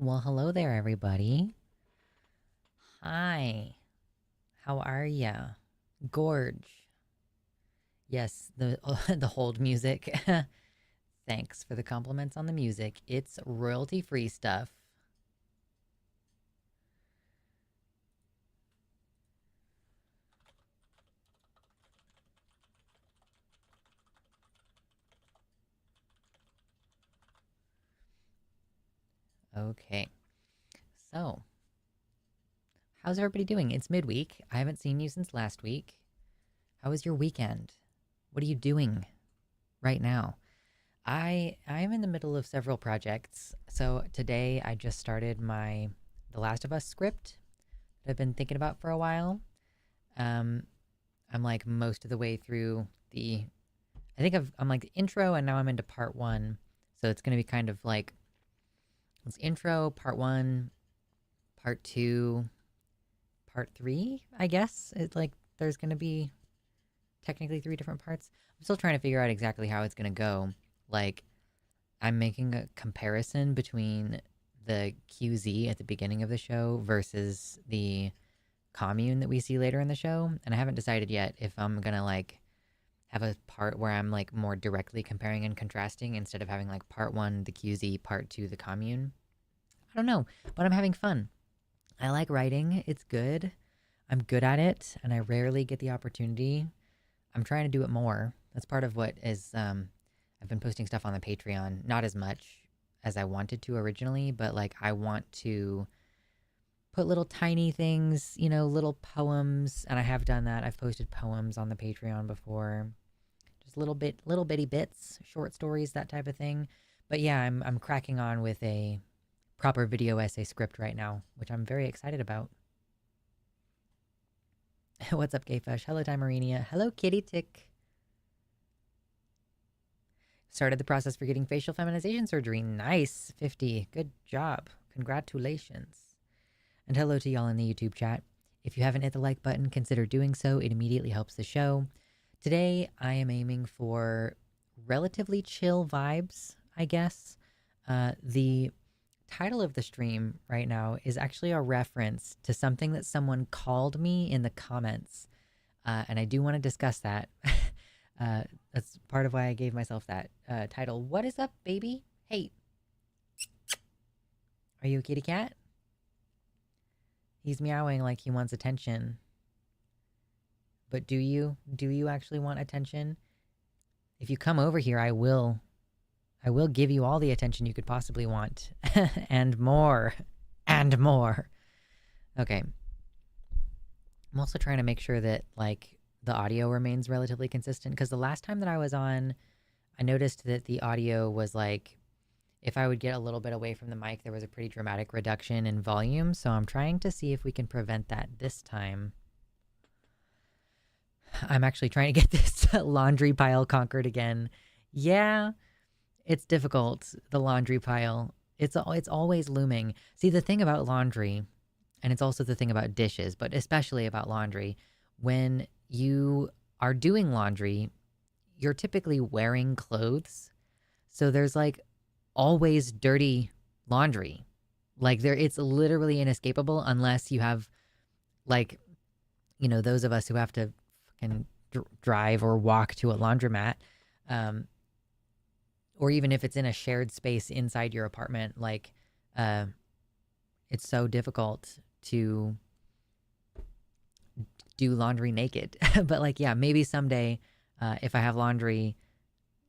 Well, hello there, everybody. Hi. How are ya? Gorge. Yes, the the hold music. Thanks for the compliments on the music. It's royalty-free stuff. Okay. So, how's everybody doing? It's midweek. I haven't seen you since last week. How was your weekend? What are you doing right now? I'm in the middle of several projects. So, today I just started my The Last of Us script that I've been thinking about for a while. Um, I'm like most of the way through I'm like the intro and now I'm into part one. So it's going to be kind of like it's intro, part one, part two, part three, I guess. It's like there's going to be technically three different parts. I'm still trying to figure out exactly how it's going to go. Like, I'm making a comparison between the QZ at the beginning of the show versus the commune that we see later in the show. And I haven't decided yet if I'm going to like have a part where I'm like more directly comparing and contrasting instead of having like part one, the QZ, part two, the commune. I don't know, but I'm having fun. I like writing, it's good. I'm good at it, and I rarely get the opportunity. I'm trying to do it more. That's part of what is, I've been posting stuff on the Patreon, not as much as I wanted to originally, but like I want to put little tiny things, little poems, and I have done that. I've posted poems on the Patreon before, just little bitty bits, short stories, that type of thing. But yeah, I'm cracking on with a proper video essay script right now, which I'm very excited about. What's up, Gayfish? Hello, Timerinia. Hello, Kitty Tick. Started the process for getting facial feminization surgery. Nice, 50. Good job. Congratulations. And hello to y'all in the YouTube chat. If you haven't hit the like button, consider doing so. It immediately helps the show. Today, I am aiming for relatively chill vibes, I guess. The title of the stream right now is actually a reference to something that someone called me in the comments. And I do want to discuss that. That's part of why I gave myself that title. What is up, baby? Hey, are you a kitty cat? He's meowing like he wants attention. But do you? Do you actually want attention? If you come over here, I will give you all the attention you could possibly want. And more. And more. Okay. I'm also trying to make sure that like the audio remains relatively consistent because the last time that I was on, I noticed that the audio was like if I would get a little bit away from the mic, there was a pretty dramatic reduction in volume. So I'm trying to see if we can prevent that this time. I'm actually trying to get this laundry pile conquered again. Yeah, it's difficult, the laundry pile. It's always looming. See, the thing about laundry, and it's also the thing about dishes, but especially about laundry, when you are doing laundry, you're typically wearing clothes. So there's like always dirty laundry. Like it's literally inescapable unless you have like, those of us who have to fucking drive or walk to a laundromat. Or even if it's in a shared space inside your apartment, like it's so difficult to do laundry naked. But like, yeah, maybe someday if I have laundry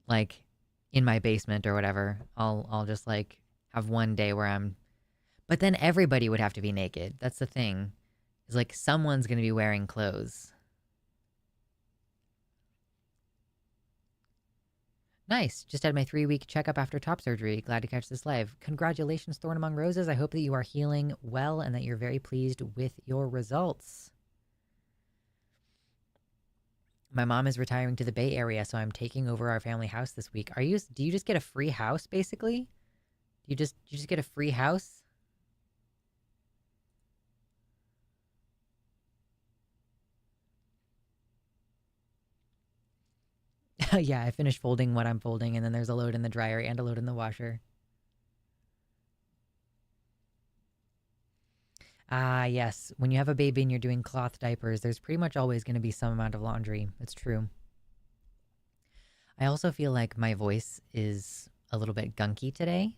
like in my basement or whatever, I'll just like have one day where but then everybody would have to be naked. That's the thing. Is like someone's going to be wearing clothes. Nice. Just had my 3-week checkup after top surgery. Glad to catch this live. Congratulations, Thorn Among Roses. I hope that you are healing well and that you're very pleased with your results. My mom is retiring to the Bay Area, so I'm taking over our family house this week. Do you just get a free house basically? You just get a free house? Yeah, I finished folding what I'm folding, and then there's a load in the dryer and a load in the washer. Ah, yes. When you have a baby and you're doing cloth diapers, there's pretty much always going to be some amount of laundry. It's true. I also feel like my voice is a little bit gunky today.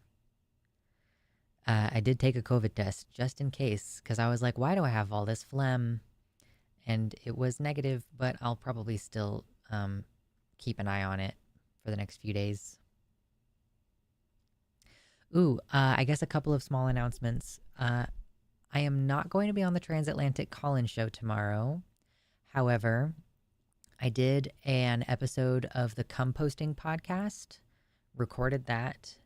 I did take a COVID test just in case because I was like, why do I have all this phlegm? And it was negative, but I'll probably still keep an eye on it for the next few days. Ooh, I guess a couple of small announcements. I am not going to be on the Transatlantic Call-In show tomorrow. However, I did an episode of the Composting podcast, recorded that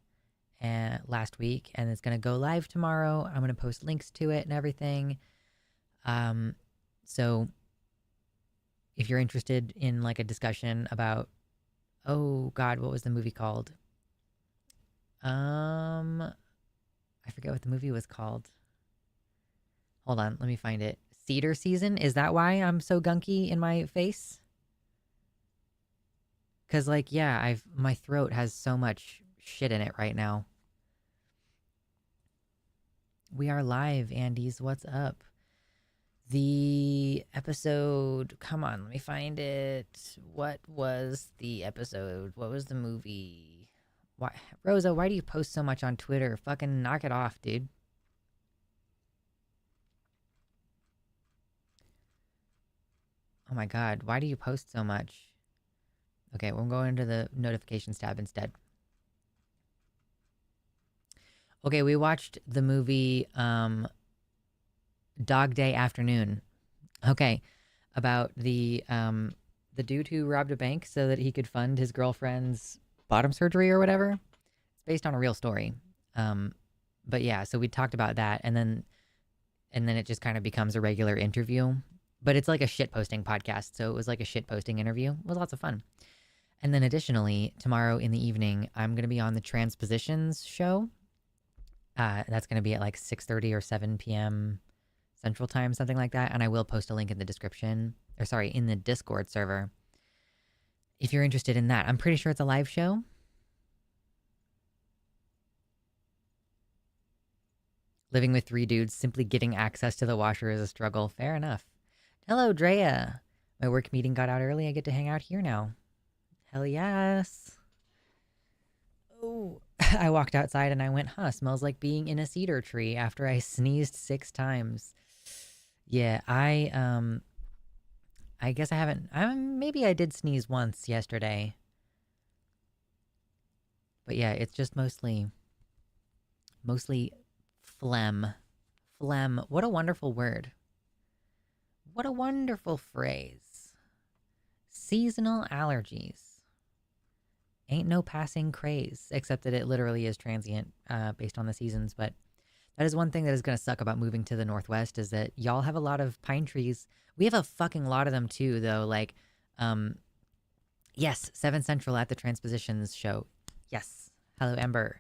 last week, and it's going to go live tomorrow. I'm going to post links to it and everything. So if you're interested in like a discussion about, oh God, what was the movie called? I forget what the movie was called. Hold on, let me find it. Cedar season? Is that why I'm so gunky in my face? Cause like, yeah, my throat has so much shit in it right now. We are live, Andes. What's up? The episode, come on, let me find it. What was the episode? What was the movie? Why, Rosa, why do you post so much on Twitter? Fucking knock it off, dude. Oh my God, why do you post so much? Okay, we'll go into the notifications tab instead. Okay, we watched the movie Dog Day Afternoon. Okay, about the dude who robbed a bank so that he could fund his girlfriend's bottom surgery or whatever. It's based on a real story. But yeah, so we talked about that, and then it just kind of becomes a regular interview. But it's like a shit posting podcast, so it was like a shit posting interview. It was lots of fun. And then additionally, tomorrow in the evening, I'm going to be on the Transpositions show. That's going to be at like 6:30 or 7 p.m. Central Time, something like that. And I will post a link in the description, or sorry, in the Discord server. If you're interested in that, I'm pretty sure it's a live show. Living with 3 dudes, simply getting access to the washer is a struggle. Fair enough. Hello, Drea. My work meeting got out early. I get to hang out here now. Hell yes. Oh, I walked outside and I went, huh, smells like being in a cedar tree after I sneezed 6 times. Yeah, I guess I haven't, maybe I did sneeze once yesterday. But yeah, it's just mostly phlegm. Phlegm. What a wonderful word. What a wonderful phrase. Seasonal allergies. Ain't no passing craze, except that it literally is transient based on the seasons. But that is one thing that is going to suck about moving to the Northwest is that y'all have a lot of pine trees. We have a fucking lot of them too, though. Like, yes, 7 Central at the Transpositions show. Yes. Hello, Ember.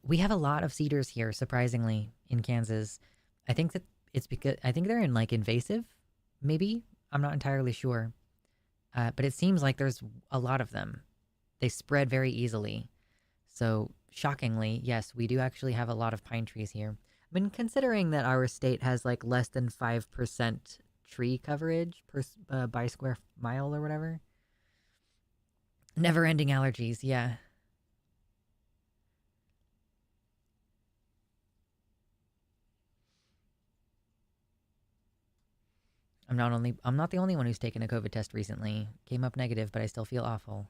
We have a lot of cedars here, surprisingly, in Kansas. I think that it's because I think they're in like invasive, maybe. I'm not entirely sure. But it seems like there's a lot of them. They spread very easily. So, shockingly, yes, we do actually have a lot of pine trees here. I mean, considering that our state has like less than 5% tree coverage per by square mile or whatever. Never ending allergies, yeah. I'm not the only one who's taken a COVID test recently. Came up negative, but I still feel awful.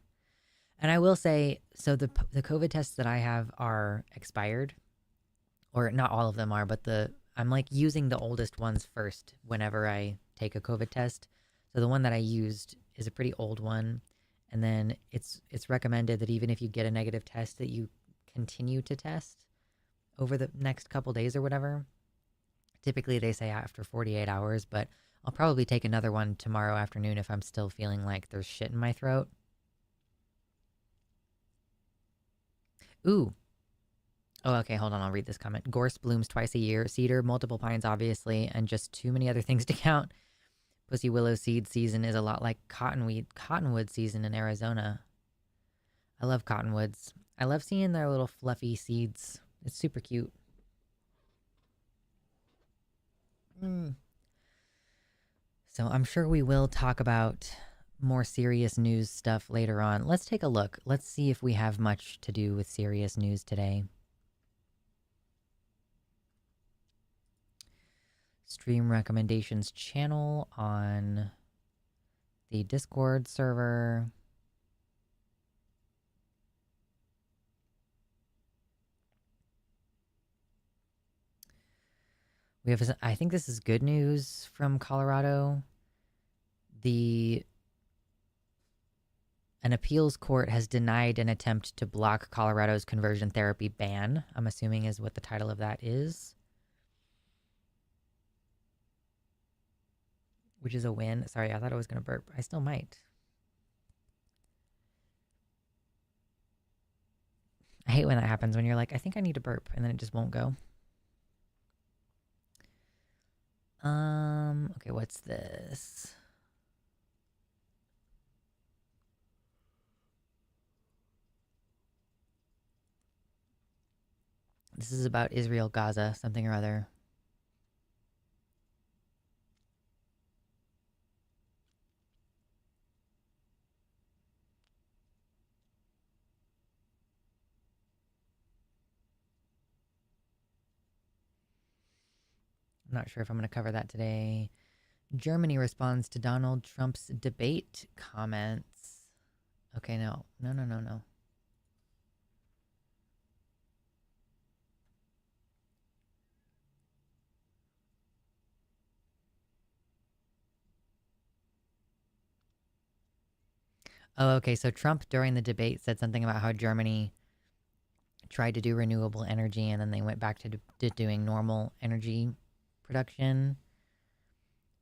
And I will say, so the COVID tests that I have are expired, or not all of them are, but I'm like using the oldest ones first whenever I take a COVID test. So the one that I used is a pretty old one, and then it's recommended that even if you get a negative test, that you continue to test over the next couple days or whatever. Typically, they say after 48 hours, but I'll probably take another one tomorrow afternoon if I'm still feeling like there's shit in my throat. Ooh. Oh, okay, hold on. I'll read this comment. Gorse blooms twice a year. Cedar, multiple pines, obviously, and just too many other things to count. Pussy willow seed season is a lot like cottonwood season in Arizona. I love cottonwoods. I love seeing their little fluffy seeds. It's super cute. So I'm sure we will talk about more serious news stuff later on. Let's take a look. Let's see if we have much to do with serious news today. Stream recommendations channel on the Discord server. We have, I think this is good news from Colorado. An appeals court has denied an attempt to block Colorado's conversion therapy ban, I'm assuming is what the title of that is. Which is a win. Sorry, I thought I was going to burp. I still might. I hate when that happens, when you're like, I think I need to burp, and then it just won't go. Okay, what's this? This is about Israel, Gaza, something or other. I'm not sure if I'm going to cover that today. Germany responds to Donald Trump's debate comments. Okay, no. No. Oh, okay, so Trump during the debate said something about how Germany tried to do renewable energy and then they went back to doing normal energy production.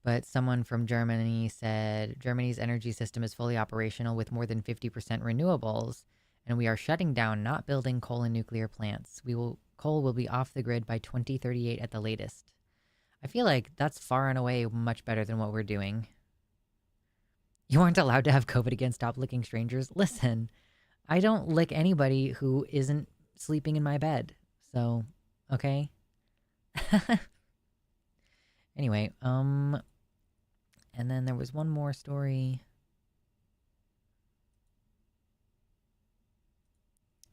But someone from Germany said Germany's energy system is fully operational with more than 50% renewables, and we are shutting down, not building coal and nuclear plants. Coal will be off the grid by 2038 at the latest. I feel like that's far and away much better than what we're doing. You aren't allowed to have COVID again. Stop licking strangers. Listen, I don't lick anybody who isn't sleeping in my bed. So, okay. Anyway, and then there was one more story.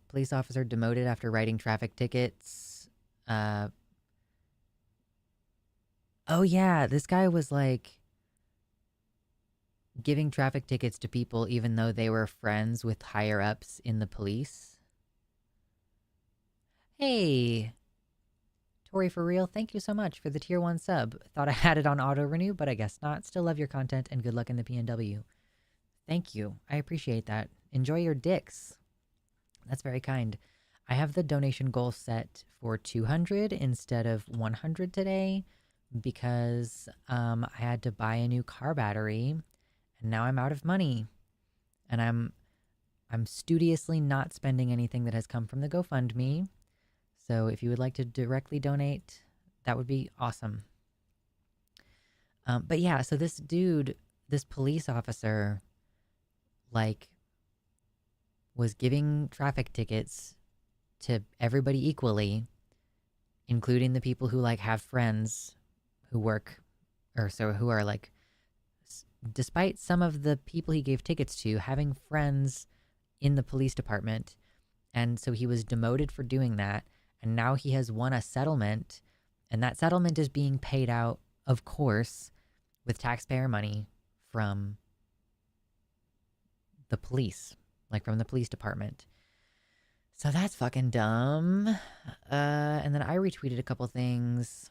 Police officer demoted after writing traffic tickets. Oh yeah, this guy was like giving traffic tickets to people even though they were friends with higher ups in the police. Hey, Tori for real, thank you so much for the tier 1 sub. Thought I had it on auto renew, but I guess not. Still love your content and good luck in the PNW. Thank you. I appreciate that. Enjoy your dicks. That's very kind. I have the donation goal set for 200 instead of 100 today because I had to buy a new car battery and now I'm out of money. And I'm studiously not spending anything that has come from the GoFundMe. So if you would like to directly donate, that would be awesome. But yeah, so this dude, this police officer, like, was giving traffic tickets to everybody equally, including the people who, like, have friends who work, or so who are, like, despite some of the people he gave tickets to having friends in the police department. And so he was demoted for doing that. And now he has won a settlement. And that settlement is being paid out, of course, with taxpayer money from the police, like from the police department. So that's fucking dumb. And then I retweeted a couple things.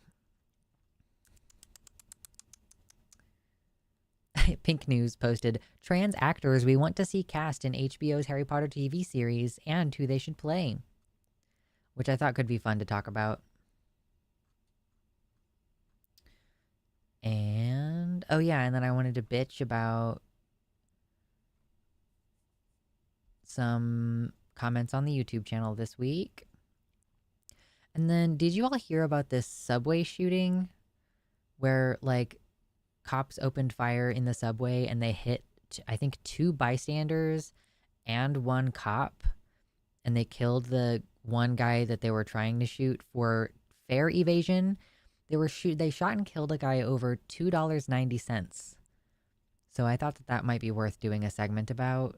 Pink News posted, trans actors we want to see cast in HBO's Harry Potter TV series and who they should play. Which I thought could be fun to talk about. And, oh yeah, and then I wanted to bitch about some comments on the YouTube channel this week. And then, did you all hear about this subway shooting where, like, cops opened fire in the subway and they hit, I think, 2 bystanders and 1 cop, and they killed the one guy that they were trying to shoot for fare evasion, They shot and killed a guy over $2.90. So I thought that might be worth doing a segment about.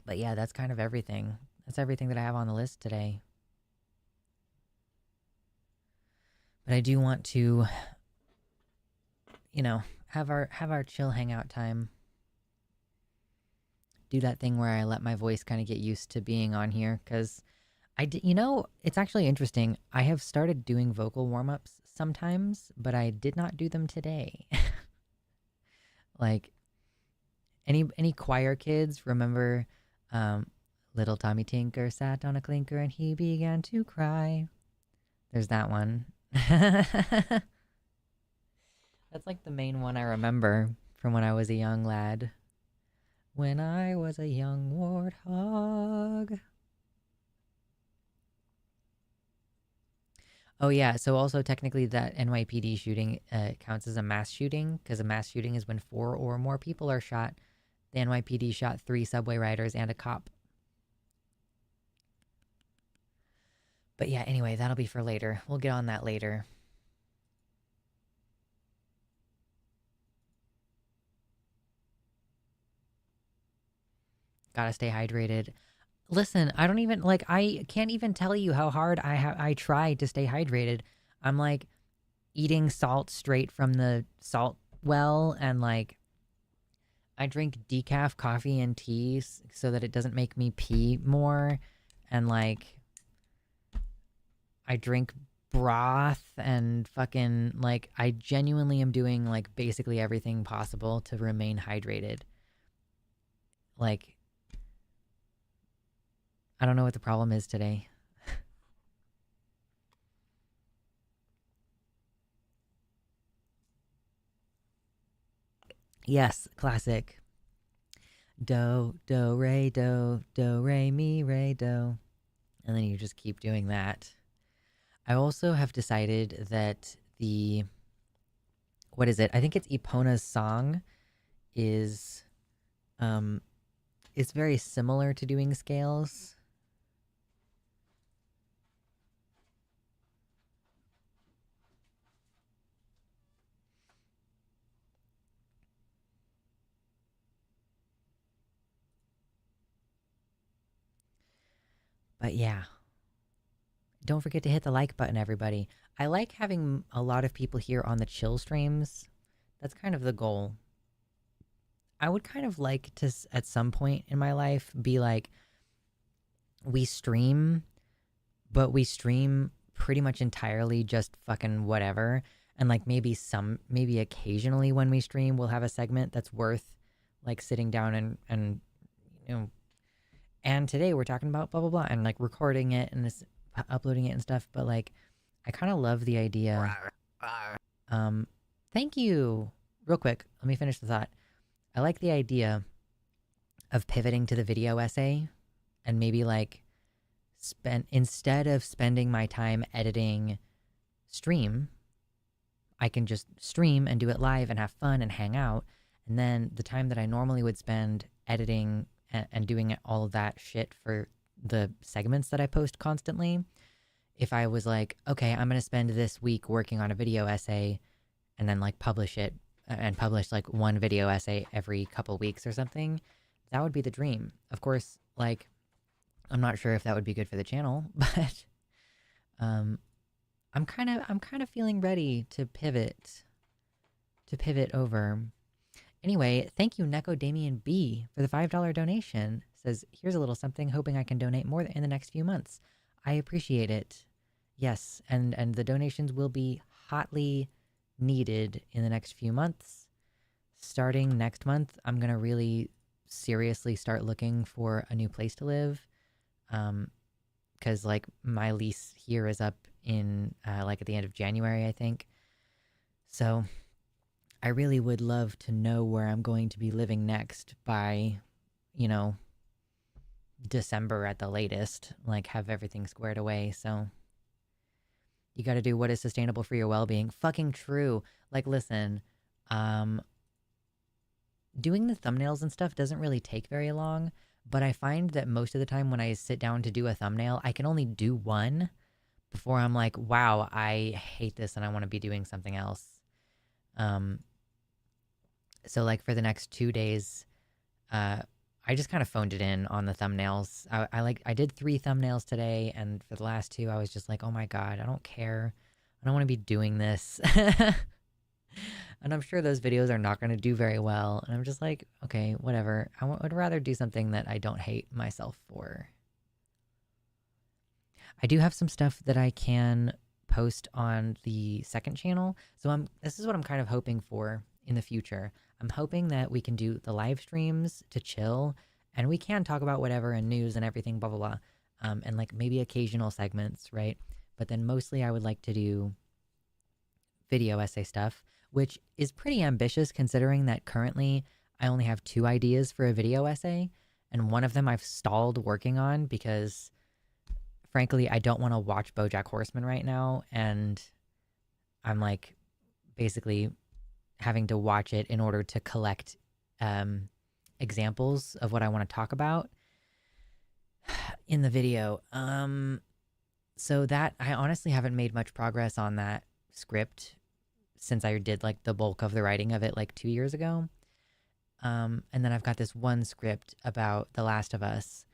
But yeah, that's kind of everything. That's everything that I have on the list today. But I do want to, have our chill hangout time. Do that thing where I let my voice kind of get used to being on here, because it's actually interesting. I have started doing vocal warm-ups sometimes, but I did not do them today. Like, any choir kids remember little Tommy Tinker sat on a clinker and he began to cry? There's that one. That's like the main one I remember from when I was a young lad. When I was a young warthog. Oh yeah, so also technically that NYPD shooting counts as a mass shooting, because a mass shooting is when 4 or more people are shot. The NYPD shot 3 subway riders and a cop. But yeah, anyway, that'll be for later. We'll get on that later. Gotta stay hydrated. Listen, I don't even, I can't even tell you how hard I try to stay hydrated. I'm, eating salt straight from the salt well, and, I drink decaf coffee and tea so that it doesn't make me pee more, and, I drink broth and fucking, I genuinely am doing, basically everything possible to remain hydrated. I don't know what the problem is today. Yes, classic. Do, do, re, mi, re, do. And then you just keep doing that. I also have decided that what is it? I think it's Epona's song is it's very similar to doing scales. But yeah. Don't forget to hit the like button, everybody. I like having a lot of people here on the chill streams. That's kind of the goal. I would kind of like to, at some point in my life, be like, we stream, but we stream pretty much entirely just fucking whatever. And maybe occasionally when we stream, we'll have a segment that's worth sitting down and and today we're talking about blah, blah, blah, and recording it and uploading it and stuff. But I kind of love the idea. Thank you. Real quick, let me finish the thought. I like the idea of pivoting to the video essay, and maybe instead of spending my time editing stream, I can just stream and do it live and have fun and hang out. And then the time that I normally would spend editing and doing all of that shit for the segments that I post constantly, if I was okay, I'm going to spend this week working on a video essay and then publish it and publish one video essay every couple weeks or something, that would be the dream. Of course, I'm not sure if that would be good for the channel, but I'm kind of feeling ready to pivot over. Anyway, thank you, Neko Damien B, for the $5 donation. Says, here's a little something, hoping I can donate more in the next few months. I appreciate it. Yes, and the donations will be hotly needed in the next few months. Starting next month, I'm going to really seriously start looking for a new place to live. Because, my lease here is up in, at the end of January, I think. So I really would love to know where I'm going to be living next by, December at the latest. Have everything squared away. So you got to do what is sustainable for your well-being. Fucking true. Listen, doing the thumbnails and stuff doesn't really take very long, but I find that most of the time when I sit down to do a thumbnail, I can only do one before I'm like, wow, I hate this and I want to be doing something else. So like for the next 2 days, I just kind of phoned it in on the thumbnails. I did 3 thumbnails today, and for the last 2, I was just like, oh my God, I don't care. I don't want to be doing this. And I'm sure those videos are not going to do very well. And I'm just like, okay, whatever. I would rather do something that I don't hate myself for. I do have some stuff that I can post on the second channel. So this is what I'm kind of hoping for in the future. I'm hoping that we can do the live streams to chill, and we can talk about whatever and news and everything, blah, blah, blah. And like maybe occasional segments, right? But then mostly I would like to do video essay stuff, which is pretty ambitious considering that currently I only have 2 ideas for a video essay, and one of them I've stalled working on because frankly, I don't want to watch BoJack Horseman right now, and I'm like basically having to watch it in order to collect examples of what I want to talk about in the video. So that I honestly haven't made much progress on that script since I did like the bulk of the writing of it like 2 years ago. And then I've got this one script about The Last of Us.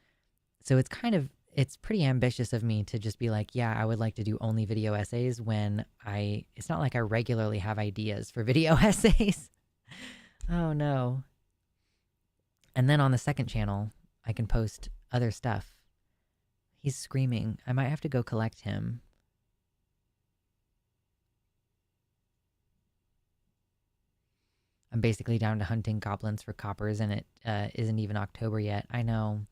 So it's pretty ambitious of me to just be like, yeah, I would like to do only video essays when it's not like I regularly have ideas for video essays. Oh no. And then on the second channel, I can post other stuff. He's screaming. I might have to go collect him. I'm basically down to hunting goblins for coppers, and it isn't even October yet. I know.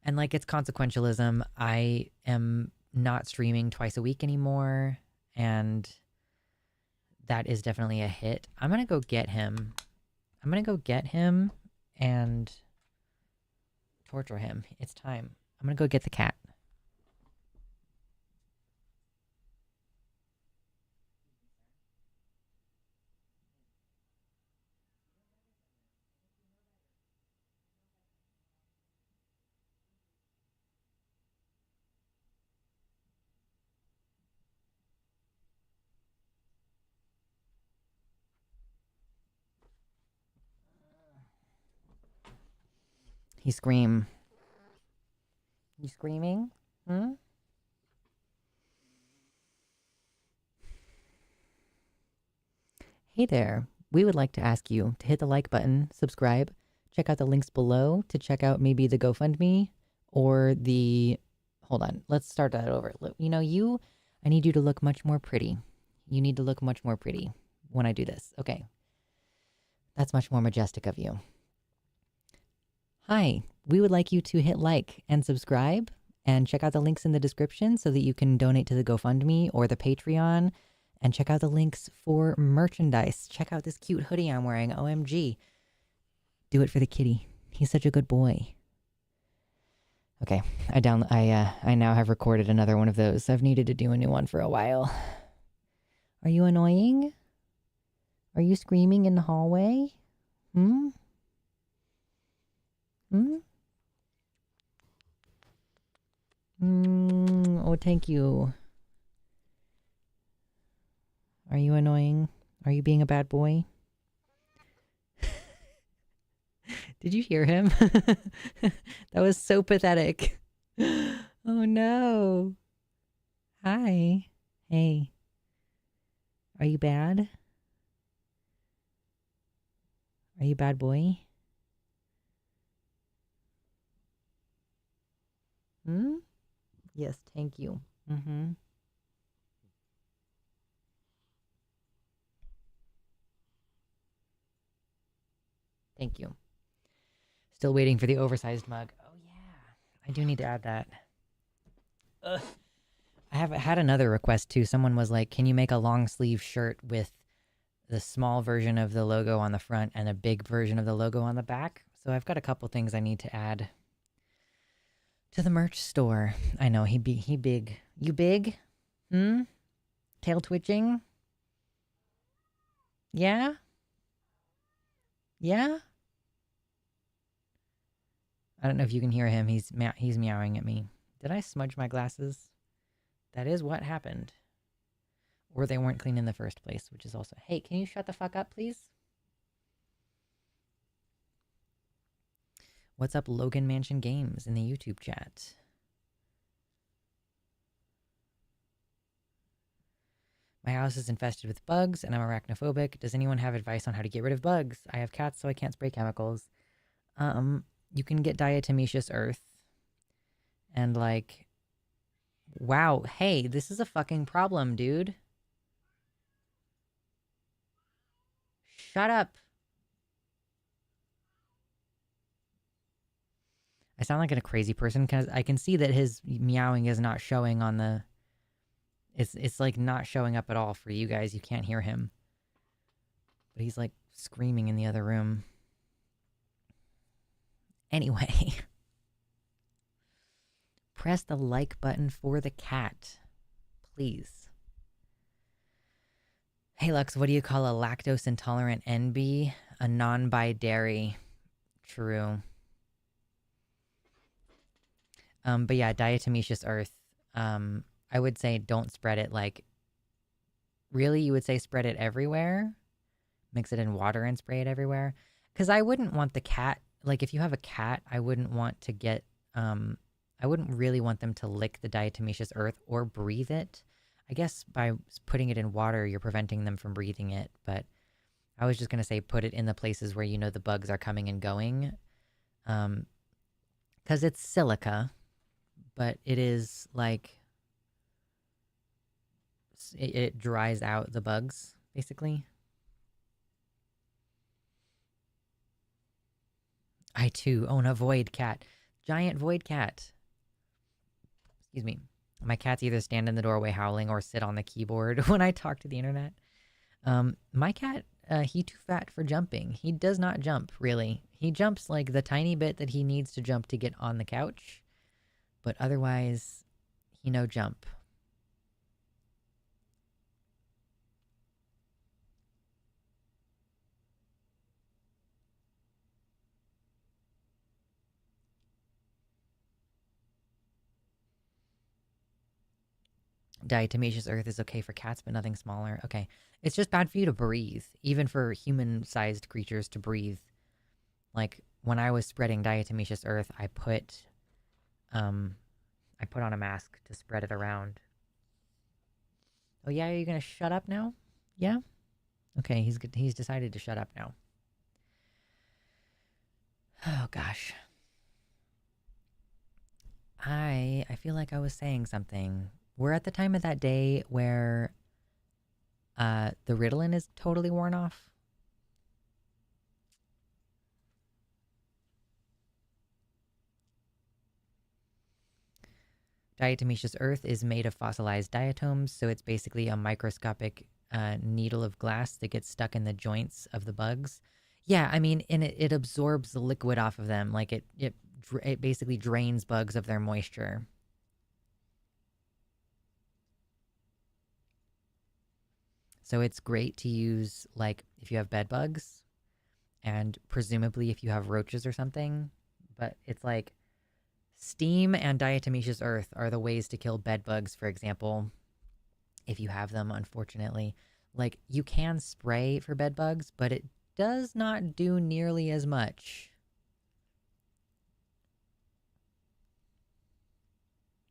And like, it's consequentialism. I am not streaming twice a week anymore, and that is definitely a hit. I'm gonna go get him. I'm gonna go get him and torture him. It's time. I'm gonna go get the cat. He scream. You screaming? Hmm? Hey there. We would like to ask you to hit the like button, subscribe, check out the links below to check out maybe the GoFundMe or the... Hold on. Let's start that over. You know, I need you to look much more pretty. You need to look much more pretty when I do this. Okay. That's much more majestic of you. Hi, we would like you to hit like and subscribe and check out the links in the description so that you can donate to the GoFundMe or the Patreon, and check out the links for merchandise. Check out this cute hoodie I'm wearing. OMG. Do it for the kitty. He's such a good boy. Okay, I now have recorded another one of those. I've needed to do a new one for a while. Are you annoying? Are you screaming in the hallway? Hmm? Oh, thank you. Are you annoying? Are you being a bad boy? Did you hear him? That was so pathetic. Oh no. Hi. Hey. Are you bad? Are you bad boy? Yes, thank you. Thank you. Still waiting for the oversized mug. Oh yeah, I do need to add that. Ugh. I have had another request too. Someone was like, can you make a long sleeve shirt with the small version of the logo on the front and a big version of the logo on the back? So I've got a couple things I need to add to the merch store. I know, he big. You big? Tail twitching? Yeah? Yeah? I don't know if you can hear him. He's meowing at me. Did I smudge my glasses? That is what happened. Or they weren't clean in the first place, which is also... Hey, can you shut the fuck up, please? What's up, Logan Mansion Games in the YouTube chat? My house is infested with bugs, and I'm arachnophobic. Does anyone have advice on how to get rid of bugs? I have cats, so I can't spray chemicals. You can get diatomaceous earth. And, like... Wow, hey, this is a fucking problem, dude. Shut up. I sound like a crazy person because I can see that his meowing is not showing on the... It's like not showing up at all for you guys. You can't hear him. But he's like screaming in the other room. Anyway. Press the like button for the cat. Please. Hey Lux, what do you call a lactose intolerant Enby? A non-bi-dairy. True. But yeah, diatomaceous earth. I would say don't spread it like... Really, you would say spread it everywhere? Mix it in water and spray it everywhere? Because I wouldn't want the cat... Like, if you have a cat, I wouldn't want to get... I wouldn't really want them to lick the diatomaceous earth or breathe it. I guess by putting it in water, you're preventing them from breathing it. But I was just going to say put it in the places where you know the bugs are coming and going. Because it's silica. But it is, like... It dries out the bugs, basically. I too own a void cat. Giant void cat. Excuse me. My cats either stand in the doorway howling or sit on the keyboard when I talk to the internet. My cat, he too fat for jumping. He does not jump, really. He jumps like the tiny bit that he needs to jump to get on the couch. But otherwise, he no jump. Diatomaceous earth is okay for cats, but nothing smaller. Okay. It's just bad for you to breathe. Even for human-sized creatures to breathe. Like, when I was spreading diatomaceous earth, I put on a mask to spread it around. Oh yeah, are you gonna shut up now? Yeah? Okay, he's decided to shut up now. Oh gosh. I feel like I was saying something. We're at the time of that day where the Ritalin is totally worn off. Diatomaceous earth is made of fossilized diatoms, so it's basically a microscopic needle of glass that gets stuck in the joints of the bugs. Yeah, I mean, and it absorbs the liquid off of them. Like, it basically drains bugs of their moisture. So it's great to use, like, if you have bed bugs, and presumably if you have roaches or something. But it's like... Steam and diatomaceous earth are the ways to kill bed bugs, for example, if you have them, unfortunately. Like, you can spray for bed bugs, but it does not do nearly as much.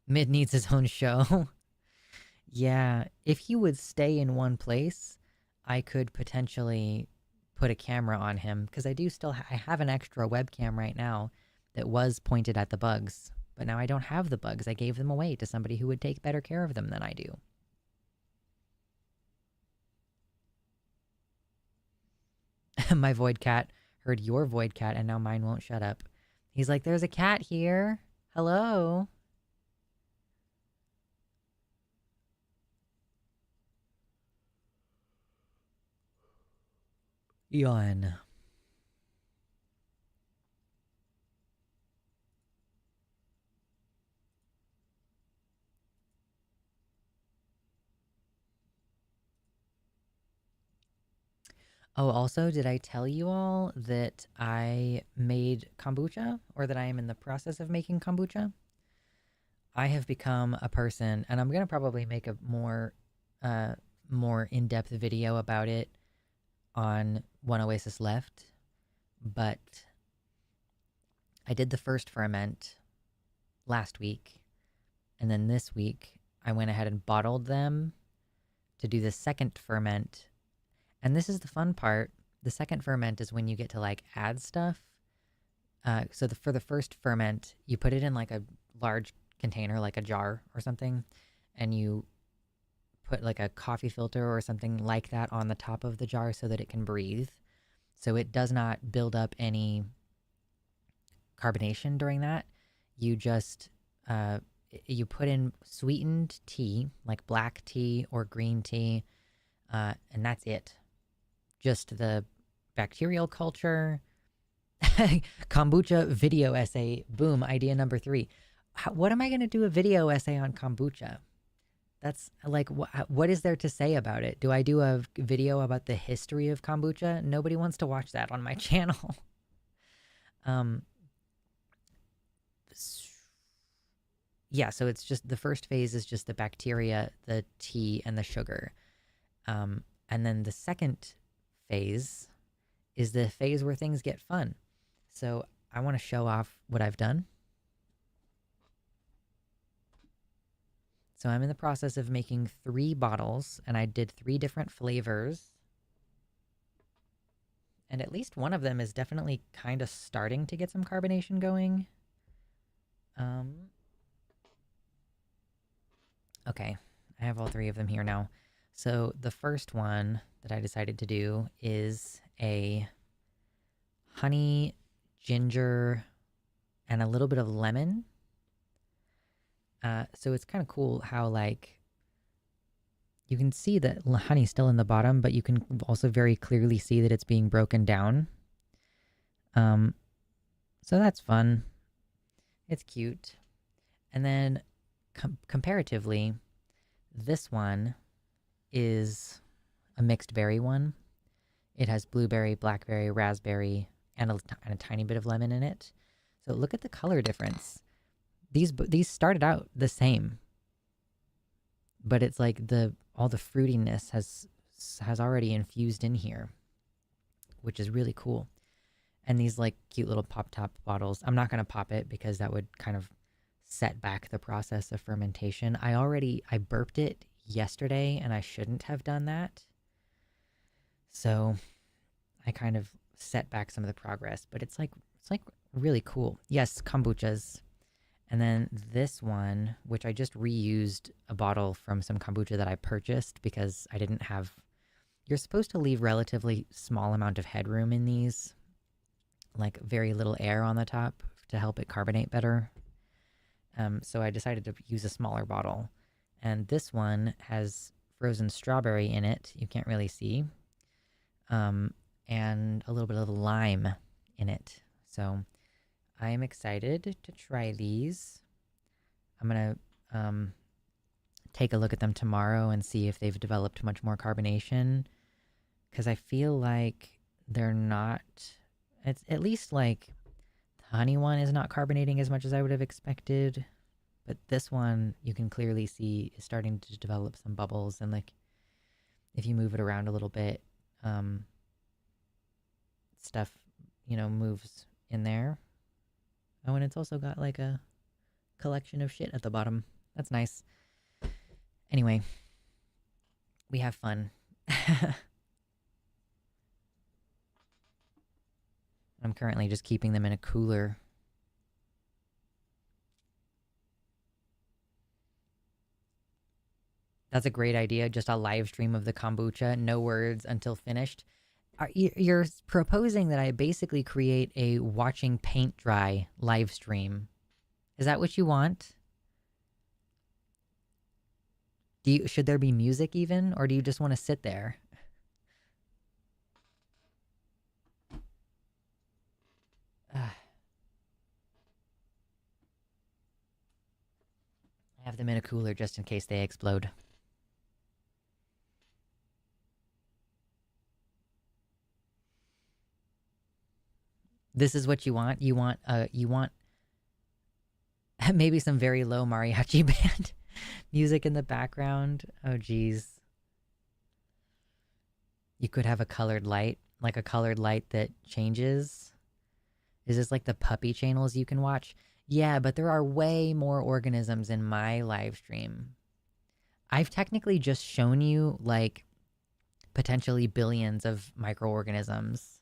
Mid needs his own show. Yeah, if he would stay in one place, I could potentially put a camera on him, because I have an extra webcam right now that was pointed at the bugs, but now I don't have the bugs. I gave them away to somebody who would take better care of them than I do. My void cat heard your void cat, and now mine won't shut up. He's like, there's a cat here. Hello? Yawn. Oh, also, did I tell you all that I made kombucha, or that I am in the process of making kombucha? I have become a person, and I'm gonna probably make a uh, more in-depth video about it on One Oasis Left, but I did the first ferment last week, and then this week I went ahead and bottled them to do the second ferment. And this is the fun part. The second ferment is when you get to like add stuff. For the first ferment, you put it in like a large container, like a jar or something, and you put like a coffee filter or something like that on the top of the jar so that it can breathe. So it does not build up any carbonation during that. You just you put in sweetened tea, like black tea or green tea, and that's it. Just the bacterial culture. Kombucha video essay. Boom, idea number 3. What am I going to do a video essay on kombucha? That's like, what is there to say about it? Do I do a video about the history of kombucha? Nobody wants to watch that on my channel. Yeah, so it's just the first phase is just the bacteria, the tea, and the sugar. And then the second phase is the phase where things get fun. So I want to show off what I've done. So I'm in the process of making 3 bottles, and I did 3 different flavors. And at least one of them is definitely kind of starting to get some carbonation going. Okay, I have all 3 of them here now. So the first one that I decided to do is a honey, ginger, and a little bit of lemon. So it's kind of cool how, like, you can see that honey's still in the bottom, but you can also very clearly see that it's being broken down. So that's fun. It's cute. And then comparatively, this one is a mixed berry one. It has blueberry, blackberry, raspberry, and a tiny bit of lemon in it. So look at the color difference. These started out the same, but it's like all the fruitiness has already infused in here, which is really cool. And these like cute little pop top bottles. I'm not gonna pop it because that would kind of set back the process of fermentation. I burped it yesterday, and I shouldn't have done that. So I kind of set back some of the progress, but it's like really cool. Yes, kombuchas. And then this one, which I just reused a bottle from some kombucha that I purchased because I didn't have... You're supposed to leave relatively small amount of headroom in these, like very little air on the top to help it carbonate better. So I decided to use a smaller bottle. And this one has frozen strawberry in it. You can't really see. And a little bit of lime in it. So I am excited to try these. I'm going to take a look at them tomorrow and see if they've developed much more carbonation. Because I feel like they're not... It's at least like the honey one is not carbonating as much as I would have expected. But this one, you can clearly see is starting to develop some bubbles. And like, if you move it around a little bit, stuff, moves in there. Oh, and it's also got like a collection of shit at the bottom. That's nice. Anyway, we have fun. I'm currently just keeping them in a cooler. That's a great idea. Just a live stream of the kombucha, no words until finished. You're proposing that I basically create a watching paint dry live stream. Is that what you want? Should there be music even, or do you just want to sit there? I have them in a cooler just in case they explode. This is what you want? You want maybe some very low mariachi band music in the background? Oh, geez. You could have a colored light, like a colored light that changes. Is this like the puppy channels you can watch? Yeah, but there are way more organisms in my live stream. I've technically just shown you like potentially billions of microorganisms.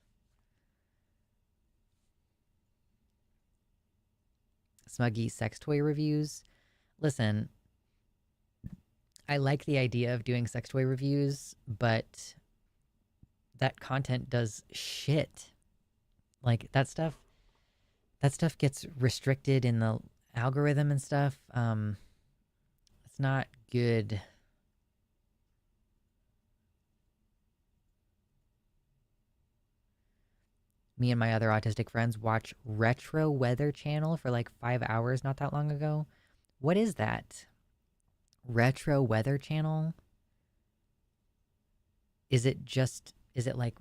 Smuggy sex toy reviews. Listen, I like the idea of doing sex toy reviews, but that content does shit. Like that stuff gets restricted in the algorithm and stuff. It's not good. Me and my other autistic friends watch Retro Weather Channel for like 5 hours not that long ago. What is that? Retro Weather Channel? Is it like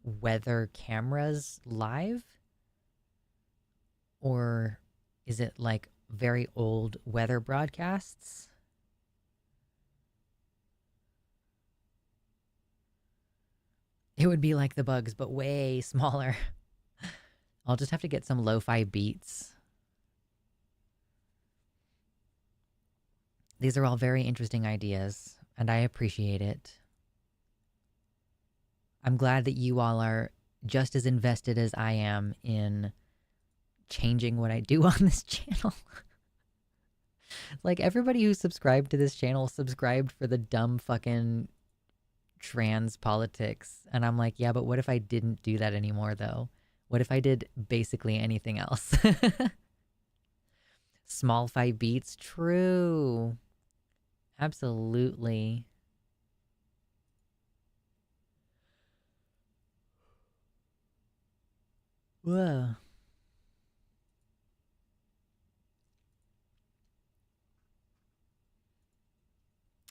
weather cameras live? Or is it like very old weather broadcasts? It would be like the bugs, but way smaller. I'll just have to get some lo-fi beats. These are all very interesting ideas, and I appreciate it. I'm glad that you all are just as invested as I am in changing what I do on this channel. Like, everybody who subscribed to this channel subscribed for the dumb fucking trans politics. And I'm like, yeah, but what if I didn't do that anymore, though? What if I did basically anything else? Small fight beats, true. Absolutely. Whoa.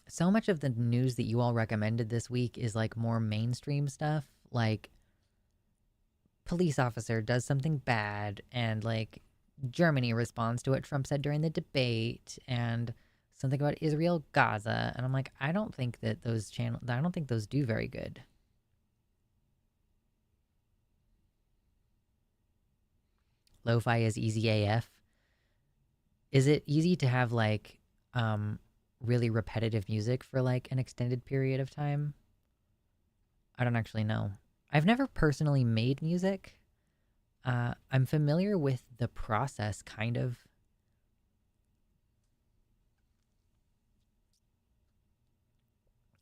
So much of the news that you all recommended this week is like more mainstream stuff, like police officer does something bad and like Germany responds to what Trump said during the debate and something about Israel Gaza, and I'm like, I don't think those do very good. Lo-fi is easy AF. Is it easy to have like really repetitive music for like an extended period of time? I don't actually know. I've never personally made music. I'm familiar with the process, kind of.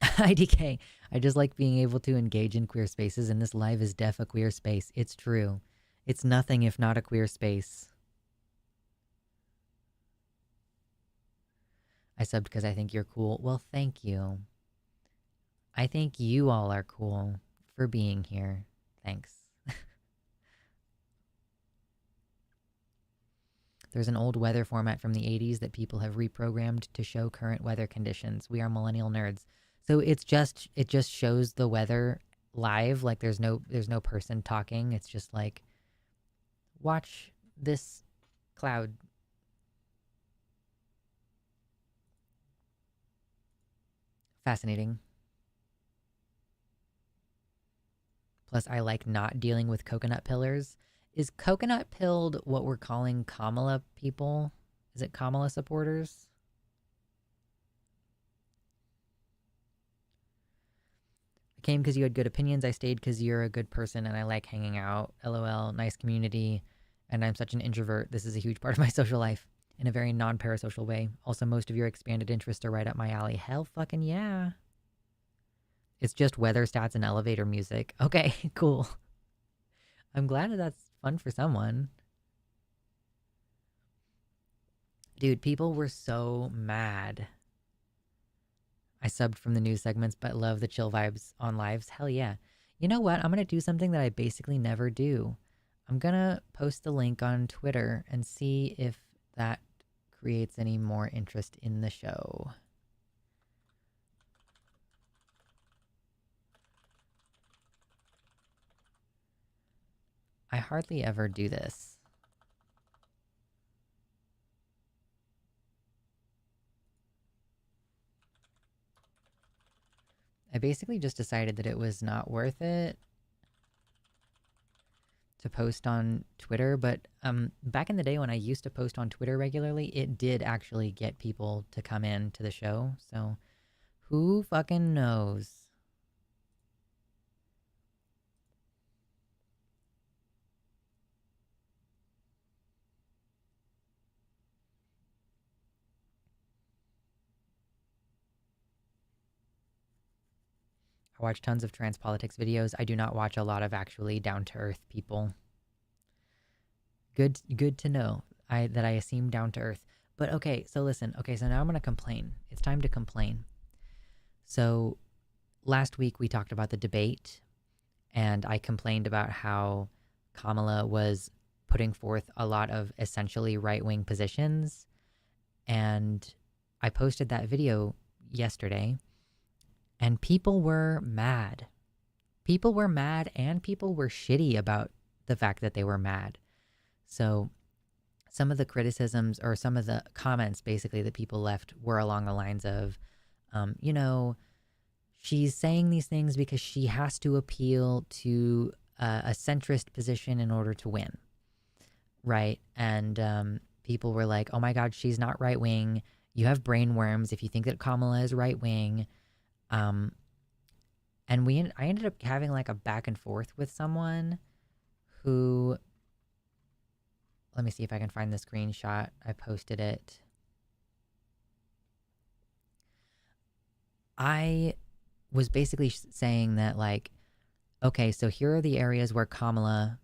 IDK. I just like being able to engage in queer spaces, and this live is def a queer space. It's true. It's nothing if not a queer space. I subbed because I think you're cool. Well, thank you. I think you all are cool for being here. Thanks. There's an old weather format from the 80s that people have reprogrammed to show current weather conditions. We are millennial nerds. So it just shows the weather live, like there's no person talking. It's just like, watch this cloud. Fascinating. Plus, I like not dealing with coconut pillars. Is coconut pilled what we're calling Kamala people? Is it Kamala supporters? I came because you had good opinions. I stayed because you're a good person and I like hanging out. LOL, nice community. And I'm such an introvert. This is a huge part of my social life in a very non-parasocial way. Also, most of your expanded interests are right up my alley. Hell fucking yeah. It's just weather stats and elevator music. Okay, cool. I'm glad that that's fun for someone. Dude, people were so mad. I subbed from the news segments, but love the chill vibes on lives. Hell yeah. You know what? I'm going to do something that I basically never do. I'm going to post the link on Twitter and see if that creates any more interest in the show. I hardly ever do this. I basically just decided that it was not worth it to post on Twitter, but back in the day when I used to post on Twitter regularly, it did actually get people to come in to the show, so who fucking knows? I watch tons of trans politics videos. I do not watch a lot of actually down-to-earth people. Good to know that I seem down-to-earth. But okay, so listen. Okay, so now I'm going to complain. It's time to complain. So last week we talked about the debate, and I complained about how Kamala was putting forth a lot of essentially right-wing positions, and I posted that video yesterday, and people were mad. People were mad, and people were shitty about the fact that they were mad. So some of the criticisms or some of the comments basically that people left were along the lines of, you know, she's saying these things because she has to appeal to a centrist position in order to win, right? And people were like, oh my God, she's not right-wing. You have brain worms if you think that Kamala is right-wing. And I ended up having like a back and forth with someone who, let me see if I can find the screenshot. I posted it. I was basically saying that, like, okay, so here are the areas where Kamala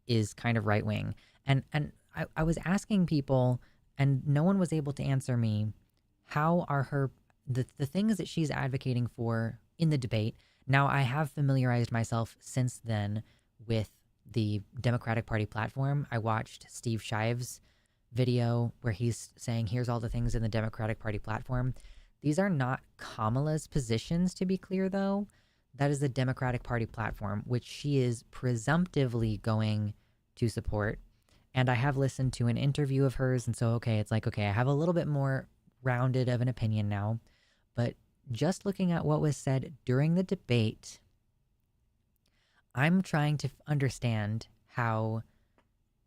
is kind of right-wing. And I was asking people, and no one was able to answer me, how are the things that she's advocating for in the debate. Now, I have familiarized myself since then with the Democratic Party platform. I watched Steve Shive's video where he's saying, here's all the things in the Democratic Party platform. These are not Kamala's positions, to be clear, though. That is the Democratic Party platform, which she is presumptively going to support. And I have listened to an interview of hers, and so, okay, it's like, okay, I have a little bit more rounded of an opinion now. But just looking at what was said during the debate, I'm trying to understand how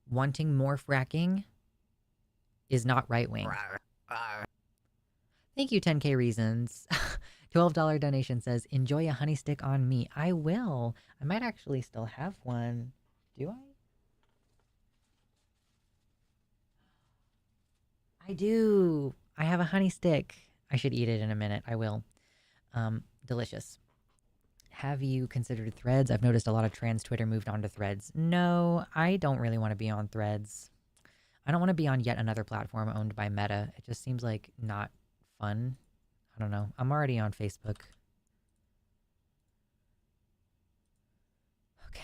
wanting more fracking is not right-wing. Thank you, 10K Reasons. $12 donation says, enjoy a honey stick on me. I will. I might actually still have one. Do I? I do. I have a honey stick. I should eat it in a minute. I will. Delicious. Have you considered Threads? I've noticed a lot of trans Twitter moved on to Threads. No, I don't really want to be on Threads. I don't want to be on yet another platform owned by Meta. It just seems like not fun. I don't know. I'm already on Facebook. Okay.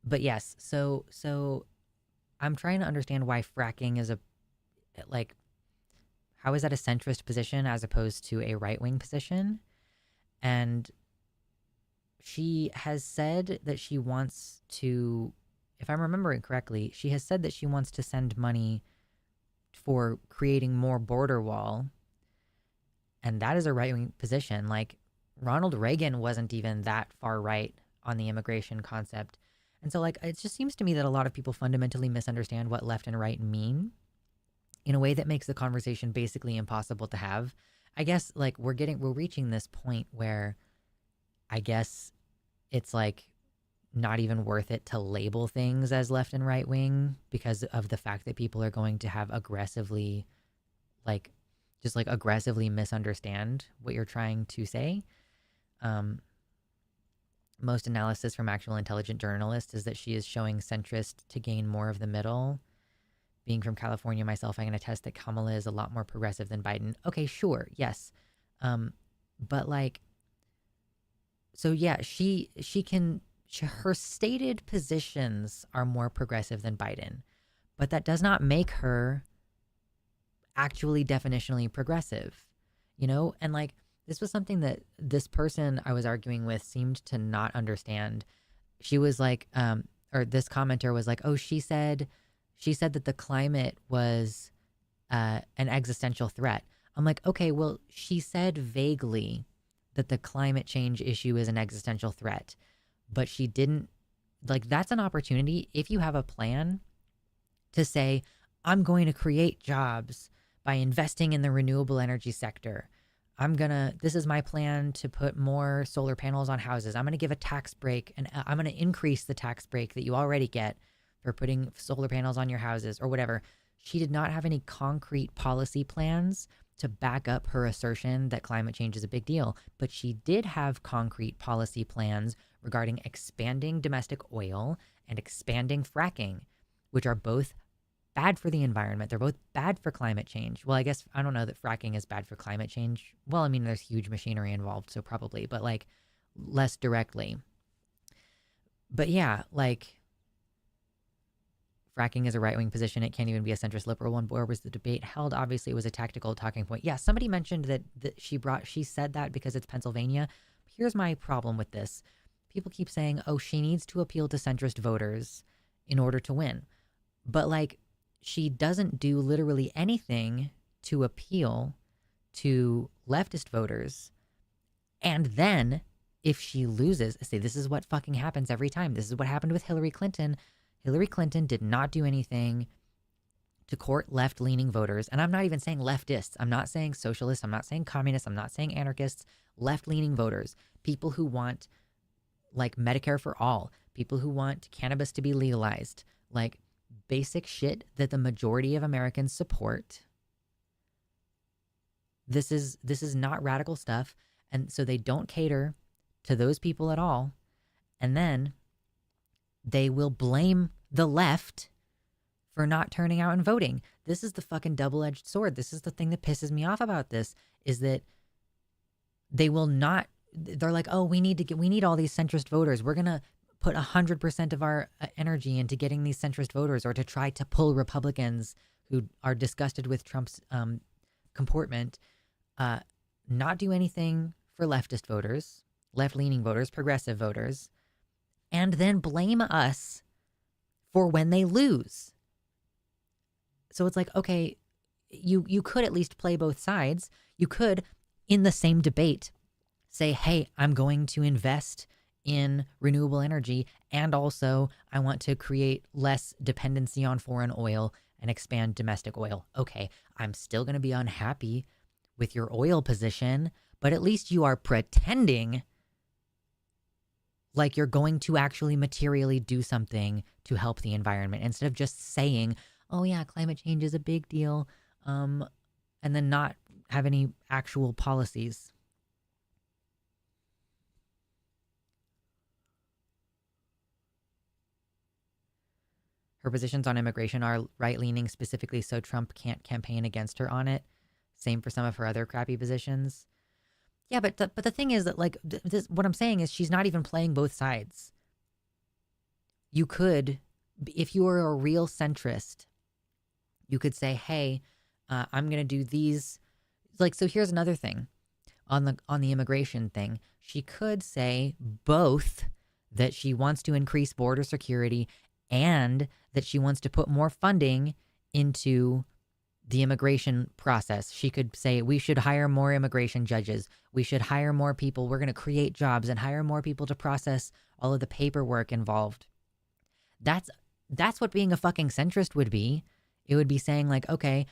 But yes, so I'm trying to understand why fracking is how is that a centrist position as opposed to a right-wing position? And she has said that she wants to, if I'm remembering correctly, she has said that she wants to send money for creating more border wall. And that is a right-wing position. Like, Ronald Reagan wasn't even that far right on the immigration concept. And so, like, it just seems to me that a lot of people fundamentally misunderstand what left and right mean in a way that makes the conversation basically impossible to have. I guess, like, we're reaching this point where I guess it's, like, not even worth it to label things as left and right wing because of the fact that people are going to have aggressively, aggressively misunderstand what you're trying to say. Most analysis from actual intelligent journalists is that she is showing centrist to gain more of the middle. Being from California myself, I can attest that Kamala is a lot more progressive than Biden. Okay, sure, yes. But like, so yeah, her stated positions are more progressive than Biden, but that does not make her actually definitionally progressive, you know? And like, this was something that this person I was arguing with seemed to not understand. She was like, or this commenter was like, oh, she said that the climate was an existential threat. I'm like, okay, well, she said vaguely that the climate change issue is an existential threat, but she didn't, like, that's an opportunity if you have a plan to say, I'm going to create jobs by investing in the renewable energy sector. This is my plan to put more solar panels on houses. I'm going to give a tax break and I'm going to increase the tax break that you already get for putting solar panels on your houses or whatever. She did not have any concrete policy plans to back up her assertion that climate change is a big deal, but she did have concrete policy plans regarding expanding domestic oil and expanding fracking, which are both bad for the environment. They're both bad for climate change. Well, I guess I don't know that fracking is bad for climate change. Well, I mean, there's huge machinery involved, so probably, but like less directly. But yeah, like fracking is a right-wing position. It can't even be a centrist liberal one. Where was the debate held? Obviously, it was a tactical talking point. Yeah, somebody mentioned that she said that because it's Pennsylvania. Here's my problem with this. People keep saying, oh, she needs to appeal to centrist voters in order to win. But like, she doesn't do literally anything to appeal to leftist voters. And then if she loses, say, this is what fucking happens every time. This is what happened with Hillary Clinton. Hillary Clinton did not do anything to court left-leaning voters. And I'm not even saying leftists. I'm not saying socialists. I'm not saying communists. I'm not saying anarchists. Left-leaning voters. People who want, like, Medicare for all. People who want cannabis to be legalized. Like, basic shit that the majority of Americans support. This is not radical stuff. And so they don't cater to those people at all. And then they will blame the left for not turning out and voting. This is the fucking double-edged sword. This is the thing that pisses me off about this, is that they will not, they're like, oh, we need all these centrist voters. We're going to put 100% of our energy into getting these centrist voters, or to try to pull Republicans who are disgusted with Trump's comportment, not do anything for leftist voters, left-leaning voters, progressive voters, and then blame us for when they lose. So it's like, okay, you could at least play both sides. You could, in the same debate, say, hey, I'm going to invest in renewable energy, and also I want to create less dependency on foreign oil and expand domestic oil. Okay, I'm still going to be unhappy with your oil position, but at least you are pretending like you're going to actually materially do something to help the environment, instead of just saying, oh yeah, climate change is a big deal, and then not have any actual policies. Her positions on immigration are right-leaning, specifically so Trump can't campaign against her on it. Same for some of her other crappy positions. Yeah, but the thing is that, like, what I'm saying is she's not even playing both sides. You could, if you were a real centrist, you could say, hey, I'm going to do these. Like, so here's another thing on the immigration thing. She could say both, that she wants to increase border security and that she wants to put more funding into the immigration process. She could say, we should hire more immigration judges. We should hire more people. We're going to create jobs and hire more people to process all of the paperwork involved. That's what being a fucking centrist would be. It would be saying, like, okay,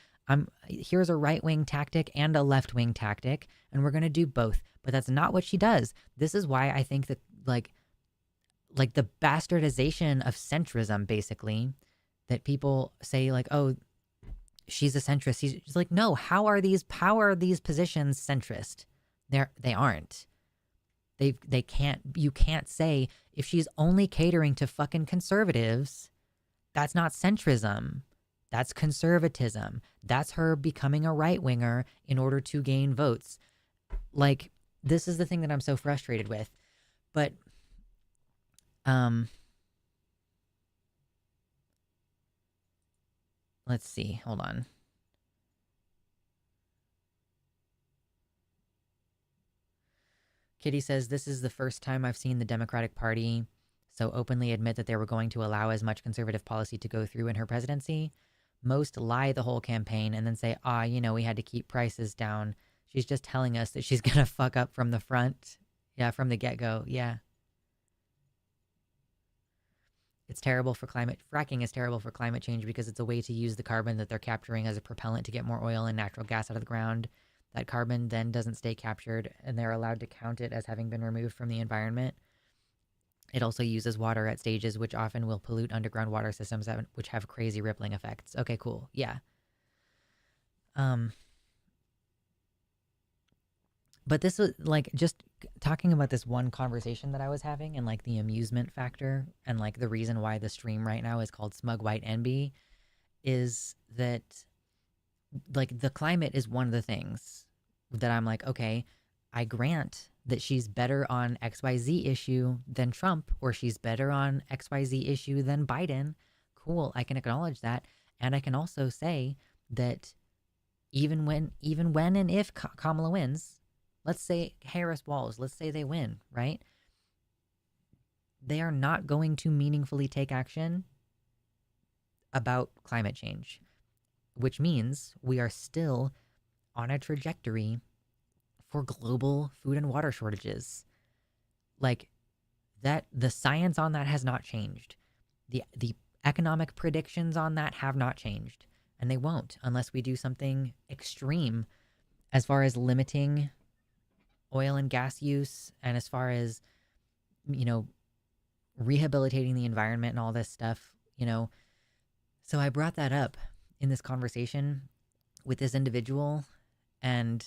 here's a right-wing tactic and a left-wing tactic, and we're going to do both. But that's not what she does. This is why I think that, like the bastardization of centrism, basically, that people say, like, oh, she's a centrist. She's like, no, how are these positions centrist? They aren't. They can't, you can't say, if she's only catering to fucking conservatives, that's not centrism. That's conservatism. That's her becoming a right-winger in order to gain votes. Like, this is the thing that I'm so frustrated with. But let's see. Hold on. Kitty says, this is the first time I've seen the Democratic Party so openly admit that they were going to allow as much conservative policy to go through in her presidency. Most lie the whole campaign and then say, we had to keep prices down. She's just telling us that she's going to fuck up from the front. Yeah, from the get-go. Yeah. It's terrible for fracking is terrible for climate change because it's a way to use the carbon that they're capturing as a propellant to get more oil and natural gas out of the ground. That carbon then doesn't stay captured, and they're allowed to count it as having been removed from the environment. It also uses water at stages which often will pollute underground water systems which have crazy rippling effects. Okay, cool. Yeah. But this was like just talking about this one conversation that I was having and like the amusement factor and like the reason why the stream right now is called Smug White Enby is that like the climate is one of the things that I'm like, okay, I grant that she's better on XYZ issue than Trump, or she's better on XYZ issue than Biden. Cool, I can acknowledge that. And I can also say that even when and if Kamala wins, let's say Harris Walls, let's say they win, right? They are not going to meaningfully take action about climate change, which means we are still on a trajectory for global food and water shortages. Like that, the science on that has not changed. The economic predictions on that have not changed, and they won't unless we do something extreme as far as limiting oil and gas use and as far as, rehabilitating the environment and all this stuff, So I brought that up in this conversation with this individual, and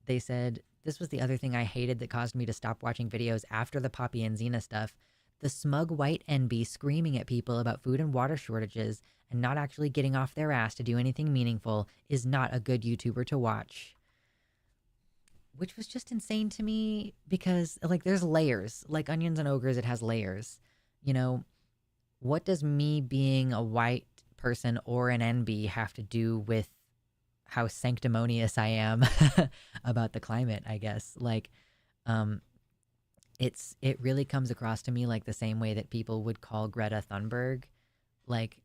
they said, this was the other thing I hated that caused me to stop watching videos after the Poppy and Xena stuff. The smug white Enby screaming at people about food and water shortages and not actually getting off their ass to do anything meaningful is not a good YouTuber to watch. Which was just insane to me because, like, there's layers. Like onions and ogres, it has layers. What does me being a white person or an Enby have to do with how sanctimonious I am about the climate, I guess? Like, it really comes across to me like the same way that people would call Greta Thunberg, like,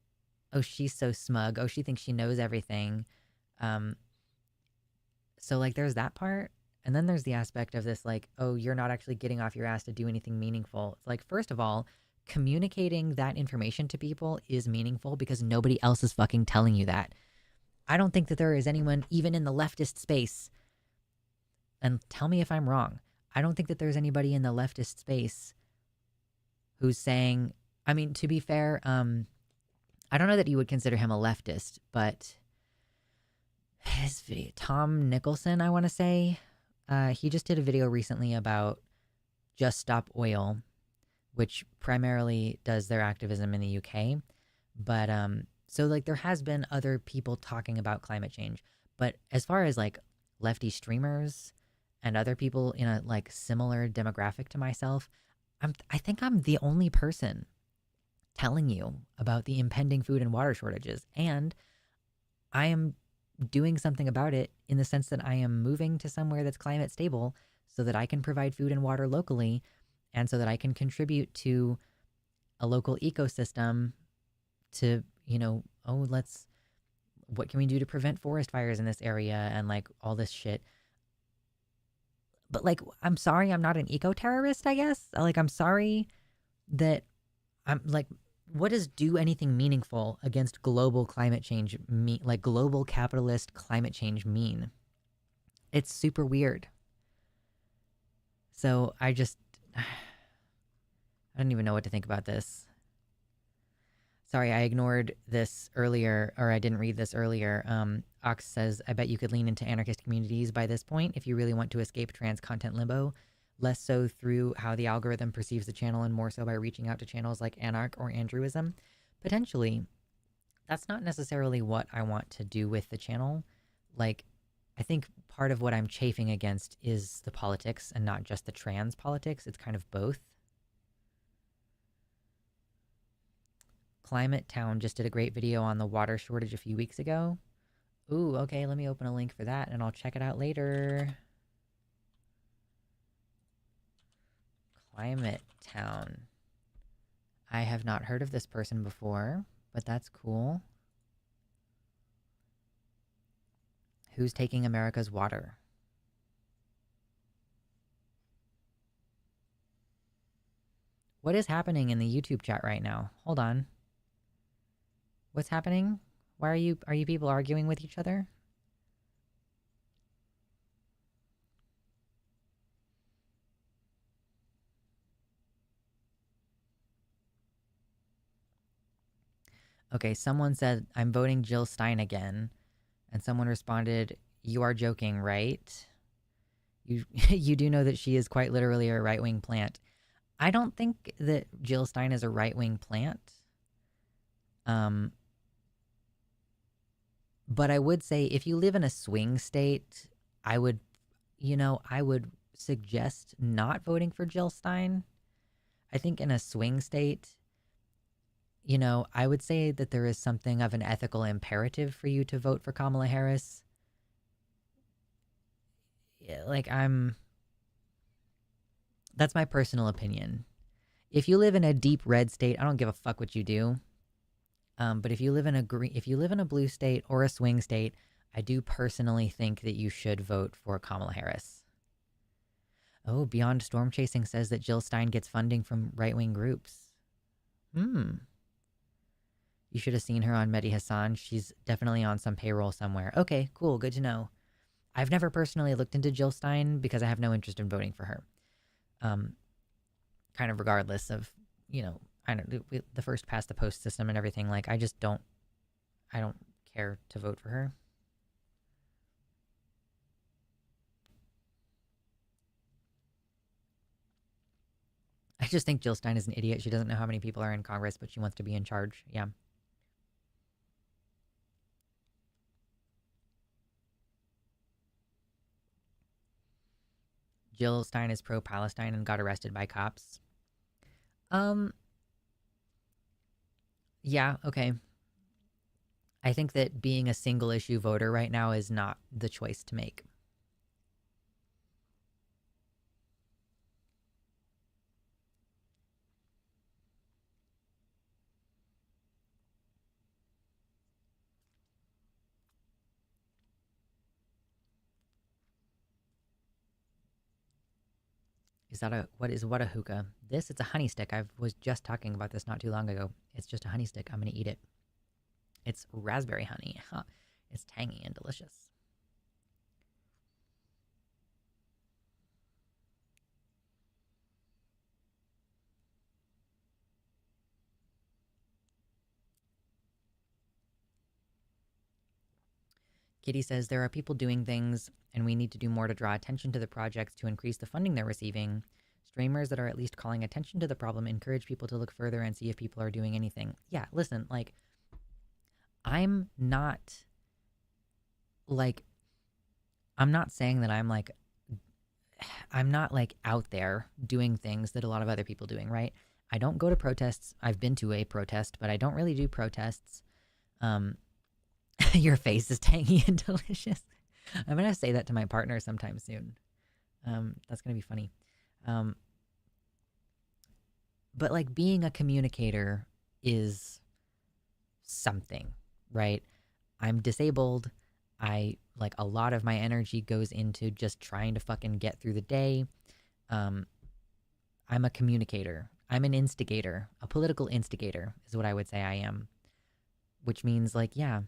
oh, she's so smug. Oh, she thinks she knows everything. So like there's that part. And then there's the aspect of this, like, oh, you're not actually getting off your ass to do anything meaningful. It's like, first of all, communicating that information to people is meaningful because nobody else is fucking telling you that. I don't think that there is anyone, even in the leftist space, and tell me if I'm wrong, I don't think that there's anybody in the leftist space who's saying, I mean, to be fair, I don't know that you would consider him a leftist, but his video, Tom Nicholson, I want to say, he just did a video recently about Just Stop Oil, which primarily does their activism in the UK. But so like there has been other people talking about climate change. But as far as like lefty streamers and other people in a like similar demographic to myself, I think I'm the only person telling you about the impending food and water shortages. And I am doing something about it in the sense that I am moving to somewhere that's climate stable so that I can provide food and water locally and so that I can contribute to a local ecosystem to, what can we do to prevent forest fires in this area and like all this shit. But like, I'm sorry, I'm not an eco-terrorist, I guess. Like, I'm sorry that I'm like, what does do anything meaningful against global climate change mean? Like global capitalist climate change mean? It's super weird. So I don't even know what to think about this. Sorry, I ignored this earlier, or I didn't read this earlier. Ox says, I bet you could lean into anarchist communities by this point if you really want to escape trans content limbo. Less so through how the algorithm perceives the channel and more so by reaching out to channels like Anarch or Andrewism. Potentially, that's not necessarily what I want to do with the channel. Like, I think part of what I'm chafing against is the politics and not just the trans politics. It's kind of both. Climate Town just did a great video on the water shortage a few weeks ago. Ooh, okay, let me open a link for that and I'll check it out later. Climate Town. I have not heard of this person before, but that's cool. Who's taking America's water? What is happening in the YouTube chat right now? Hold on. What's happening? Why are you people arguing with each other? Okay, someone said, I'm voting Jill Stein again. And someone responded, you are joking, right? You do know that she is quite literally a right-wing plant. I don't think that Jill Stein is a right-wing plant. But I would say if you live in a swing state, I would suggest not voting for Jill Stein. I think in a swing state, I would say that there is something of an ethical imperative for you to vote for Kamala Harris. Yeah, that's my personal opinion. If you live in a deep red state, I don't give a fuck what you do. But if you live in a blue state or a swing state, I do personally think that you should vote for Kamala Harris. Oh, Beyond Storm Chasing says that Jill Stein gets funding from right-wing groups. You should have seen her on Mehdi Hassan. She's definitely on some payroll somewhere. Okay, cool, good to know. I've never personally looked into Jill Stein because I have no interest in voting for her. Kind of regardless of, I don't the first past the post system and everything. Like, I don't care to vote for her. I just think Jill Stein is an idiot. She doesn't know how many people are in Congress, but she wants to be in charge. Yeah. Jill Stein is pro-Palestine and got arrested by cops. Yeah, okay. I think that being a single issue voter right now is not the choice to make. Is that what a hookah? It's a honey stick. I was just talking about this not too long ago. It's just a honey stick. I'm gonna eat it. It's raspberry honey. Huh. It's tangy and delicious. Kitty says there are people doing things, and we need to do more to draw attention to the projects to increase the funding they're receiving. Streamers that are at least calling attention to the problem encourage people to look further and see if people are doing anything. Yeah, listen, I'm not saying that I'm not out there doing things that a lot of other people doing, right? I don't go to protests. I've been to a protest, but I don't really do protests. Your face is tangy and delicious. I'm going to say that to my partner sometime soon. That's going to be funny. But being a communicator is something, right? I'm disabled. A lot of my energy goes into just trying to fucking get through the day. I'm a communicator. I'm an instigator. A political instigator is what I would say I am. Which means, yeah,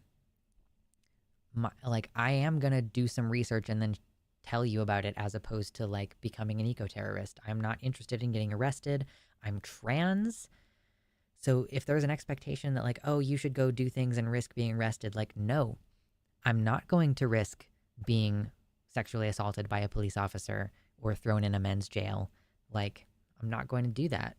I am gonna do some research and then tell you about it, as opposed to becoming an eco-terrorist. I'm not interested in getting arrested. I'm trans. So if there's an expectation that oh, you should go do things and risk being arrested, no, I'm not going to risk being sexually assaulted by a police officer or thrown in a men's jail. I'm not going to do that.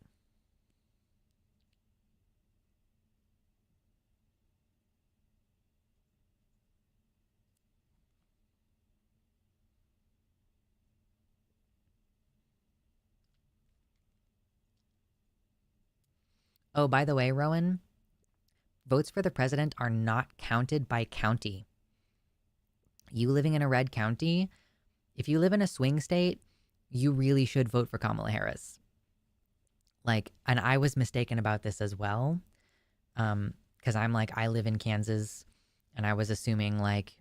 Oh, by the way, Rowan, votes for the president are not counted by county. You living in a red county, if you live in a swing state, you really should vote for Kamala Harris. Like, and I was mistaken about this as well. Because I'm like, I live in Kansas, and I was assuming like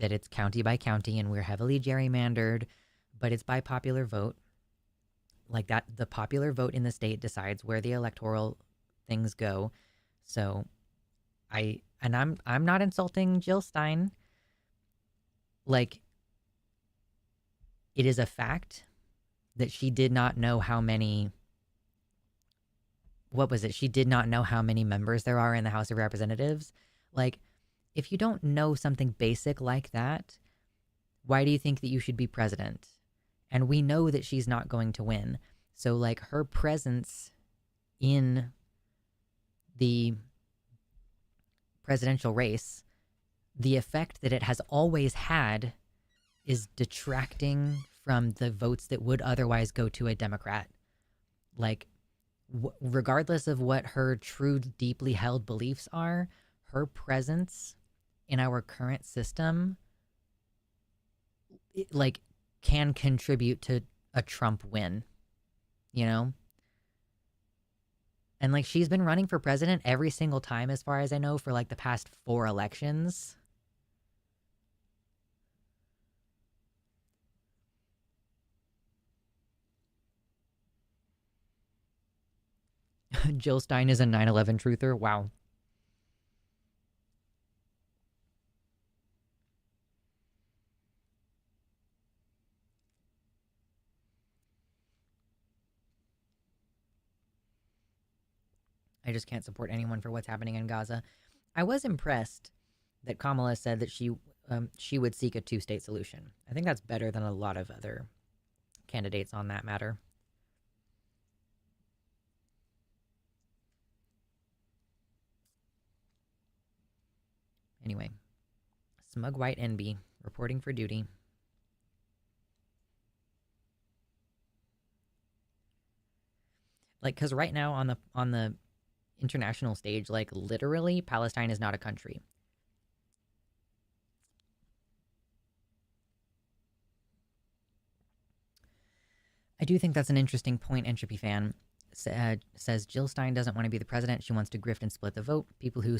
that it's county by county and we're heavily gerrymandered, but it's by popular vote. Like that, the popular vote in the state decides where the electoral things go. So I'm not insulting Jill Stein. Like, it is a fact that she did not know how many, what was it? She did not know how many members there are in the House of Representatives. Like, if you don't know something basic like that, why do you think that you should be president? And we know that she's not going to win. So, like, her presence in the presidential race, the effect that it has always had is detracting from the votes that would otherwise go to a Democrat. Like, regardless of what her true, deeply held beliefs are, her presence in our current system, like, can contribute to a Trump win, you know? And, like, she's been running for president every single time, as far as I know, for, like, the past 4 elections. Jill Stein is a 9/11 truther. Wow. I just can't support anyone for what's happening in Gaza. I was impressed that Kamala said that she would seek a 2-state solution. I think that's better than a lot of other candidates on that matter. Anyway, Smug White Enby reporting for duty. Like, because right now on the international stage, like, literally, Palestine is not a country. I do think that's an interesting point. Entropy fan says Jill Stein doesn't want to be the president. She wants to grift and split the vote. People who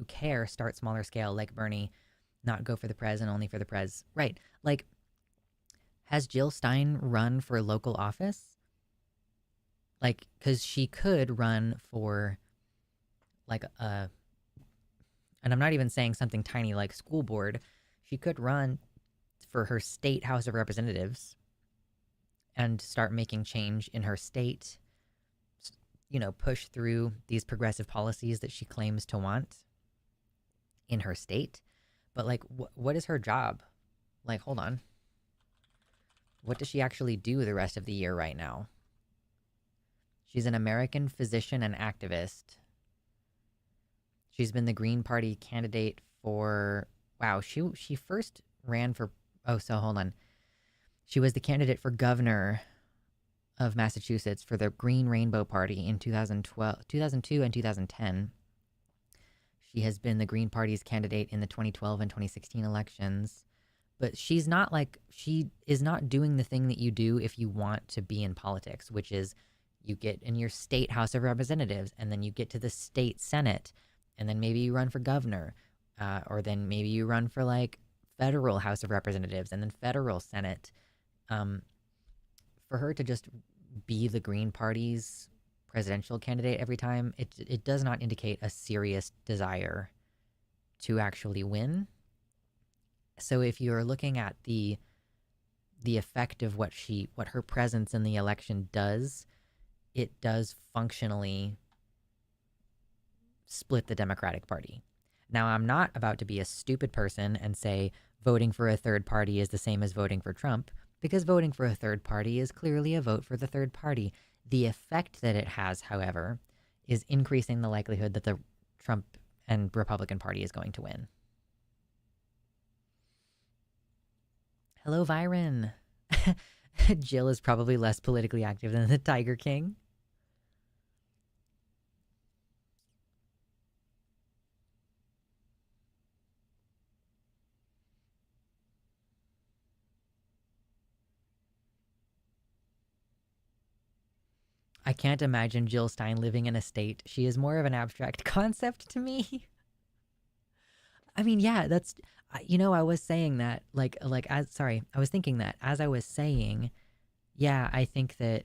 care start smaller scale, like Bernie, not go for the prez and only for the prez. Right. Like, has Jill Stein run for local office? Like, because she could run for, like, and I'm not even saying something tiny like school board. She could run for her state House of Representatives and start making change in her state, you know, push through these progressive policies that she claims to want in her state. But, like, what is her job? Like, hold on. What does she actually do the rest of the year right now? She's an American physician and activist. She's been the Green Party candidate for, wow, she first ran for, oh, so hold on. She was the candidate for governor of Massachusetts for the Green Rainbow Party in 2002 and 2010. She has been the Green Party's candidate in the 2012 and 2016 elections. But she is not doing the thing that you do if you want to be in politics, which is you get in your state House of Representatives, and then you get to the state Senate, and then maybe you run for governor, or then maybe you run for, like, federal House of Representatives and then federal Senate. For her to just be the Green Party's presidential candidate every time, it does not indicate a serious desire to actually win. So if you're looking at the effect of what her presence in the election does, it does functionally split the Democratic Party. Now, I'm not about to be a stupid person and say voting for a third party is the same as voting for Trump, because voting for a third party is clearly a vote for the third party. The effect that it has, however, is increasing the likelihood that the Trump and Republican Party is going to win. Hello, Viren. Jill is probably less politically active than the Tiger King. I can't imagine Jill Stein living in a state. She is more of an abstract concept to me. I mean, yeah, that's I was saying that as sorry, I was thinking that as I was saying, yeah, I think that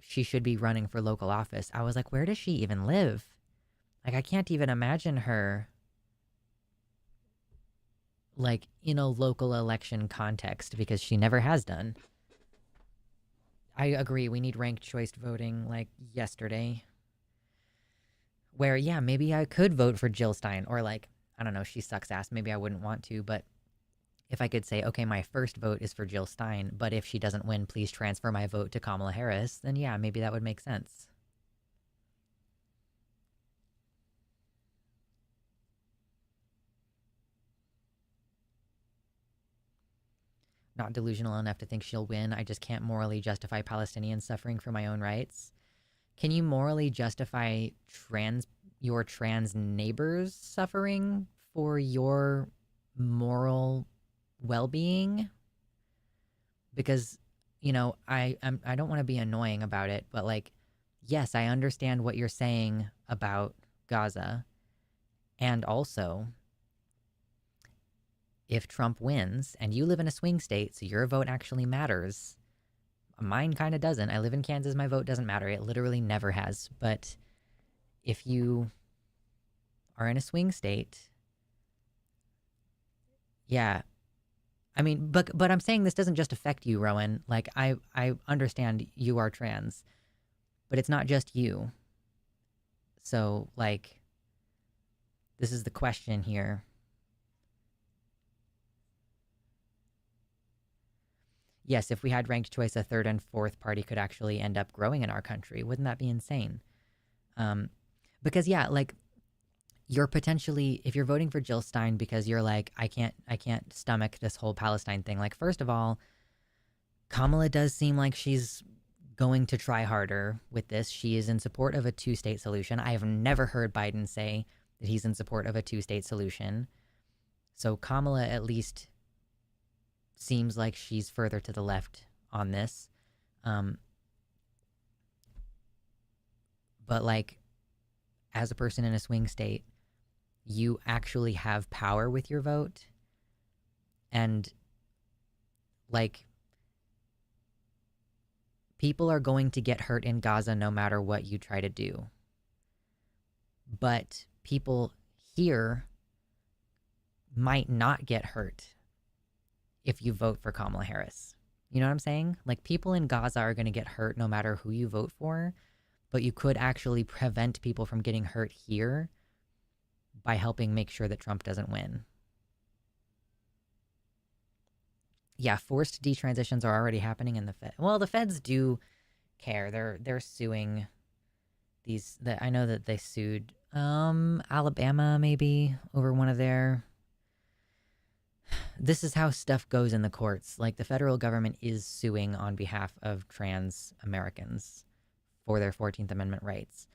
she should be running for local office. I was like, where does she even live? Like, I can't even imagine her like in a local election context because she never has done. I agree. We need ranked choice voting like yesterday. Where, yeah, maybe I could vote for Jill Stein or like, I don't know, she sucks ass. Maybe I wouldn't want to, but if I could say, okay, my first vote is for Jill Stein, but if she doesn't win, please transfer my vote to Kamala Harris, then yeah, maybe that would make sense. Not delusional enough to think she'll win. I just can't morally justify Palestinians suffering for my own rights. Can you morally justify your trans neighbors suffering for your moral well-being? Because I don't want to be annoying about it, but like, yes, I understand what you're saying about Gaza, and also if Trump wins and you live in a swing state, so your vote actually matters. Mine kind of doesn't. I live in Kansas. My vote doesn't matter. It literally never has. But if you are in a swing state, yeah. I mean, but I'm saying this doesn't just affect you, Rowan. Like, I understand you are trans, but it's not just you. So, like, this is the question here. Yes, if we had ranked choice, a third and fourth party could actually end up growing in our country. Wouldn't that be insane? Because yeah, like you're potentially, if you're voting for Jill Stein because you're like, I can't stomach this whole Palestine thing. Like, first of all, Kamala does seem like she's going to try harder with this. She is in support of a two-state solution. I have never heard Biden say that he's in support of a two-state solution. So Kamala at least seems like she's further to the left on this. But like, as a person in a swing state, you actually have power with your vote. And like, people are going to get hurt in Gaza no matter what you try to do. But people here might not get hurt if you vote for Kamala Harris. You know what I'm saying? Like, people in Gaza are going to get hurt no matter who you vote for, but you could actually prevent people from getting hurt here by helping make sure that Trump doesn't win. Yeah, forced detransitions are already happening in the Fed. Well, the Feds do care. They're suing these. I know that they sued Alabama maybe over one of their. This is how stuff goes in the courts. Like, the federal government is suing on behalf of trans Americans for their 14th Amendment rights.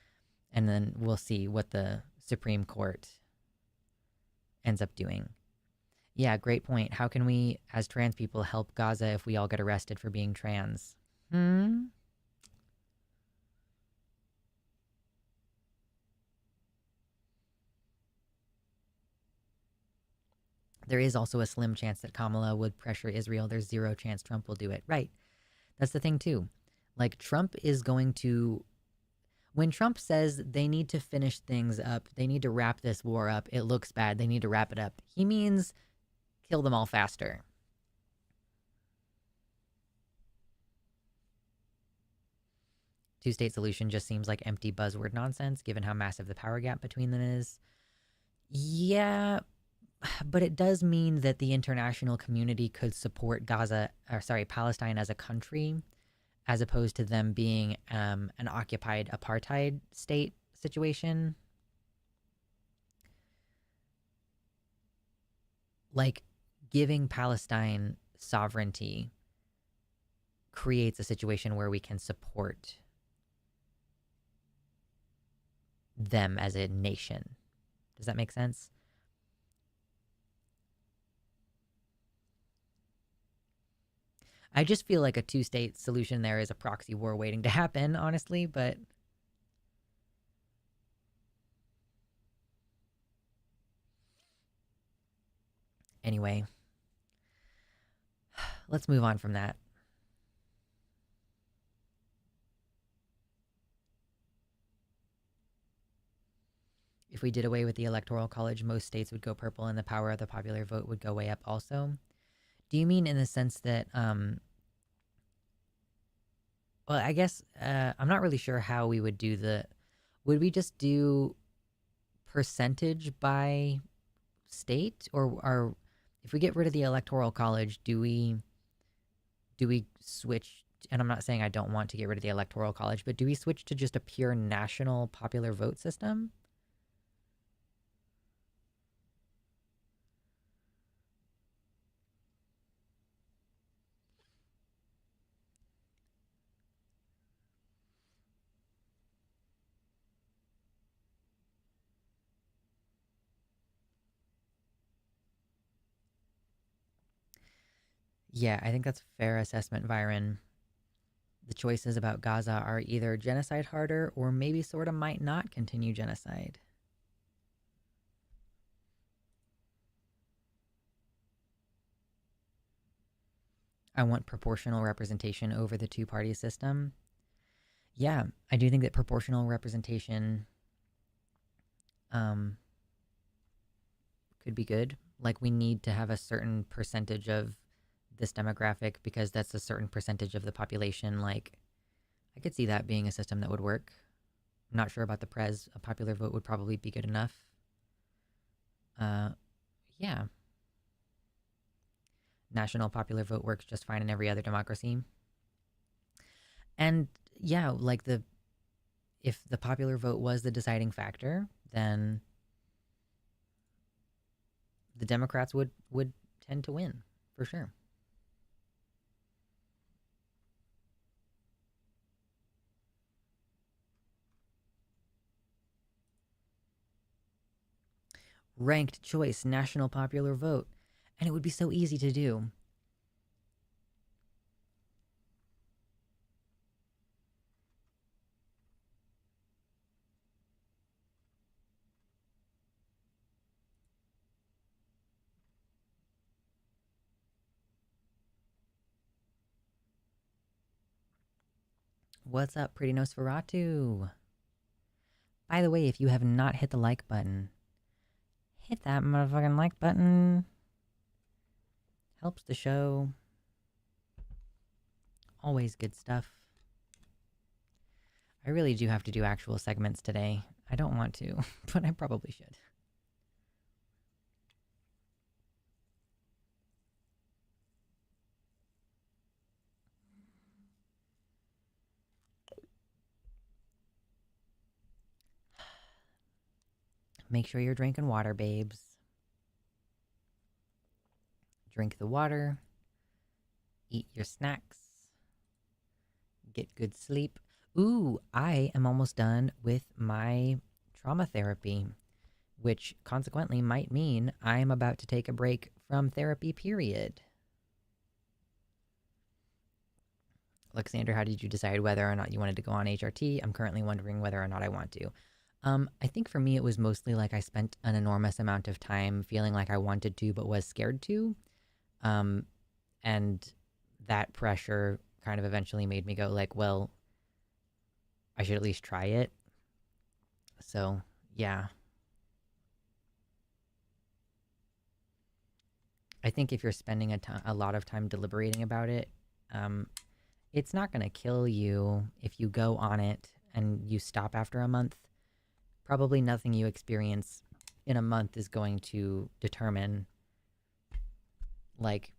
And then we'll see what the Supreme Court ends up doing. Yeah, great point. How can we, as trans people, help Gaza if we all get arrested for being trans? There is also a slim chance that Kamala would pressure Israel. There's zero chance Trump will do it. Right. That's the thing, too. Like, Trump is going to... When Trump says they need to finish things up, they need to wrap this war up, it looks bad, they need to wrap it up, he means kill them all faster. Two-state solution just seems like empty buzzword nonsense, given how massive the power gap between them is. Yeah, but it does mean that the international community could support Palestine as a country, as opposed to them being an occupied apartheid state situation. Like, giving Palestine sovereignty creates a situation where we can support them as a nation. Does that make sense? I just feel like a two-state solution there is a proxy war waiting to happen, honestly, but anyway, let's move on from that. If we did away with the Electoral College, most states would go purple and the power of the popular vote would go way up also. Do you mean in the sense that, well, I guess I'm not really sure how we would do would we just do percentage by state? Or if we get rid of the Electoral College, do we switch? And I'm not saying I don't want to get rid of the Electoral College, but do we switch to just a pure national popular vote system? Yeah, I think that's a fair assessment, Byron. The choices about Gaza are either genocide harder or maybe sort of might not continue genocide. I want proportional representation over the two-party system. Yeah, I do think that proportional representation could be good. Like, we need to have a certain percentage of this demographic because that's a certain percentage of the population. Like, I could see that being a system that would work. I'm not sure about the Prez. A popular vote would probably be good enough. Yeah. National popular vote works just fine in every other democracy. And yeah, like if the popular vote was the deciding factor, then the Democrats would tend to win for sure. Ranked choice, national popular vote. And it would be so easy to do. What's up, Pretty Nosferatu? By the way, if you have not hit the like button, hit that motherfucking like button. Helps the show. Always good stuff. I really do have to do actual segments today. I don't want to, but I probably should. Make sure you're drinking water, babes. Drink the water. Eat your snacks. Get good sleep. Ooh, I am almost done with my trauma therapy, which consequently might mean I am about to take a break from therapy, period. Luxander, how did you decide whether or not you wanted to go on HRT? I'm currently wondering whether or not I want to. I think for me it was mostly like I spent an enormous amount of time feeling like I wanted to but was scared to. And that pressure kind of eventually made me go like, well, I should at least try it. So, yeah. I think if you're spending a lot of time deliberating about it, it's not going to kill you if you go on it and you stop after a month. Probably nothing you experience in a month is going to determine, like,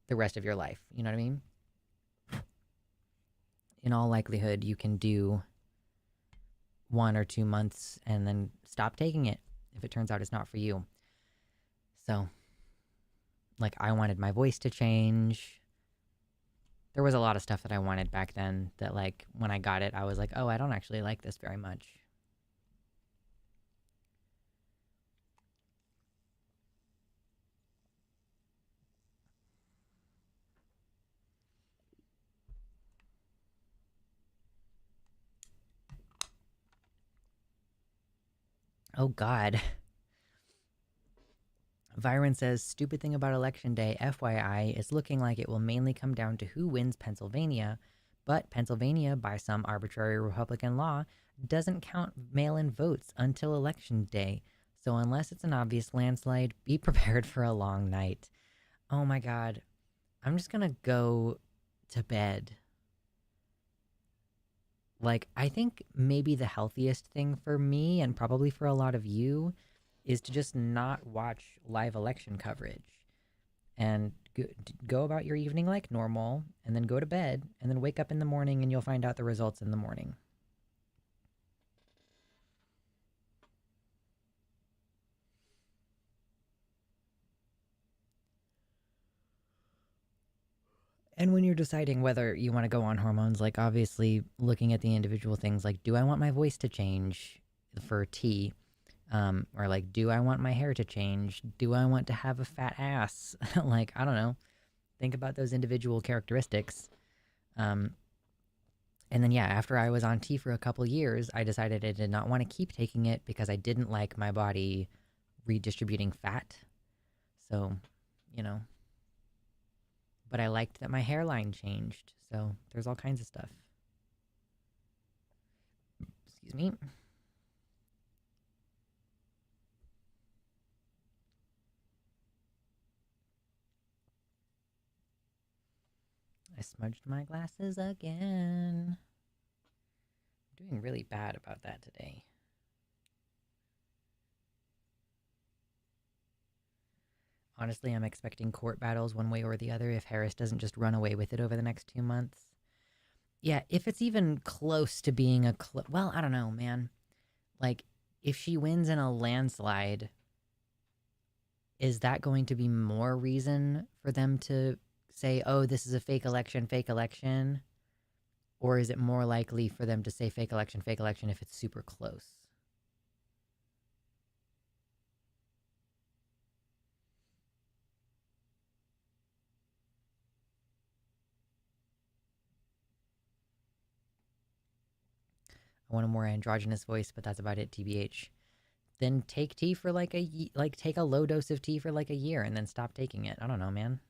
the rest of your life. You know what I mean? In all likelihood, you can do 1 or 2 months and then stop taking it if it turns out it's not for you. So, like, I wanted my voice to change. There was a lot of stuff that I wanted back then that, like, when I got it, I was like, oh, I don't actually like this very much. Oh, God. Vyron says, stupid thing about Election Day, FYI, it's looking like it will mainly come down to who wins Pennsylvania, but Pennsylvania, by some arbitrary Republican law, doesn't count mail in votes until Election Day. So unless it's an obvious landslide, be prepared for a long night. Oh my God. I'm just gonna go to bed. Like, I think maybe the healthiest thing for me, and probably for a lot of you, is to just not watch live election coverage and go about your evening like normal, and then go to bed, and then wake up in the morning and you'll find out the results in the morning. And when you're deciding whether you want to go on hormones, like obviously looking at the individual things, like, do I want my voice to change for tea? Or like, do I want my hair to change? Do I want to have a fat ass? Like, I don't know. Think about those individual characteristics. Um, and then, yeah, after I was on tea for a couple years, I decided I did not want to keep taking it because I didn't like my body redistributing fat. So, you know, but I liked that my hairline changed. So there's all kinds of stuff. Excuse me. I smudged my glasses again. I'm doing really bad about that today. Honestly, I'm expecting court battles one way or the other if Harris doesn't just run away with it over the next 2 months. Yeah, if it's even close to being a well, I don't know, man. Like, if she wins in a landslide, is that going to be more reason for them to say, oh, this is a fake election, fake election? Or is it more likely for them to say fake election if it's super close? I want a more androgynous voice, but that's about it, TBH. Then take tea for like take a low dose of tea for like a year and then stop taking it. I don't know, man.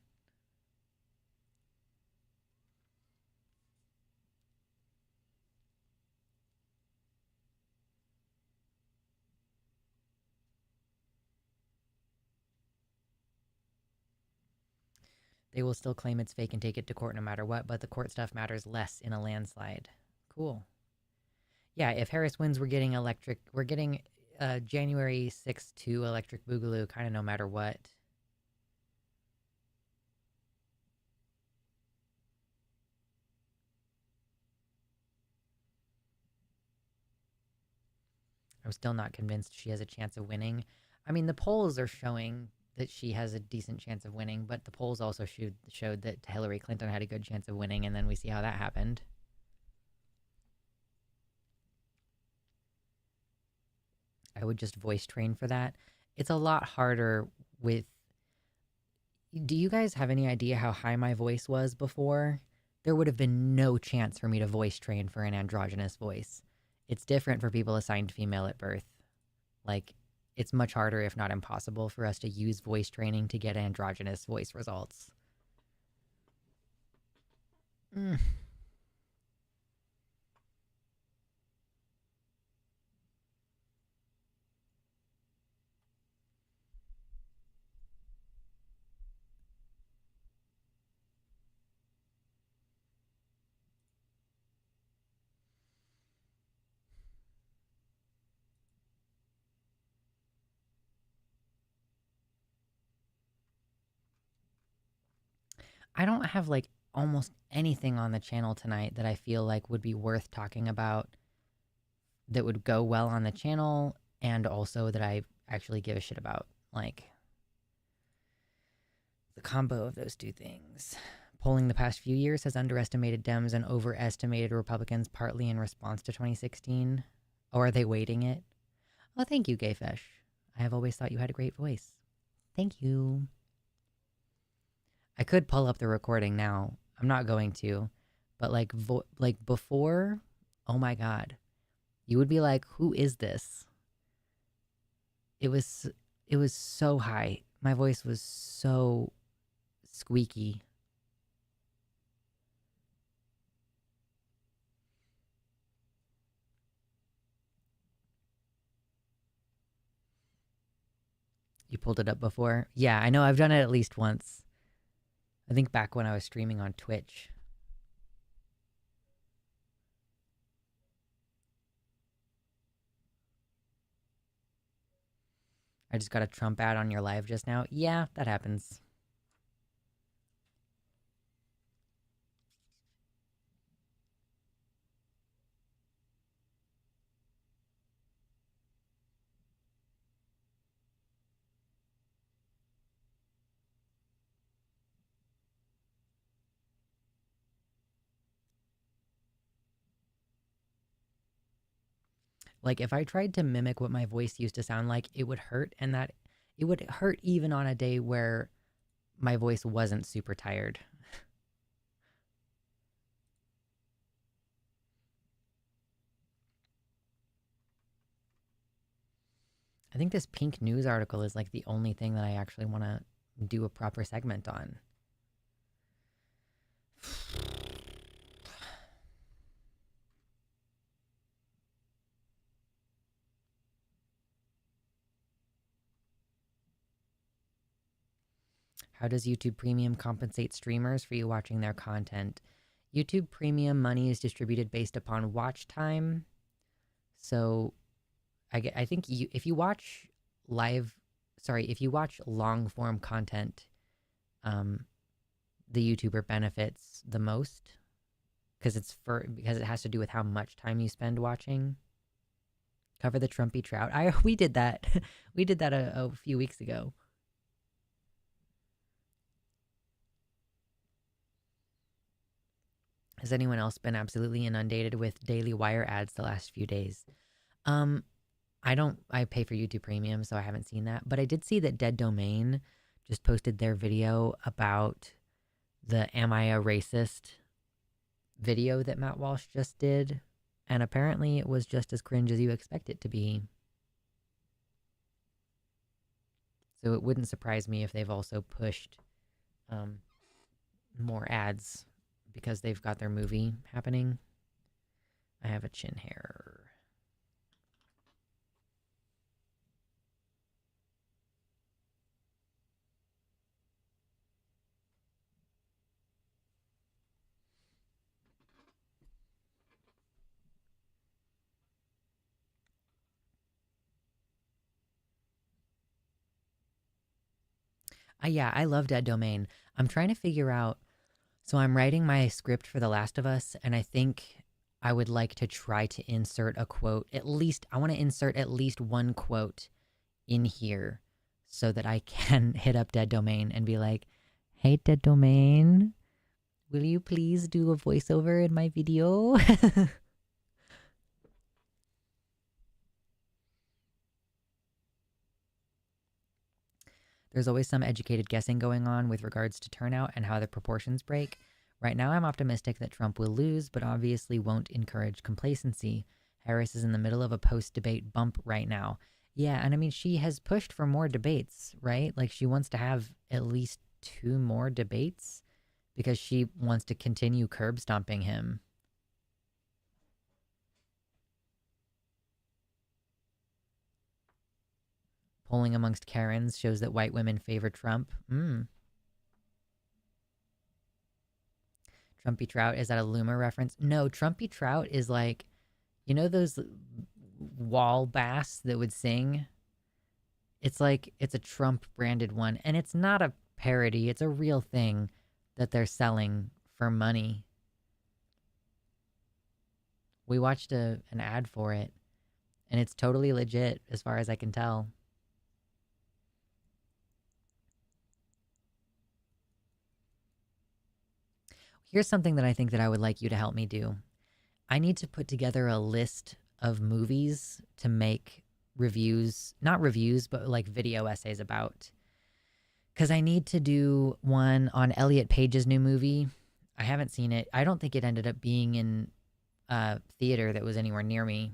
They will still claim it's fake and take it to court no matter what, but the court stuff matters less in a landslide. Cool. Yeah, if Harris wins, we're getting electric. We're getting January 6th to Electric Boogaloo, kind of no matter what. I'm still not convinced she has a chance of winning. I mean, the polls are showing that she has a decent chance of winning, but the polls also showed that Hillary Clinton had a good chance of winning, and then we see how that happened. I would just voice train for that. It's a lot harder with. Do you guys have any idea how high my voice was before? There would have been no chance for me to voice train for an androgynous voice. It's different for people assigned female at birth. Like, it's much harder, if not impossible, for us to use voice training to get androgynous voice results. Mm. I don't have like almost anything on the channel tonight that I feel like would be worth talking about that would go well on the channel and also that I actually give a shit about. Like, the combo of those two things. Polling the past few years has underestimated Dems and overestimated Republicans, partly in response to 2016. Or are they waiting it? Oh, thank you, Gayfesh. I have always thought you had a great voice. Thank you. I could pull up the recording now. I'm not going to, but like before, oh my god, you would be like, "Who is this?" It was it was so high. My voice was so squeaky. You pulled it up before? Yeah, I know. I've done it at least once. I think back when I was streaming on Twitch. I just got a Trump ad on your live just now. Yeah, that happens. Like, if I tried to mimic what my voice used to sound like, it would hurt, and that it would hurt even on a day where my voice wasn't super tired. I think this pink news article is like the only thing that I actually want to do a proper segment on. How does YouTube Premium compensate streamers for you watching their content? YouTube Premium money is distributed based upon watch time. So I think if you watch if you watch long form content, um, the YouTuber benefits the most because because it has to do with how much time you spend watching. Cover the Trumpy Trout. We did that. We did that a few weeks ago. Has anyone else been absolutely inundated with Daily Wire ads the last few days? Um, I pay for YouTube Premium, so I haven't seen that. But I did see that Dead Domain just posted their video about the Am I a Racist video that Matt Walsh just did. And apparently it was just as cringe as you expect it to be. So it wouldn't surprise me if they've also pushed more ads because they've got their movie happening. I have a chin hair. Yeah, I love Dead Domain. I'm trying to figure out. So I'm writing my script for The Last of Us, and I think I would like to try to insert a quote. At least, I want to insert at least one quote in here so that I can hit up Dead Domain and be like, hey, Dead Domain, will you please do a voiceover in my video? There's always some educated guessing going on with regards to turnout and how the proportions break. Right now, I'm optimistic that Trump will lose, but obviously won't encourage complacency. Harris is in the middle of a post-debate bump right now. Yeah, and I mean, she has pushed for more debates, right? Like, she wants to have at least 2 more debates because she wants to continue curb stomping him. Polling amongst Karens shows that white women favor Trump. Trumpy Trout, is that a Luma reference? No, Trumpy Trout is like, you know those wall bass that would sing? It's like, it's a Trump branded one, and it's not a parody, it's a real thing that they're selling for money. We watched an ad for it, and it's totally legit as far as I can tell. Here's something that I think that I would like you to help me do. I need to put together a list of movies to make reviews, not reviews, but like video essays about. Because I need to do one on Elliot Page's new movie. I haven't seen it. I don't think it ended up being in a theater that was anywhere near me.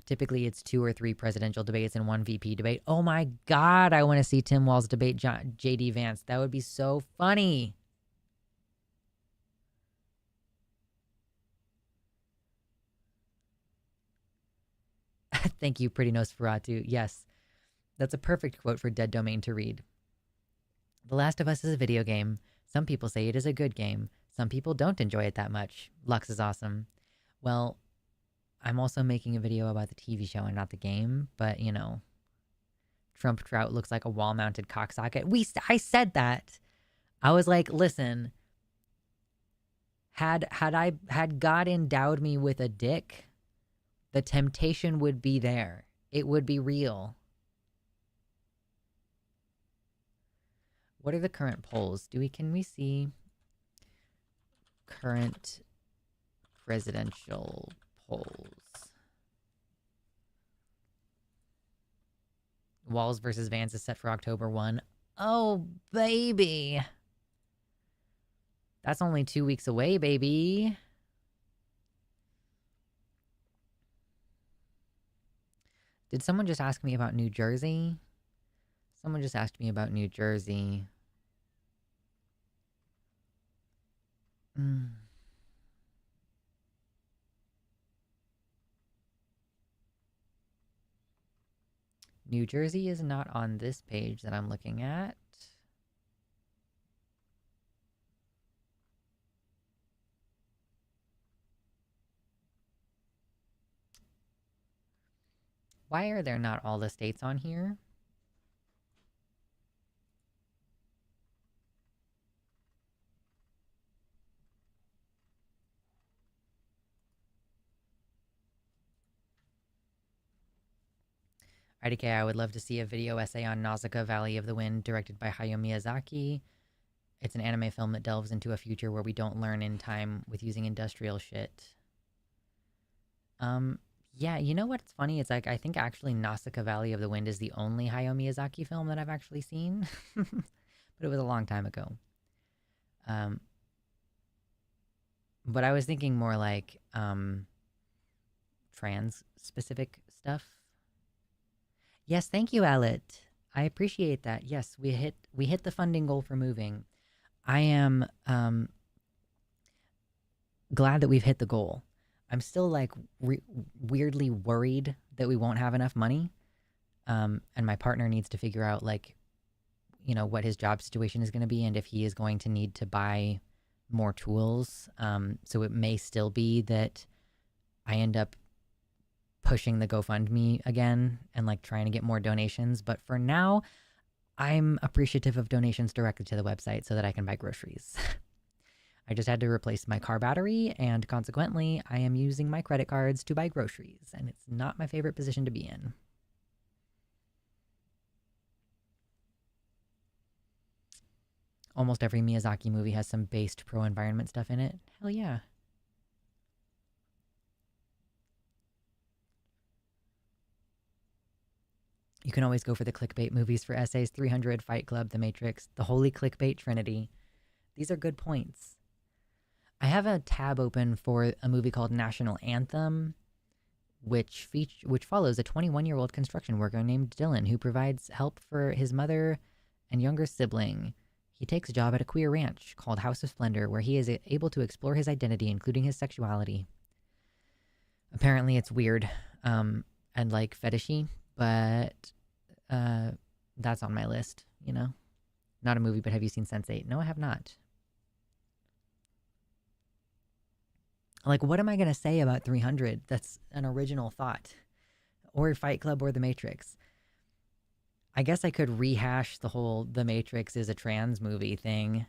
Typically, it's 2 or 3 presidential debates and 1 VP debate. Oh my God, I want to see Tim Walz debate JD Vance. That would be so funny. Thank you, Pretty Nosferatu. Yes, that's a perfect quote for Dead Domain to read. The Last of Us is a video game. Some people say it is a good game. Some people don't enjoy it that much. Lux is awesome. Well, I'm also making a video about the TV show and not the game, but you know, Trump Trout looks like a wall-mounted cocksocket. I said that. I was like, listen, had God endowed me with a dick, the temptation would be there. It would be real. What are the current polls? Can we see current presidential polls? Walz versus Vance is set for October 1. Oh, baby. That's only 2 weeks away, baby. Did someone just ask me about New Jersey? Someone just asked me about New Jersey. New Jersey is not on this page that I'm looking at. Why are there not all the states on here? IDK, I would love to see a video essay on Nausicaa Valley of the Wind directed by Hayao Miyazaki. It's an anime film that delves into a future where we don't learn in time with using industrial shit. Yeah, you know what's funny? It's like, I think actually Nausicaa Valley of the Wind is the only Hayao Miyazaki film that I've actually seen. But it was a long time ago. But I was thinking more like, trans-specific stuff. Yes, thank you, Alet. I appreciate that. Yes, we hit the funding goal for moving. I am glad that we've hit the goal. I'm still like weirdly worried that we won't have enough money. And my partner needs to figure out like, you know, what his job situation is going to be and if he is going to need to buy more tools. So it may still be that I end up pushing the GoFundMe again and like trying to get more donations. But for now, I'm appreciative of donations directly to the website so that I can buy groceries. I just had to replace my car battery, and consequently, I am using my credit cards to buy groceries, and it's not my favorite position to be in. Almost every Miyazaki movie has some based pro-environment stuff in it. Hell yeah. You can always go for the clickbait movies for essays. 300, Fight Club, The Matrix, the holy clickbait trinity. These are good points. I have a tab open for a movie called National Anthem, which follows a 21-year-old construction worker named Dylan who provides help for his mother and younger sibling. He takes a job at a queer ranch called House of Splendor, where he is able to explore his identity, including his sexuality. Apparently it's weird and like fetishy, but that's on my list, you know? Not a movie, but have you seen Sense8? No, I have not. Like, what am I going to say about 300 that's an original thought? Or Fight Club or The Matrix? I guess I could rehash the whole The Matrix is a trans movie thing.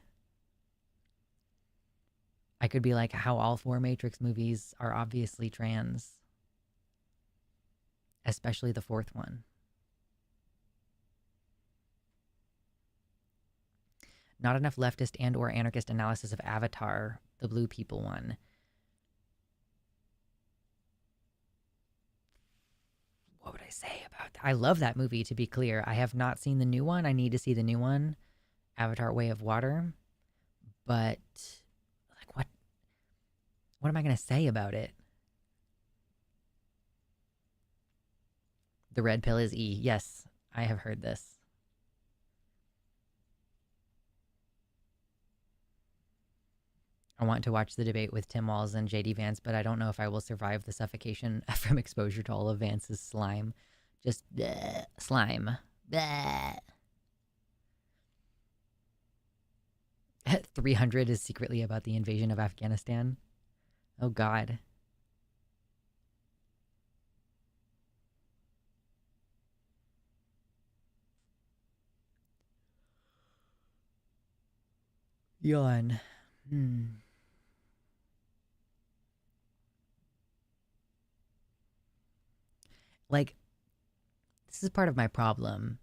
I could be like how all 4 Matrix movies are obviously trans. Especially the 4th one. Not enough leftist and or anarchist analysis of Avatar, the Blue People one. What would I say about that? I love that movie, to be clear. I have not seen the new one. I need to see the new one, Avatar Way of Water. But, like, what am I going to say about it? The red pill is E. Yes, I have heard this. I want to watch the debate with Tim Walz and JD Vance, but I don't know if I will survive the suffocation from exposure to all of Vance's slime. Just bleh, slime. Bleh. 300 is secretly about the invasion of Afghanistan. Oh, God. Yawn. Like, this is part of my problem,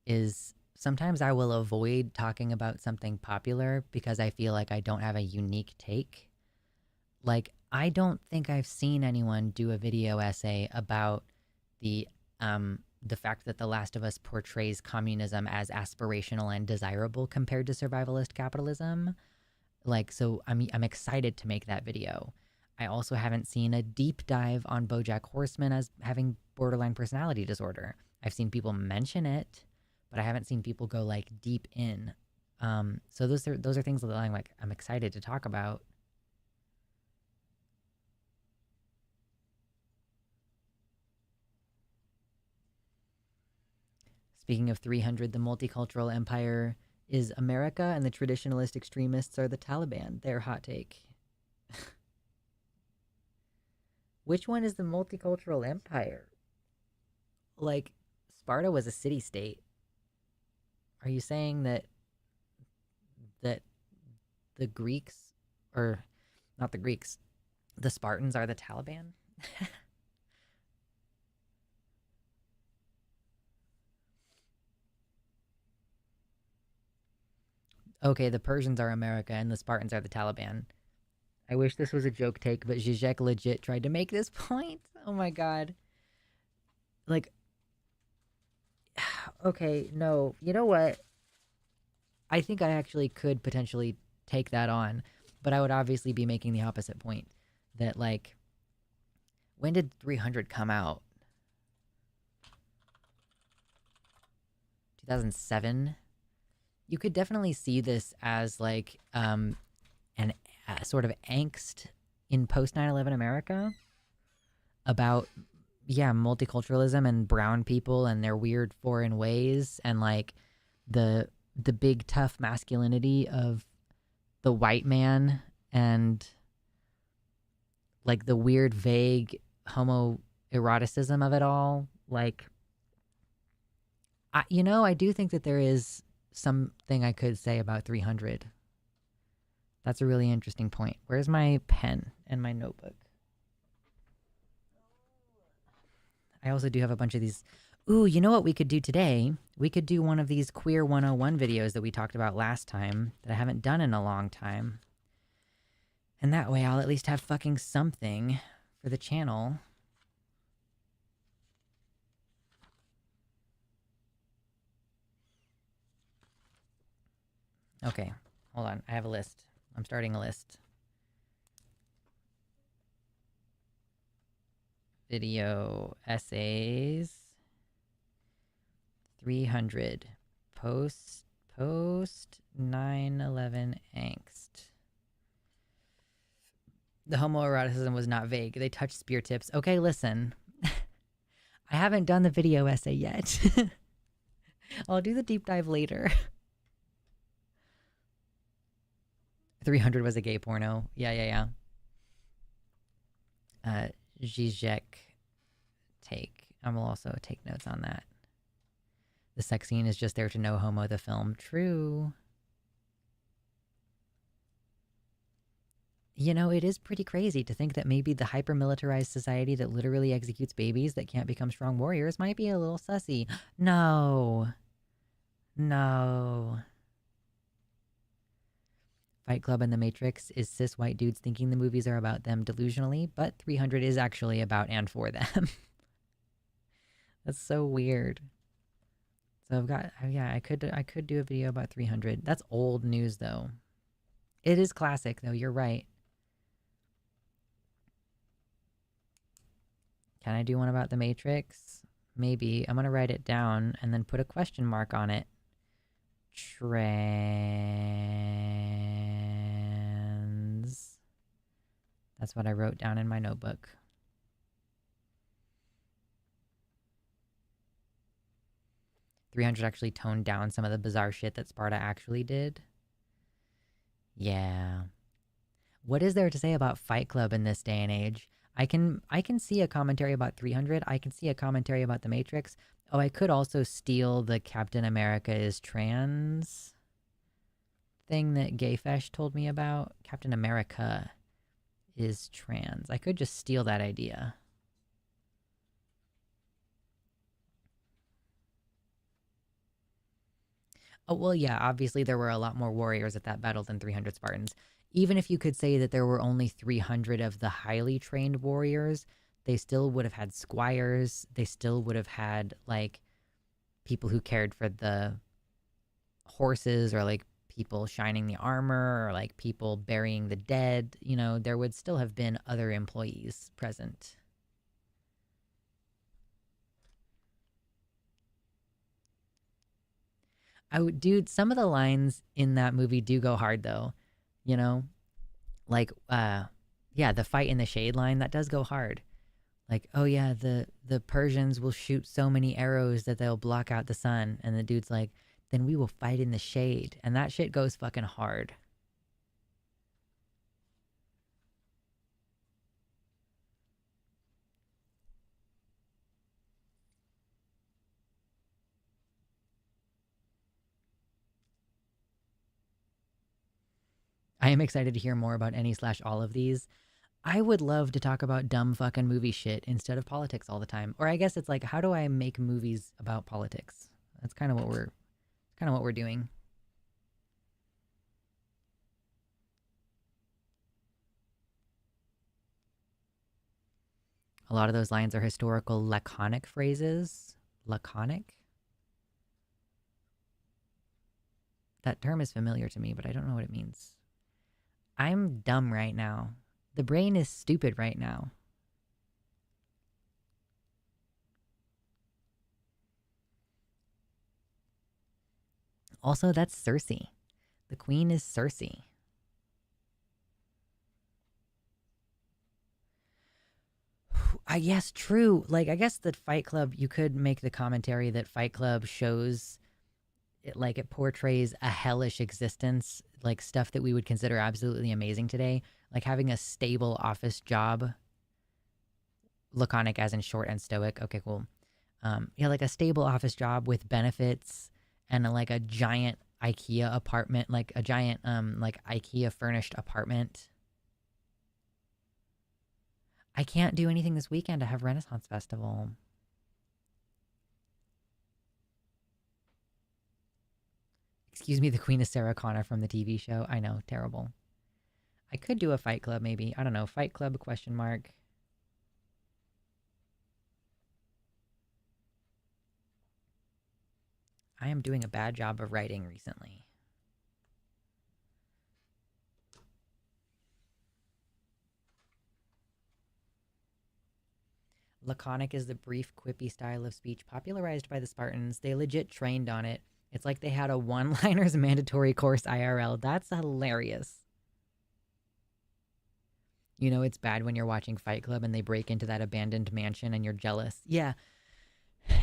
is sometimes I will avoid talking about something popular because I feel like I don't have a unique take. Like, I don't think I've seen anyone do a video essay about the fact that The Last of Us portrays communism as aspirational and desirable compared to survivalist capitalism. Like, so I'm excited to make that video. I also haven't seen a deep dive on BoJack Horseman as having borderline personality disorder. I've seen people mention it, but I haven't seen people go like deep in. So those are things that I'm excited to talk about. Speaking of 300, the multicultural empire is America and the traditionalist extremists are the Taliban. Their hot take. Which one is the multicultural empire? Like, Sparta was a city-state. Are you saying that the Greeks, or not the Greeks, the Spartans are the Taliban? Okay, the Persians are America and the Spartans are the Taliban. I wish this was a joke take, but Zizek legit tried to make this point. Oh my god. Like, okay, no. You know what? I think I actually could potentially take that on, but I would obviously be making the opposite point. That, like, when did 300 come out? 2007? You could definitely see this as, like, an sort of angst in post 9/11 America about, yeah, multiculturalism and brown people and their weird foreign ways, and like the big tough masculinity of the white man, and like the weird vague homoeroticism of it all. Like, I do think that there is something I could say about 300. That's a really interesting point. Where's my pen and my notebook? I also do have a bunch of these. Ooh, you know what we could do today? We could do one of these Queer 101 videos that we talked about last time that I haven't done in a long time. And that way I'll at least have fucking something for the channel. Okay, hold on. I have a list. I'm starting a list. Video essays. 300. Post 9/11 angst. The homoeroticism was not vague. They touched spear tips. Okay, listen. I haven't done the video essay yet. I'll do the deep dive later. 300 was a gay porno. Yeah. Zizek take. I will also take notes on that. The sex scene is just there to know homo the film. True. You know, it is pretty crazy to think that maybe the hyper-militarized society that literally executes babies that can't become strong warriors might be a little sussy. No. Fight Club and The Matrix is cis white dudes thinking the movies are about them delusionally, but 300 is actually about and for them. That's so weird. So I've got, yeah, I could do a video about 300. That's old news though. It is classic though, you're right. Can I do one about The Matrix? maybe. I'm gonna write it down and then put a question mark on it. Trans. That's what I wrote down in my notebook. $300 actually toned down some of the bizarre shit that Sparta actually did. Yeah. What is there to say about Fight Club in this day and age? I can see a commentary about 300. I can see a commentary about The Matrix. Oh, I could also steal the Captain America is trans thing that Gayfesh told me about. Captain America is trans. I could just steal that idea. Oh, well, yeah, obviously there were a lot more warriors at that battle than 300 Spartans. Even if you could say that there were only 300 of the highly trained warriors, they still would have had squires. They still would have had, like, people who cared for the horses, or, like, people shining the armor, or, like, people burying the dead. You know, there would still have been other employees present. Dude, some of the lines in that movie do go hard, though. You know? Like, yeah, the fight in the shade line, that does go hard. Like, oh yeah, the Persians will shoot so many arrows that they'll block out the sun. And the dude's like, then we will fight in the shade. And that shit goes fucking hard. I am excited to hear more about any/all of these. I would love to talk about dumb fucking movie shit instead of politics all the time. Or I guess it's like, how do I make movies about politics? That's kind of what we're doing. A lot of those lines are historical laconic phrases. Laconic? That term is familiar to me, but I don't know what it means. I'm dumb right now. The brain is stupid right now. Also, that's Cersei. The queen is Cersei. Yes, true. Like, I guess that Fight Club, you could make the commentary that Fight Club shows it, like, it portrays a hellish existence, like stuff that we would consider absolutely amazing today, like having a stable office job. Laconic as in short and stoic. Okay, cool. Yeah, like a stable office job with benefits and like a giant IKEA apartment, like a giant like IKEA furnished apartment. I can't do anything this weekend. I have Renaissance Festival. Excuse me, the Queen of Sarah Connor from the TV show. I know, terrible. I could do a Fight Club, maybe. I don't know. Fight Club, question mark. I am doing a bad job of writing recently. Laconic is the brief, quippy style of speech popularized by the Spartans. They legit trained on it. It's like they had a one-liners mandatory course IRL. That's hilarious. You know, it's bad when you're watching Fight Club and they break into that abandoned mansion and you're jealous. Yeah.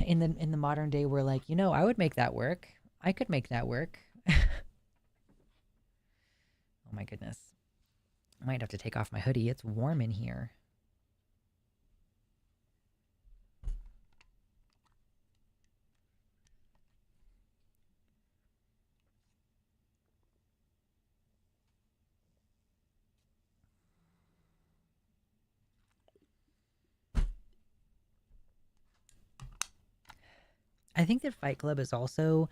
In the modern day, we're like, you know, I would make that work. I could make that work. Oh my goodness. I might have to take off my hoodie. It's warm in here. I think that Fight Club is also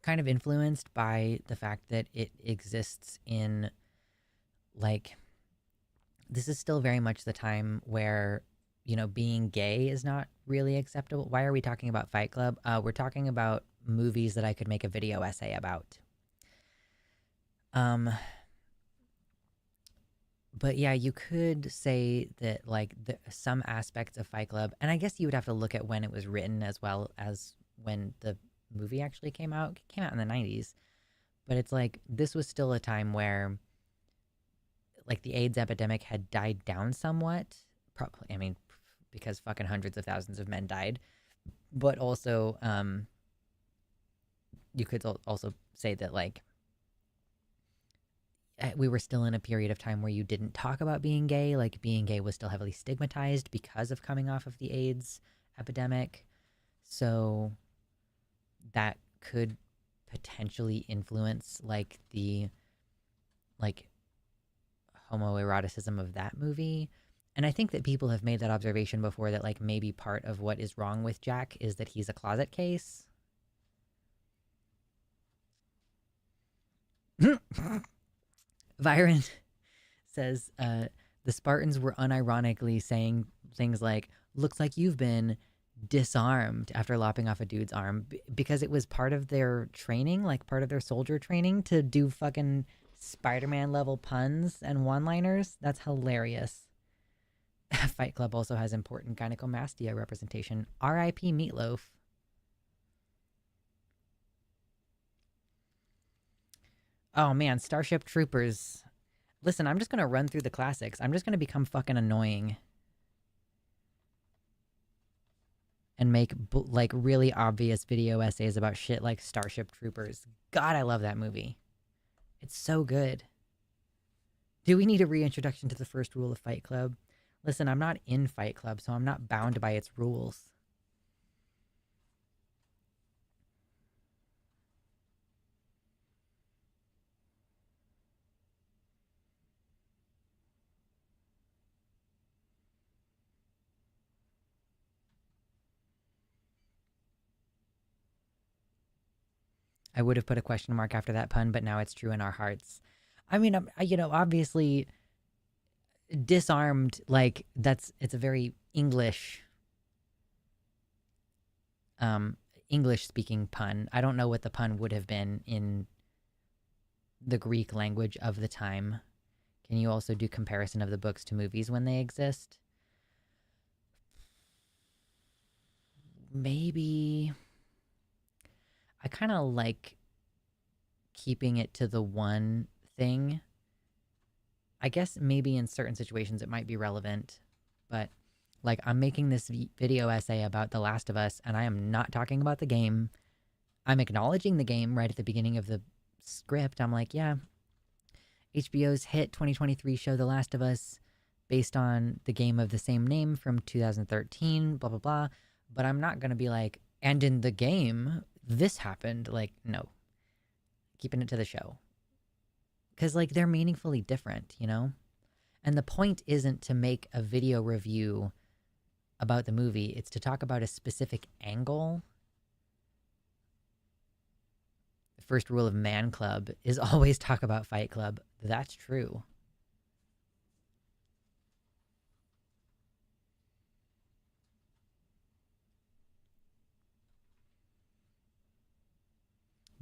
kind of influenced by the fact that it exists in, like, this is still very much the time where, you know, being gay is not really acceptable. Why are we talking about Fight Club? We're talking about movies that I could make a video essay about. But yeah, you could say that like some aspects of Fight Club, and I guess you would have to look at when it was written as well as when the movie actually came out. It came out in the 90s, but it's like this was still a time where like the AIDS epidemic had died down somewhat. Probably, I mean, because fucking hundreds of thousands of men died, but also you could also say that like we were still in a period of time where you didn't talk about being gay. Like being gay was still heavily stigmatized because of coming off of the AIDS epidemic. So that could potentially influence like the like homoeroticism of that movie. And I think that people have made that observation before that like maybe part of what is wrong with Jack is that he's a closet case. Viren says the Spartans were unironically saying things like, looks like you've been disarmed after lopping off a dude's arm because it was part of their training, like part of their soldier training to do fucking Spider-Man level puns and one-liners. That's hilarious. Fight Club also has important gynecomastia representation. R.I.P. Meatloaf. Oh man, Starship Troopers. Listen, I'm just gonna run through the classics. I'm just gonna become fucking annoying. And make like really obvious video essays about shit like Starship Troopers. God, I love that movie. It's so good. Do we need a reintroduction to the first rule of Fight Club? Listen, I'm not in Fight Club, so I'm not bound by its rules. I would have put a question mark after that pun, but now it's true in our hearts. I mean, obviously, disarmed, like, it's a very English speaking pun. I don't know what the pun would have been in the Greek language of the time. Can you also do comparison of the books to movies when they exist? Maybe. I kind of like keeping it to the one thing. I guess maybe in certain situations it might be relevant, but like I'm making this video essay about The Last of Us and I am not talking about the game. I'm acknowledging the game right at the beginning of the script. I'm like, yeah, HBO's hit 2023 show The Last of Us based on the game of the same name from 2013, blah, blah, blah. But I'm not going to be like, and in the game, this happened. Like, no. Keeping it to the show. Because, like, they're meaningfully different, you know? And the point isn't to make a video review about the movie. It's to talk about a specific angle. The first rule of Man Club is always talk about Fight Club. That's true.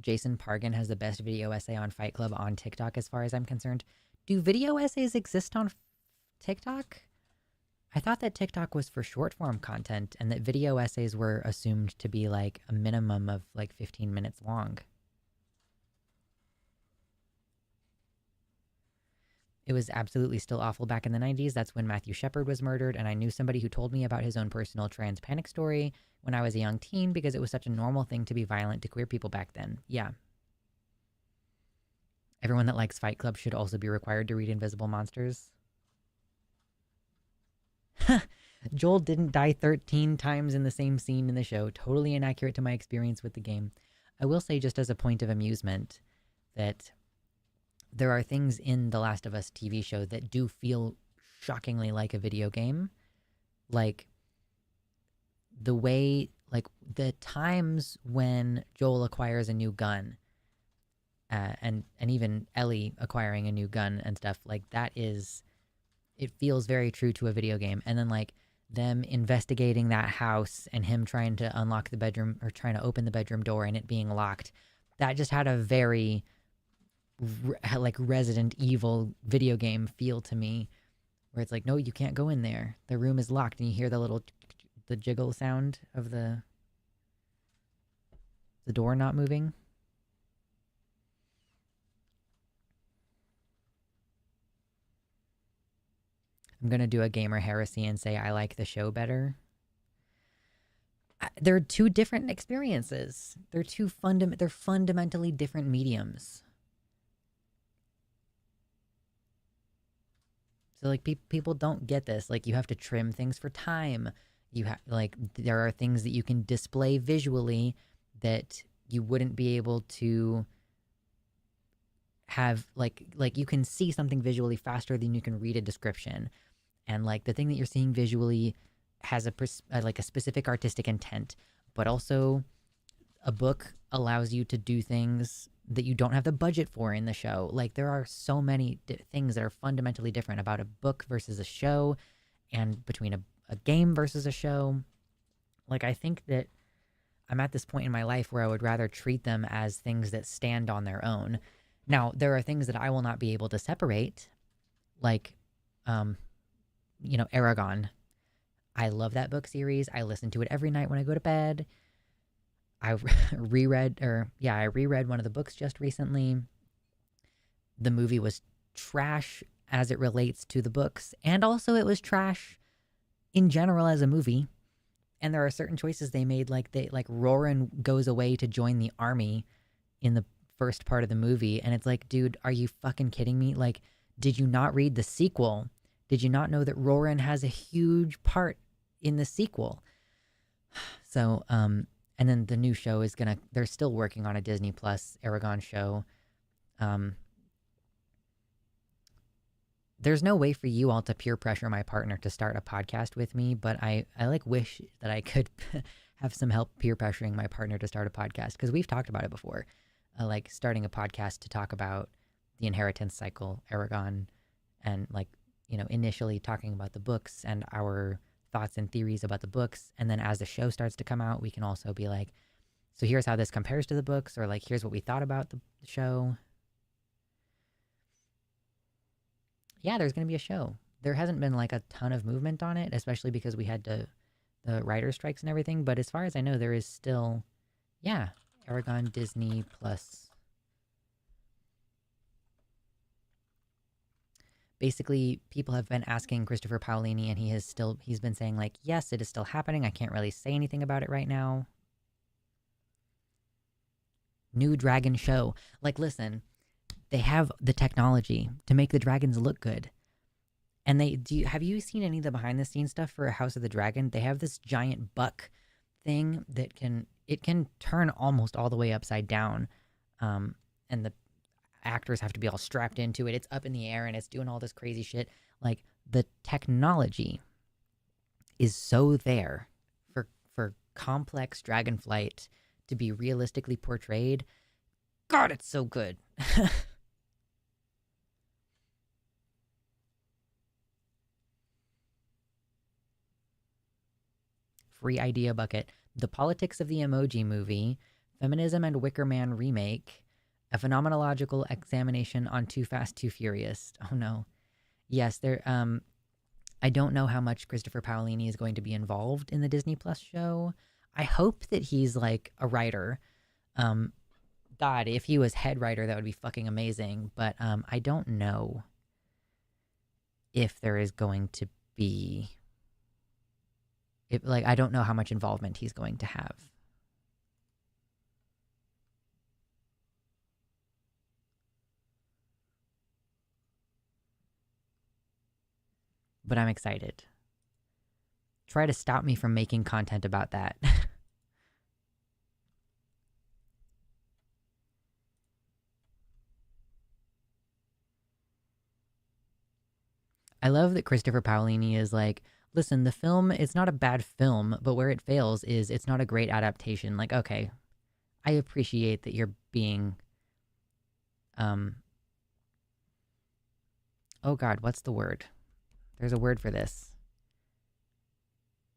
Jason Pargan has the best video essay on Fight Club on TikTok as far as I'm concerned. Do video essays exist on TikTok? I thought that TikTok was for short form content and that video essays were assumed to be like a minimum of like 15 minutes long. It was absolutely still awful back in the 90s. That's when Matthew Shepard was murdered, and I knew somebody who told me about his own personal trans panic story when I was a young teen because it was such a normal thing to be violent to queer people back then. Yeah. Everyone that likes Fight Club should also be required to read Invisible Monsters. Joel didn't die 13 times in the same scene in the show. Totally inaccurate to my experience with the game. I will say, just as a point of amusement, that there are things in the Last of Us TV show that do feel shockingly like a video game. Like the way, like the times when Joel acquires a new gun, and even Ellie acquiring a new gun and stuff, like that is, it feels very true to a video game. And then like them investigating that house and him trying to unlock the bedroom or trying to open the bedroom door and it being locked, that just had a very like Resident Evil video game feel to me, where it's like, no, you can't go in there. The room is locked, and you hear the little the jiggle sound of the door not moving. I'm gonna do a gamer heresy and say I like the show better. They're two different experiences. They're they're fundamentally different mediums. So like people don't get this. Like you have to trim things for time. You have like there are things that you can display visually that you wouldn't be able to have like you can see something visually faster than you can read a description. And like the thing that you're seeing visually has like a specific artistic intent, but also a book allows you to do things that you don't have the budget for in the show. Like there are so many things that are fundamentally different about a book versus a show, and between a game versus a show. Like I think that I'm at this point in my life where I would rather treat them as things that stand on their own. Now, there are things that I will not be able to separate, like, Aragon. I love that book series. I listen to it every night when I go to bed. I reread one of the books just recently. The movie was trash as it relates to the books, and also it was trash in general as a movie. And there are certain choices they made, like Roran goes away to join the army in the first part of the movie, and it's like, dude, are you fucking kidding me? Like, did you not read the sequel? Did you not know that Roran has a huge part in the sequel? So, and then the new show is they're still working on a Disney Plus Aragon show. There's no way for you all to peer pressure my partner to start a podcast with me, but I like wish that I could have some help peer pressuring my partner to start a podcast, because we've talked about it before, like starting a podcast to talk about the inheritance cycle, Aragon, and initially talking about the books and our thoughts and theories about the books. And then as the show starts to come out, we can also be like, so here's how this compares to the books, or like, here's what we thought about the show. Yeah, there's going to be a show. There hasn't been like a ton of movement on it, especially because we had the writer strikes and everything. But as far as I know, there is still, Aragon Disney Plus. Basically, people have been asking Christopher Paolini, and he's been saying like, yes, it is still happening. I can't really say anything about it right now. New dragon show. Like, listen, they have the technology to make the dragons look good. And have you seen any of the behind the scenes stuff for House of the Dragon? They have this giant buck thing that can turn almost all the way upside down. And the actors have to be all strapped into it. It's up in the air and it's doing all this crazy shit. Like, the technology is so there for complex dragon flight to be realistically portrayed. God, it's so good. Free idea bucket. The Politics of the Emoji Movie, Feminism and Wicker Man Remake, a phenomenological examination on Too Fast, Too Furious. Oh no. Yes, I don't know how much Christopher Paolini is going to be involved in the Disney Plus show. I hope that he's like a writer. God, if he was head writer, that would be fucking amazing. But I don't know if there is going to be... I don't know how much involvement he's going to have. But I'm excited. Try to stop me from making content about that. I love that Christopher Paolini is like, listen, the film, it's not a bad film, but where it fails is it's not a great adaptation. Like, okay, I appreciate that you're being, oh God, what's the word? There's a word for this.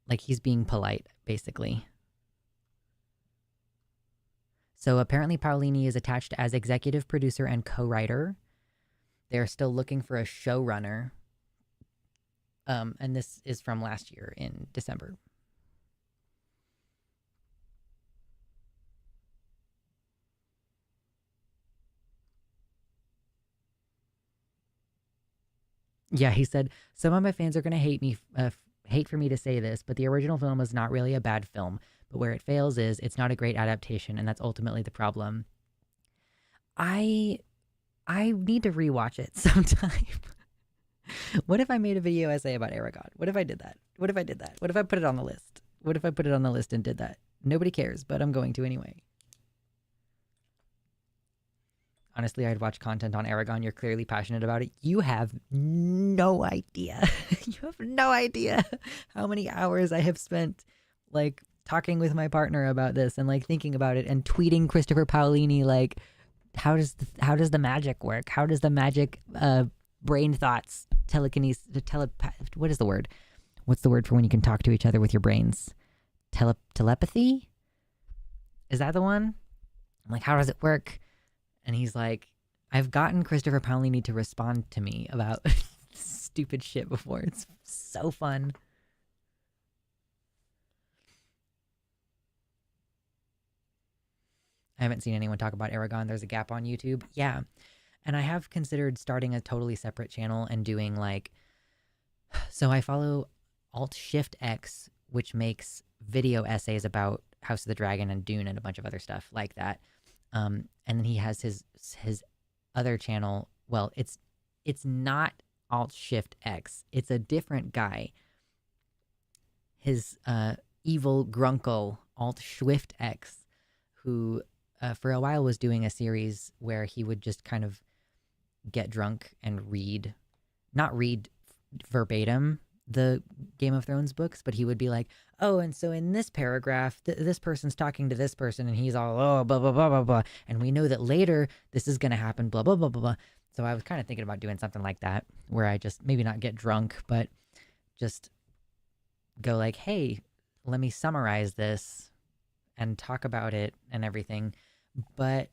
Like, he's being polite, basically. So apparently Paolini is attached as executive producer and co-writer. They're still looking for a showrunner. And this is from last year in December. Yeah, he said, some of my fans are going to hate for me to say this, but the original film is not really a bad film. But where it fails is it's not a great adaptation, and that's ultimately the problem. I need to rewatch it sometime. What if I made a video essay about Aragon? What if I did that? What if I did that? What if I put it on the list? What if I put it on the list and did that? Nobody cares, but I'm going to anyway. Honestly, I'd watch content on Aragon. You're clearly passionate about it. You have no idea. You have no idea how many hours I have spent, like, talking with my partner about this and, like, thinking about it and tweeting Christopher Paolini, like, how does the magic work? How does the magic brain thoughts, telekinesis, what is the word? What's the word for when you can talk to each other with your brains? Telepathy? Is that the one? I'm like, how does it work? And he's like, I've gotten Christopher Paolini to respond to me about stupid shit before. It's so fun. I haven't seen anyone talk about Aragon. There's a gap on YouTube. Yeah. And I have considered starting a totally separate channel and doing like, so I follow Alt-Shift-X, which makes video essays about House of the Dragon and Dune and a bunch of other stuff like that. And then he has his other channel. Well, it's not Alt-Shift-X. It's a different guy. His evil grunkle, Alt-Swift-X, who for a while was doing a series where he would just kind of get drunk and read, not read verbatim the Game of Thrones books, but he would be like, oh, and so in this paragraph, this person's talking to this person, and he's all, oh, blah, blah, blah, blah, blah, and we know that later this is going to happen, blah, blah, blah, blah, blah. So I was kind of thinking about doing something like that, where I just maybe not get drunk, but just go like, hey, let me summarize this and talk about it and everything. But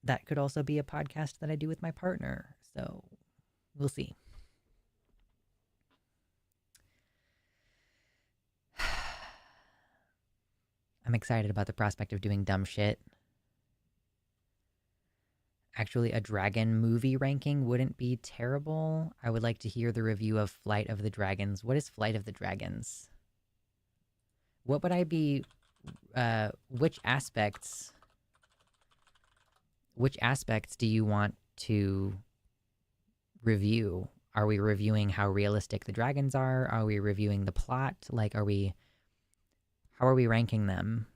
that could also be a podcast that I do with my partner. So we'll see. I'm excited about the prospect of doing dumb shit. Actually, a dragon movie ranking wouldn't be terrible. I would like to hear the review of Flight of the Dragons. What is Flight of the Dragons? What would I be... which aspects do you want to review? Are we reviewing how realistic the dragons are? Are we reviewing the plot? Like, how are we ranking them?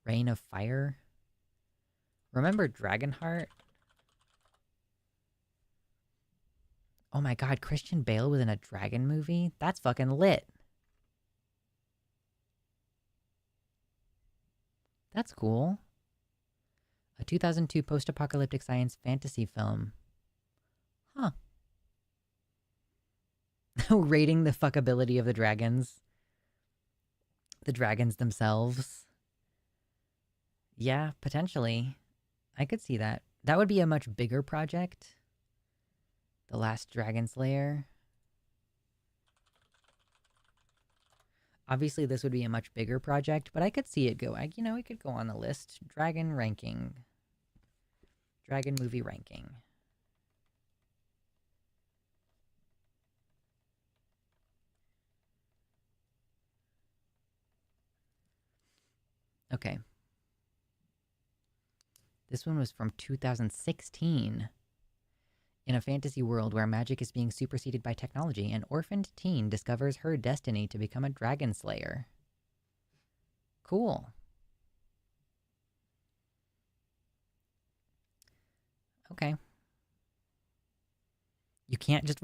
Reign of Fire? Remember Dragonheart? Oh my god, Christian Bale was in a dragon movie? That's fucking lit. That's cool. A 2002 post-apocalyptic science fantasy film. Huh. Rating the fuckability of the dragons. The dragons themselves. Yeah, potentially. I could see that. That would be a much bigger project. The Last Dragon Slayer. Obviously, this would be a much bigger project, but I could see it go. It could go on the list. Dragon ranking. Dragon movie ranking. Okay. This one was from 2016. In a fantasy world where magic is being superseded by technology, an orphaned teen discovers her destiny to become a dragon slayer. Cool. Okay. You can't just...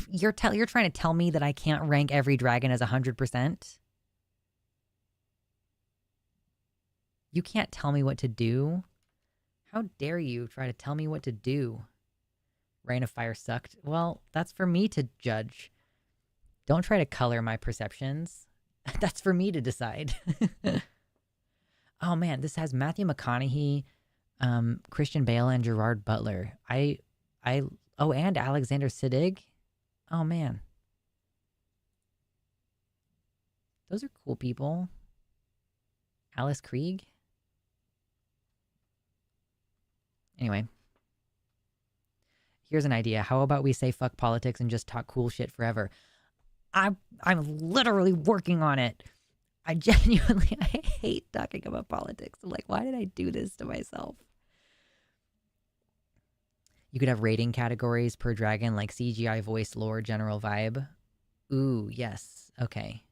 You're trying to tell me that I can't rank every dragon as 100%? You can't tell me what to do? How dare you try to tell me what to do? Reign of Fire sucked. Well, that's for me to judge. Don't try to color my perceptions. That's for me to decide. Oh man, this has Matthew McConaughey, Christian Bale, and Gerard Butler. I, oh, and Alexander Siddig. Oh man, those are cool people. Alice Krieg. Anyway, here's an idea. How about we say fuck politics and just talk cool shit forever? I'm literally working on it. I genuinely I hate talking about politics. I'm like, why did I do this to myself? You could have rating categories per dragon, like CGI, voice, lore, general vibe. Ooh, yes. Okay.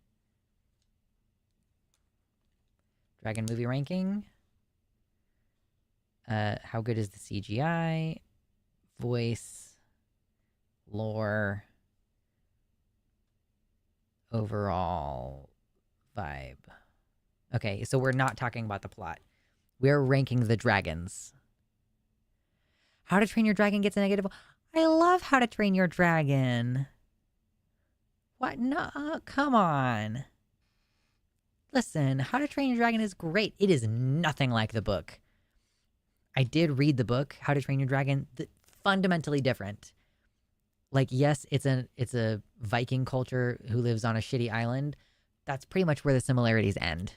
Dragon movie ranking. How good is the CGI? Voice, lore, overall vibe. Okay, so we're not talking about the plot. We're ranking the dragons. How to Train Your Dragon gets a negative. I love How to Train Your Dragon. What? No, come on. Listen, How to Train Your Dragon is great. It is nothing like the book. I did read the book, How to Train Your Dragon. Fundamentally different. Like, yes, it's a Viking culture who lives on a shitty island. That's pretty much where the similarities end.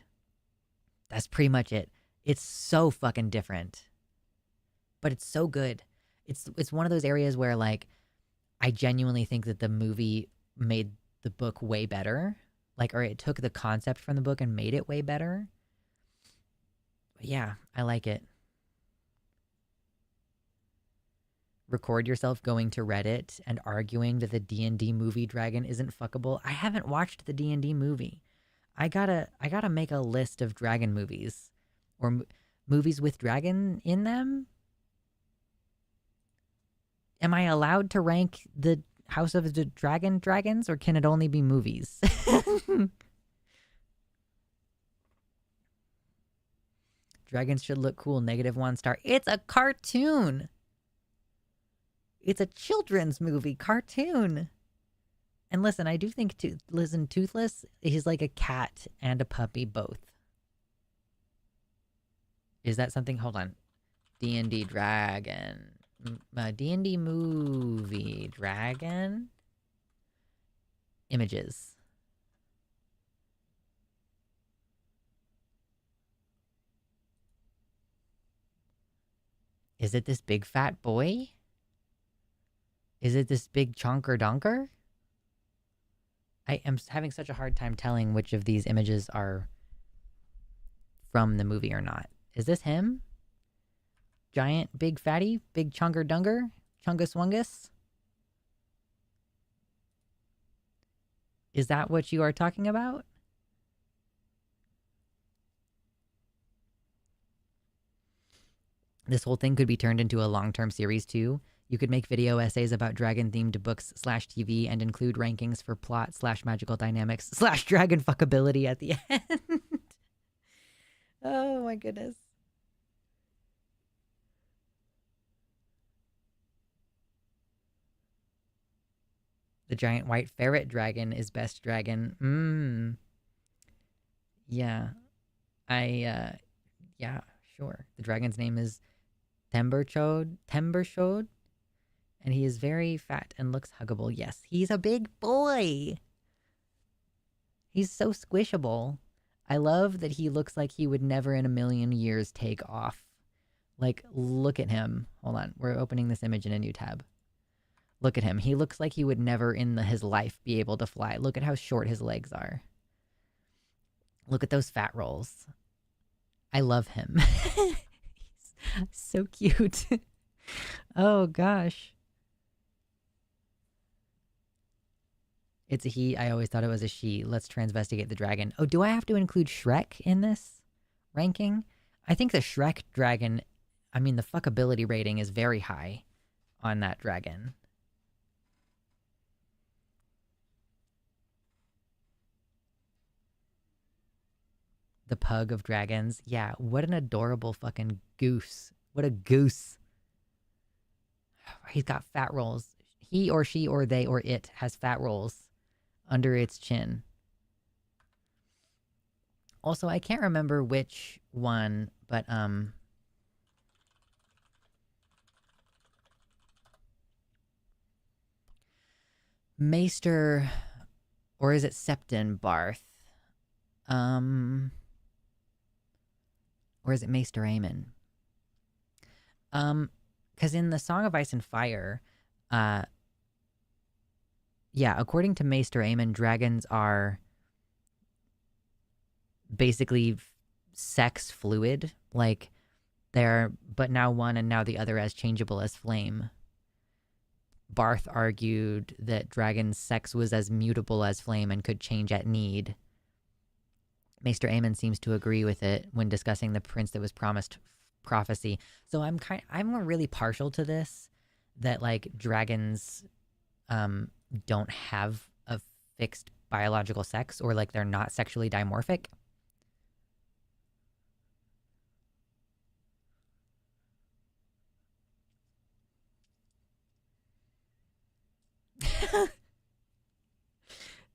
That's pretty much it. It's so fucking different. But it's so good. It's one of those areas where, like, I genuinely think that the movie made the book way better. Like, or it took the concept from the book and made it way better. But yeah, I like it. Record yourself going to Reddit and arguing that the D&D movie dragon isn't fuckable. I haven't watched the D&D movie. I gotta make a list of dragon movies. Or movies with dragon in them? Am I allowed to rank the House of the Dragons, or can it only be movies? Dragons should look cool. -1 star. It's a cartoon. It's a children's movie cartoon. And listen, I do think Toothless is like a cat and a puppy both. Is that something? Hold on. D&D dragon. D&D movie dragon. Images. Is it this big fat boy? Is it this big chonker donker? I am having such a hard time telling which of these images are from the movie or not. Is this him? Giant, big fatty, big chunker dunker? Chungus wungus? Is that what you are talking about? This whole thing could be turned into a long-term series too. You could make video essays about dragon-themed books/TV and include rankings for plot/magical dynamics/dragon fuckability at the end. Oh my goodness. The giant white ferret dragon is best dragon. Yeah. Yeah, sure. The dragon's name is Temberchode, and he is very fat and looks huggable. Yes, he's a big boy. He's so squishable. I love that he looks like he would never in a million years take off. Like, look at him. Hold on. We're opening this image in a new tab. Look at him. He looks like he would never in his life be able to fly. Look at how short his legs are. Look at those fat rolls. I love him. He's so cute. Oh, gosh. It's a he. I always thought it was a she. Let's transvestigate the dragon. Oh, do I have to include Shrek in this ranking? I think the Shrek dragon, I mean, the fuckability rating is very high on that dragon. The pug of dragons. Yeah, what an adorable fucking goose. What a goose. He's got fat rolls. He or she or they or it has fat rolls under its chin. Also, I can't remember which one, but Maester, or is it Septon Barth? Um, or is it Maester Aemon? Because in the Song of Ice and Fire, uh, yeah, according to Maester Aemon, dragons are basically sex fluid. Like, they're, but now one and now the other as changeable as flame. Barth argued that dragon's sex was as mutable as flame and could change at need. Maester Aemon seems to agree with it when discussing the prince that was promised prophecy. So I'm really partial to this, that like dragons don't have a fixed biological sex, or like they're not sexually dimorphic.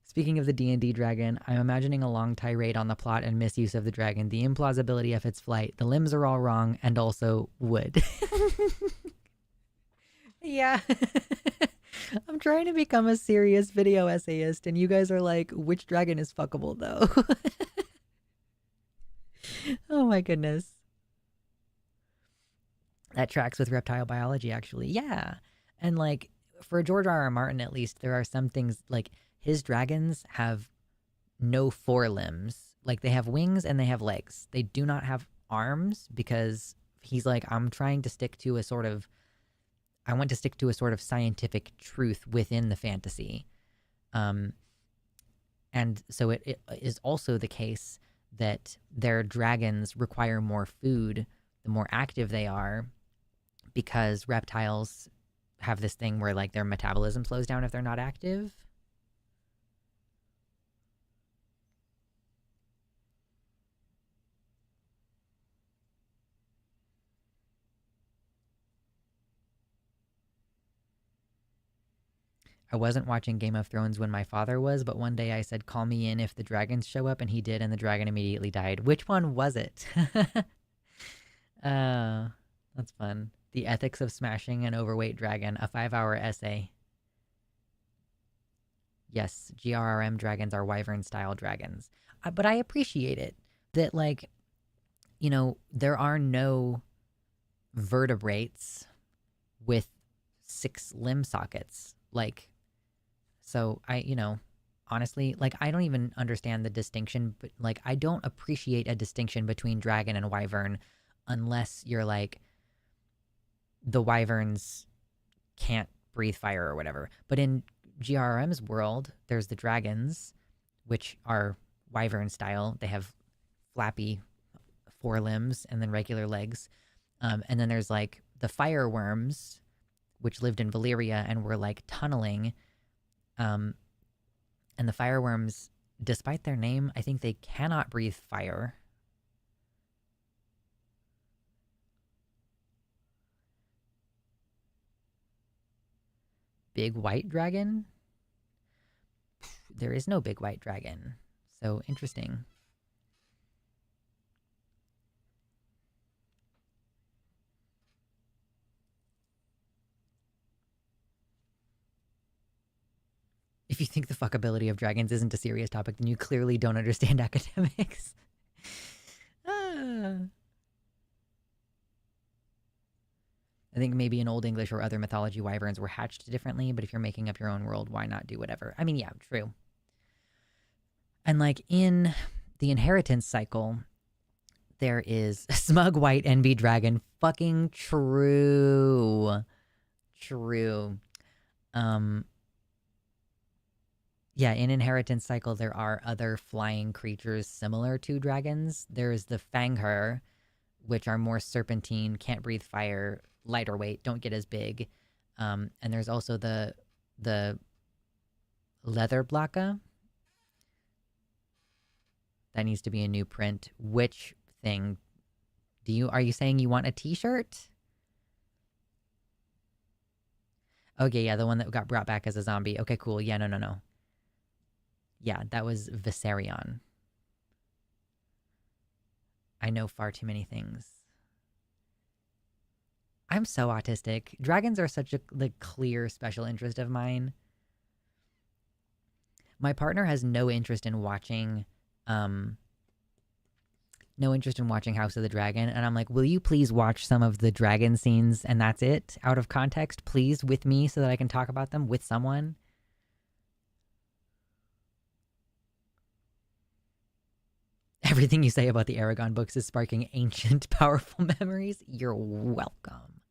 Speaking of the D&D dragon, I'm imagining a long tirade on the plot and misuse of the dragon, the implausibility of its flight, the limbs are all wrong, and also wood. Yeah. I'm trying to become a serious video essayist, and you guys are like, which dragon is fuckable, though? Oh my goodness. That tracks with reptile biology, actually. Yeah. And like, for George R. R. Martin, at least, there are some things like his dragons have no forelimbs. Like, they have wings and they have legs. They do not have arms because he's like, I'm trying to stick to a sort of, I want to stick to a sort of scientific truth within the fantasy. And so it is also the case that their dragons require more food the more active they are, because reptiles have this thing where like their metabolism slows down if they're not active. I wasn't watching Game of Thrones when my father was, but one day I said, call me in if the dragons show up, and he did, and the dragon immediately died. Which one was it? That's fun. The Ethics of Smashing an Overweight Dragon, a 5-hour essay. Yes, GRRM dragons are wyvern-style dragons. But I appreciate it that, like, you know, there are no vertebrates with 6 limb sockets. Like, so honestly, like, I don't even understand the distinction, but like, I don't appreciate a distinction between dragon and wyvern unless you're like, the wyverns can't breathe fire or whatever. But in GRM's world, there's the dragons, which are wyvern style. They have flappy forelimbs and then regular legs. And then there's like the fireworms, which lived in Valyria and were like tunneling. And the fireworms, despite their name, I think they cannot breathe fire. Big white dragon? There is no big white dragon. So interesting. If you think the fuckability of dragons isn't a serious topic, then you clearly don't understand academics. I think maybe in Old English or other mythology, wyverns were hatched differently, but if you're making up your own world, why not do whatever? I mean, yeah, true. And like in the inheritance cycle, there is Smug White Enby Dragon. Fucking true. True. Yeah, in Inheritance Cycle, there are other flying creatures similar to dragons. There's the Fangher, which are more serpentine, can't breathe fire, lighter weight, don't get as big. And there's also the Leatherblaka. That needs to be a new print. Which thing? Are you saying you want a t-shirt? Okay, yeah, the one that got brought back as a zombie. Okay, cool. Yeah, no. Yeah, that was Viserion. I know far too many things. I'm so autistic. Dragons are such a clear special interest of mine. My partner has no interest in watching House of the Dragon, and I'm like, will you please watch some of the dragon scenes and that's it, out of context, please, with me, so that I can talk about them with someone? Everything you say about the Aragon books is sparking ancient, powerful memories. You're welcome.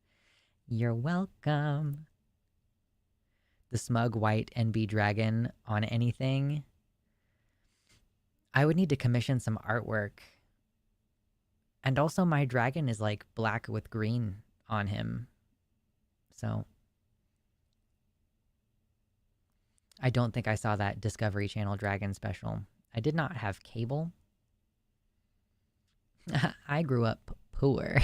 You're welcome. The smug white Enby dragon on anything. I would need to commission some artwork. And also my dragon is like black with green on him. So I don't think I saw that Discovery Channel dragon special. I did not have cable. I grew up poor.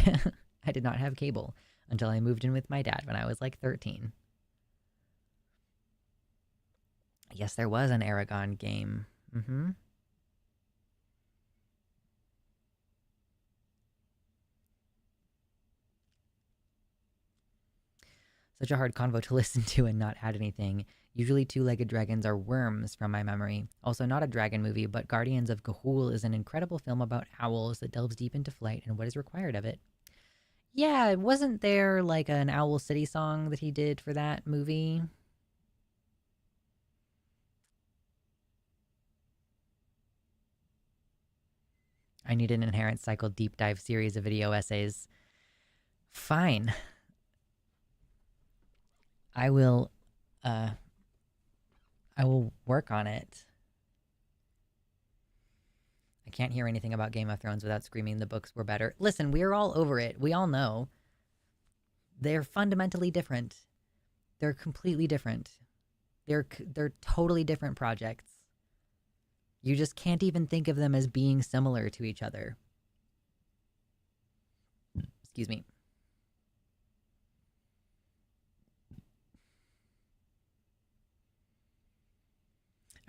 I did not have cable until I moved in with my dad when I was like 13. Yes, there was an Aragon game. Mm-hmm. Such a hard convo to listen to and not add anything. Usually two-legged dragons are worms from my memory. Also not a dragon movie, but Guardians of Ga'Hoole is an incredible film about owls that delves deep into flight and what is required of it. Yeah, wasn't there like an Owl City song that he did for that movie? I need an Inherent Cycle deep dive series of video essays. Fine. I will work on it. I can't hear anything about Game of Thrones without screaming the books were better. Listen, we're all over it. We all know. They're fundamentally different. They're completely different. They're totally different projects. You just can't even think of them as being similar to each other. Excuse me.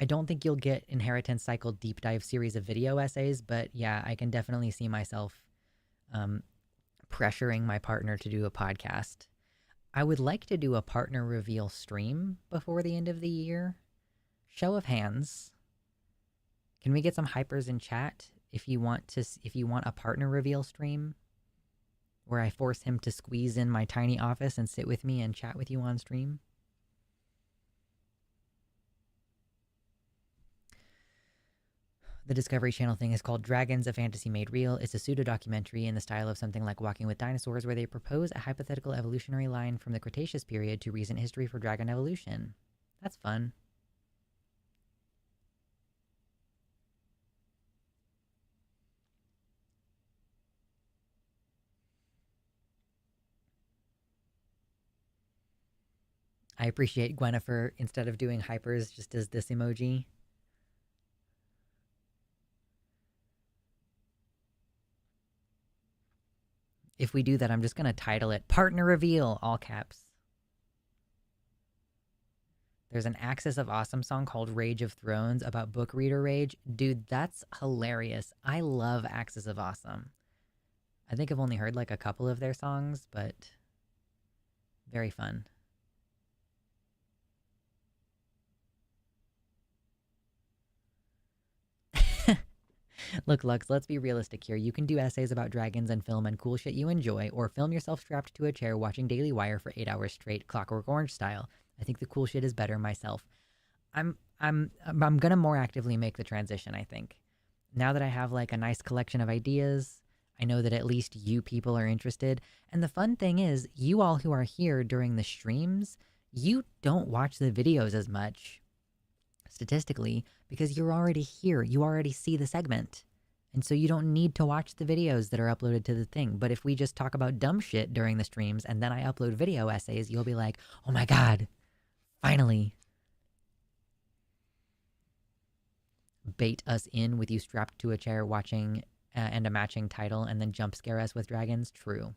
I don't think you'll get Inheritance Cycle deep dive series of video essays, but yeah, I can definitely see myself pressuring my partner to do a podcast. I would like to do a partner reveal stream before the end of the year. Show of hands. Can we get some hypers in chat if you want a partner reveal stream where I force him to squeeze in my tiny office and sit with me and chat with you on stream? The Discovery Channel thing is called Dragons, a Fantasy Made Real. It's a pseudo-documentary in the style of something like Walking with Dinosaurs, where they propose a hypothetical evolutionary line from the Cretaceous period to recent history for dragon evolution. That's fun. I appreciate Gwennifer, instead of doing hypers, just does this emoji. If we do that, I'm just going to title it Partner Reveal, all caps. There's an Axis of Awesome song called Rage of Thrones about book reader rage. Dude, that's hilarious. I love Axis of Awesome. I think I've only heard like a couple of their songs, but very fun. Look, Lux, let's be realistic here. You can do essays about dragons and film and cool shit you enjoy, or film yourself strapped to a chair watching Daily Wire for 8 hours straight, Clockwork Orange style. I think the cool shit is better myself. I'm gonna more actively make the transition, I think. Now that I have like a nice collection of ideas, I know that at least you people are interested. And the fun thing is, you all who are here during the streams, you don't watch the videos as much, statistically, because you're already here. You already see the segment. And so you don't need to watch the videos that are uploaded to the thing. But if we just talk about dumb shit during the streams and then I upload video essays, you'll be like, oh my god, finally. Bait us in with you strapped to a chair watching and a matching title and then jump scare us with dragons? True.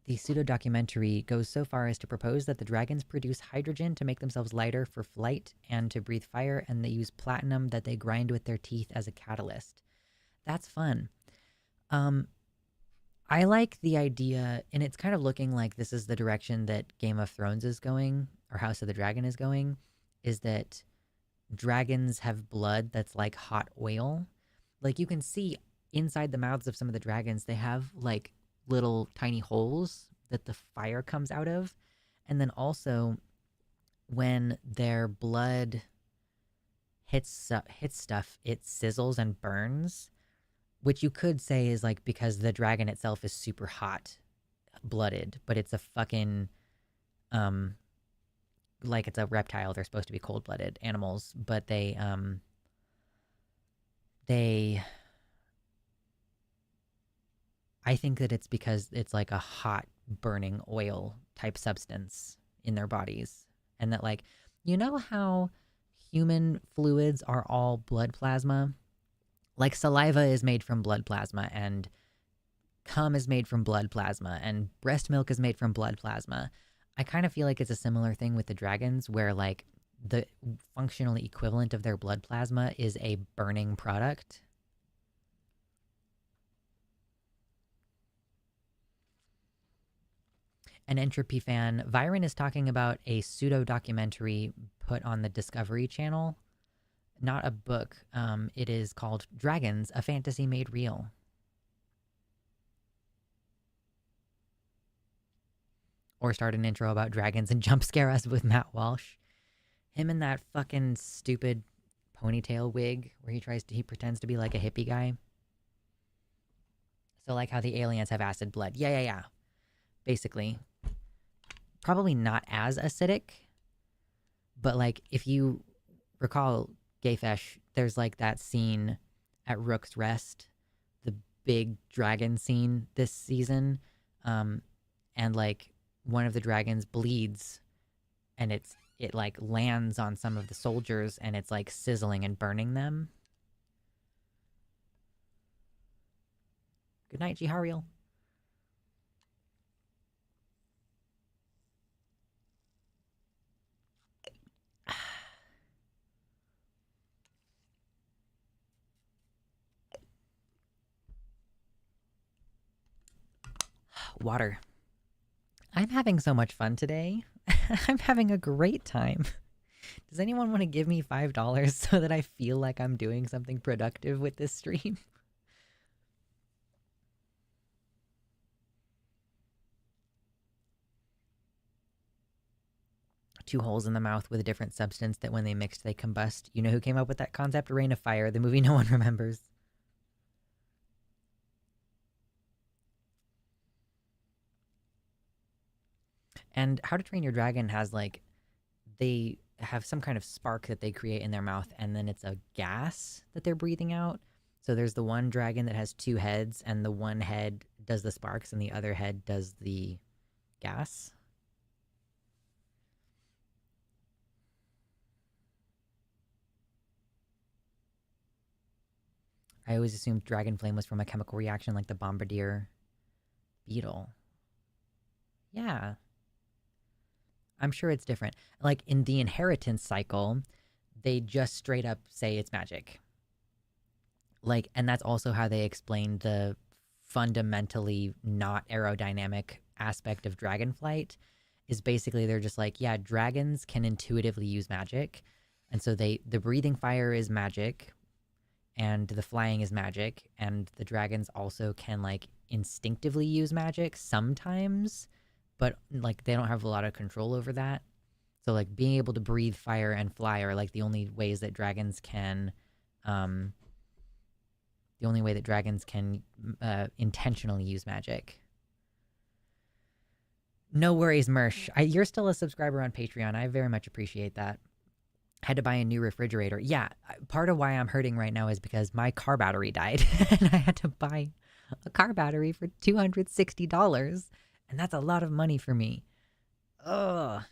The pseudo-documentary goes so far as to propose that the dragons produce hydrogen to make themselves lighter for flight and to breathe fire, and they use platinum that they grind with their teeth as a catalyst. That's fun. Um, I like the idea, and it's kind of looking like this is the direction that Game of Thrones is going, or House of the Dragon is going, is that dragons have blood that's like hot oil. Like you can see inside the mouths of some of the dragons, they have like little tiny holes that the fire comes out of. And then also when their blood hits stuff, it sizzles and burns, which you could say is like because the dragon itself is super hot blooded, but it's a fucking like it's a reptile. They're supposed to be cold-blooded animals, but they I think that it's because it's like a hot burning oil type substance in their bodies. And that like, you know how human fluids are all blood plasma? Like saliva is made from blood plasma, and cum is made from blood plasma, and breast milk is made from blood plasma. I kind of feel like it's a similar thing with the dragons, where like the functional equivalent of their blood plasma is a burning product. An Entropy fan, Viren is talking about a pseudo-documentary put on the Discovery Channel. Not a book. It is called Dragons, a Fantasy Made Real. Or start an intro about dragons and jump scare us with Matt Walsh. Him in that fucking stupid ponytail wig where he pretends to be like a hippie guy. So like how the aliens have acid blood. Yeah. Basically. Probably not as acidic, but like if you recall Gayfesh, there's like that scene at Rook's Rest, the big dragon scene this season, and like one of the dragons bleeds, and it like lands on some of the soldiers, and it's like sizzling and burning them. Good night, Jihariel. Water. I'm having so much fun today. I'm having a great time. Does anyone want to give me $5 so that I feel like I'm doing something productive with this stream? Two holes in the mouth with a different substance that when they mixed, they combust. You know who came up with that concept? Rain of Fire, the movie no one remembers. And How to Train Your Dragon has like, they have some kind of spark that they create in their mouth, and then it's a gas that they're breathing out. So there's the one dragon that has two heads, and the one head does the sparks, and the other head does the gas. I always assumed dragon flame was from a chemical reaction like the bombardier beetle. Yeah. I'm sure it's different. Like in the inheritance cycle, they just straight up say it's magic. Like, and that's also how they explain the fundamentally not aerodynamic aspect of dragonflight, is basically they're just like, yeah, dragons can intuitively use magic. And so the breathing fire is magic, and the flying is magic, and the dragons also can like instinctively use magic sometimes, but like they don't have a lot of control over that. So like being able to breathe fire and fly are like the only ways that dragons can intentionally use magic. No worries, Mersh. You're still a subscriber on Patreon. I very much appreciate that. Had to buy a new refrigerator. Yeah, part of why I'm hurting right now is because my car battery died, and I had to buy a car battery for $260, and that's a lot of money for me. Ugh.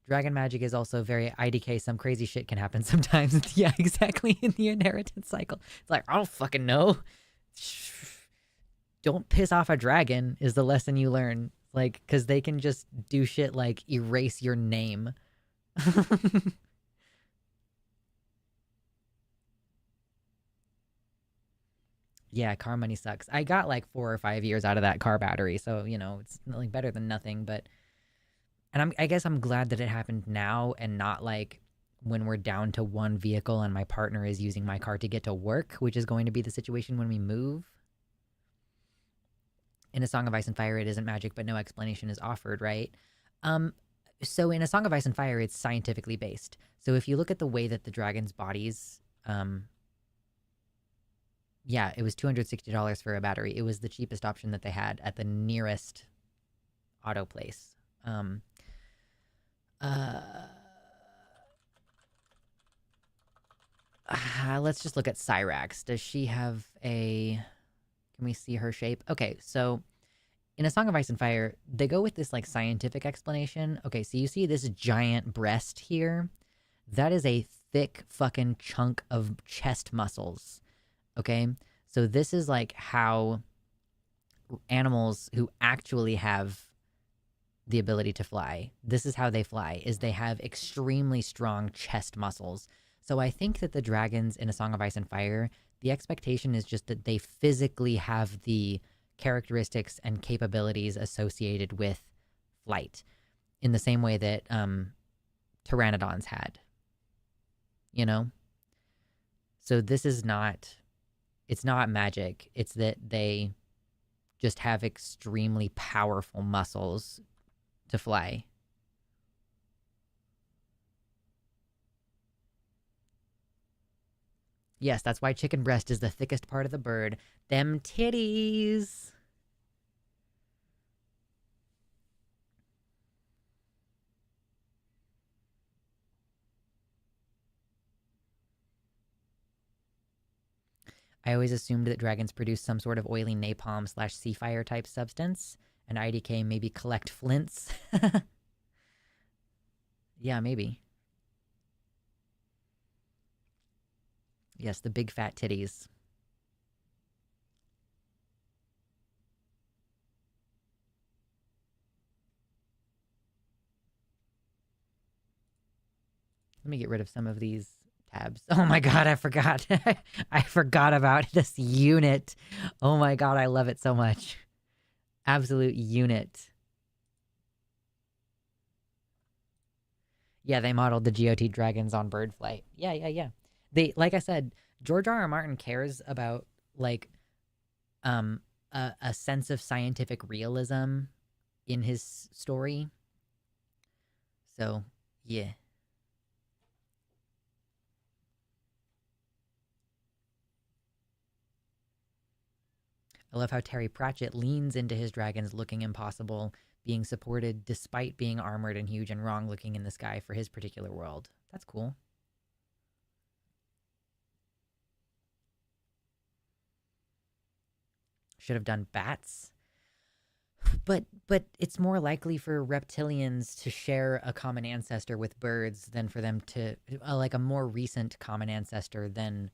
Dragon magic is also very IDK. Some crazy shit can happen sometimes. Yeah, exactly. In the inheritance cycle, it's like I don't fucking know. don't piss off a dragon is the lesson you learn. Like, because they can just do shit like erase your name. Yeah, car money sucks. I got like 4 or 5 years out of that car battery, so you know it's like better than nothing. But and I guess I'm glad that it happened now and not like when we're down to one vehicle and my partner is using my car to get to work, which is going to be the situation when we move. In A Song of Ice and Fire, it isn't magic, but no explanation is offered, right? Um, so in A Song of Ice and Fire, it's scientifically based. So if you look at the way that the dragon's bodies, yeah, it was $260 for a battery. It was the cheapest option that they had at the nearest auto place. Uh, let's just look at Cyrax. Does she have a... Can we see her shape? Okay, so in A Song of Ice and Fire, they go with this like scientific explanation. Okay, so you see this giant breast here? That is a thick fucking chunk of chest muscles. Okay? So this is like how animals who actually have the ability to fly, this is how they fly, is they have extremely strong chest muscles. So I think that the dragons in A Song of Ice and Fire, the expectation is just that they physically have the characteristics and capabilities associated with flight in the same way that pteranodons had, you know? So this is not, it's not magic. It's that they just have extremely powerful muscles to fly. Yes, that's why chicken breast is the thickest part of the bird. Them titties. I always assumed that dragons produce some sort of oily napalm slash sea fire type substance, and IDK maybe collect flints. Yeah, maybe. Yes, the big fat titties. Let me get rid of some of these tabs. Oh my god, I forgot. I forgot about this unit. Oh my god, I love it so much. Absolute unit. Yeah, they modeled the GOT dragons on bird flight. Yeah, yeah, yeah. They, like I said, George R. R. Martin cares about like a sense of scientific realism in his story. So, yeah. I love how Terry Pratchett leans into his dragons looking impossible, being supported despite being armored and huge and wrong looking in the sky for his particular world. That's cool. Should have done bats. But it's more likely for reptilians to share a common ancestor with birds than for them to like a more recent common ancestor than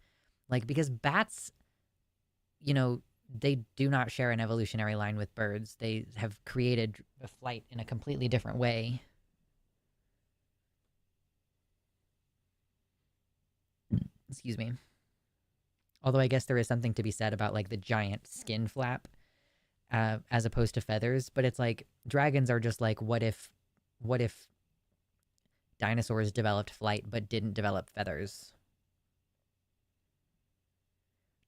like because bats, you know, they do not share an evolutionary line with birds. They have created a flight in a completely different way. Excuse me. Although I guess there is something to be said about like the giant skin flap as opposed to feathers, but it's like dragons are just like what if dinosaurs developed flight but didn't develop feathers?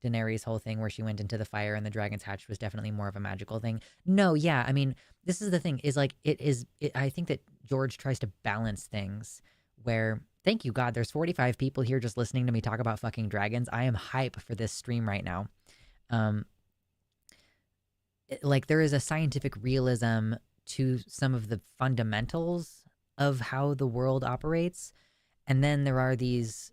Daenerys' whole thing where she went into the fire and the dragons hatched was definitely more of a magical thing. No, yeah, I mean, this is the thing is like I think that George tries to balance things where thank you God, there's 45 people here just listening to me talk about fucking dragons. I am hype for this stream right now. Um like there is a scientific realism to some of the fundamentals of how the world operates, and then there are these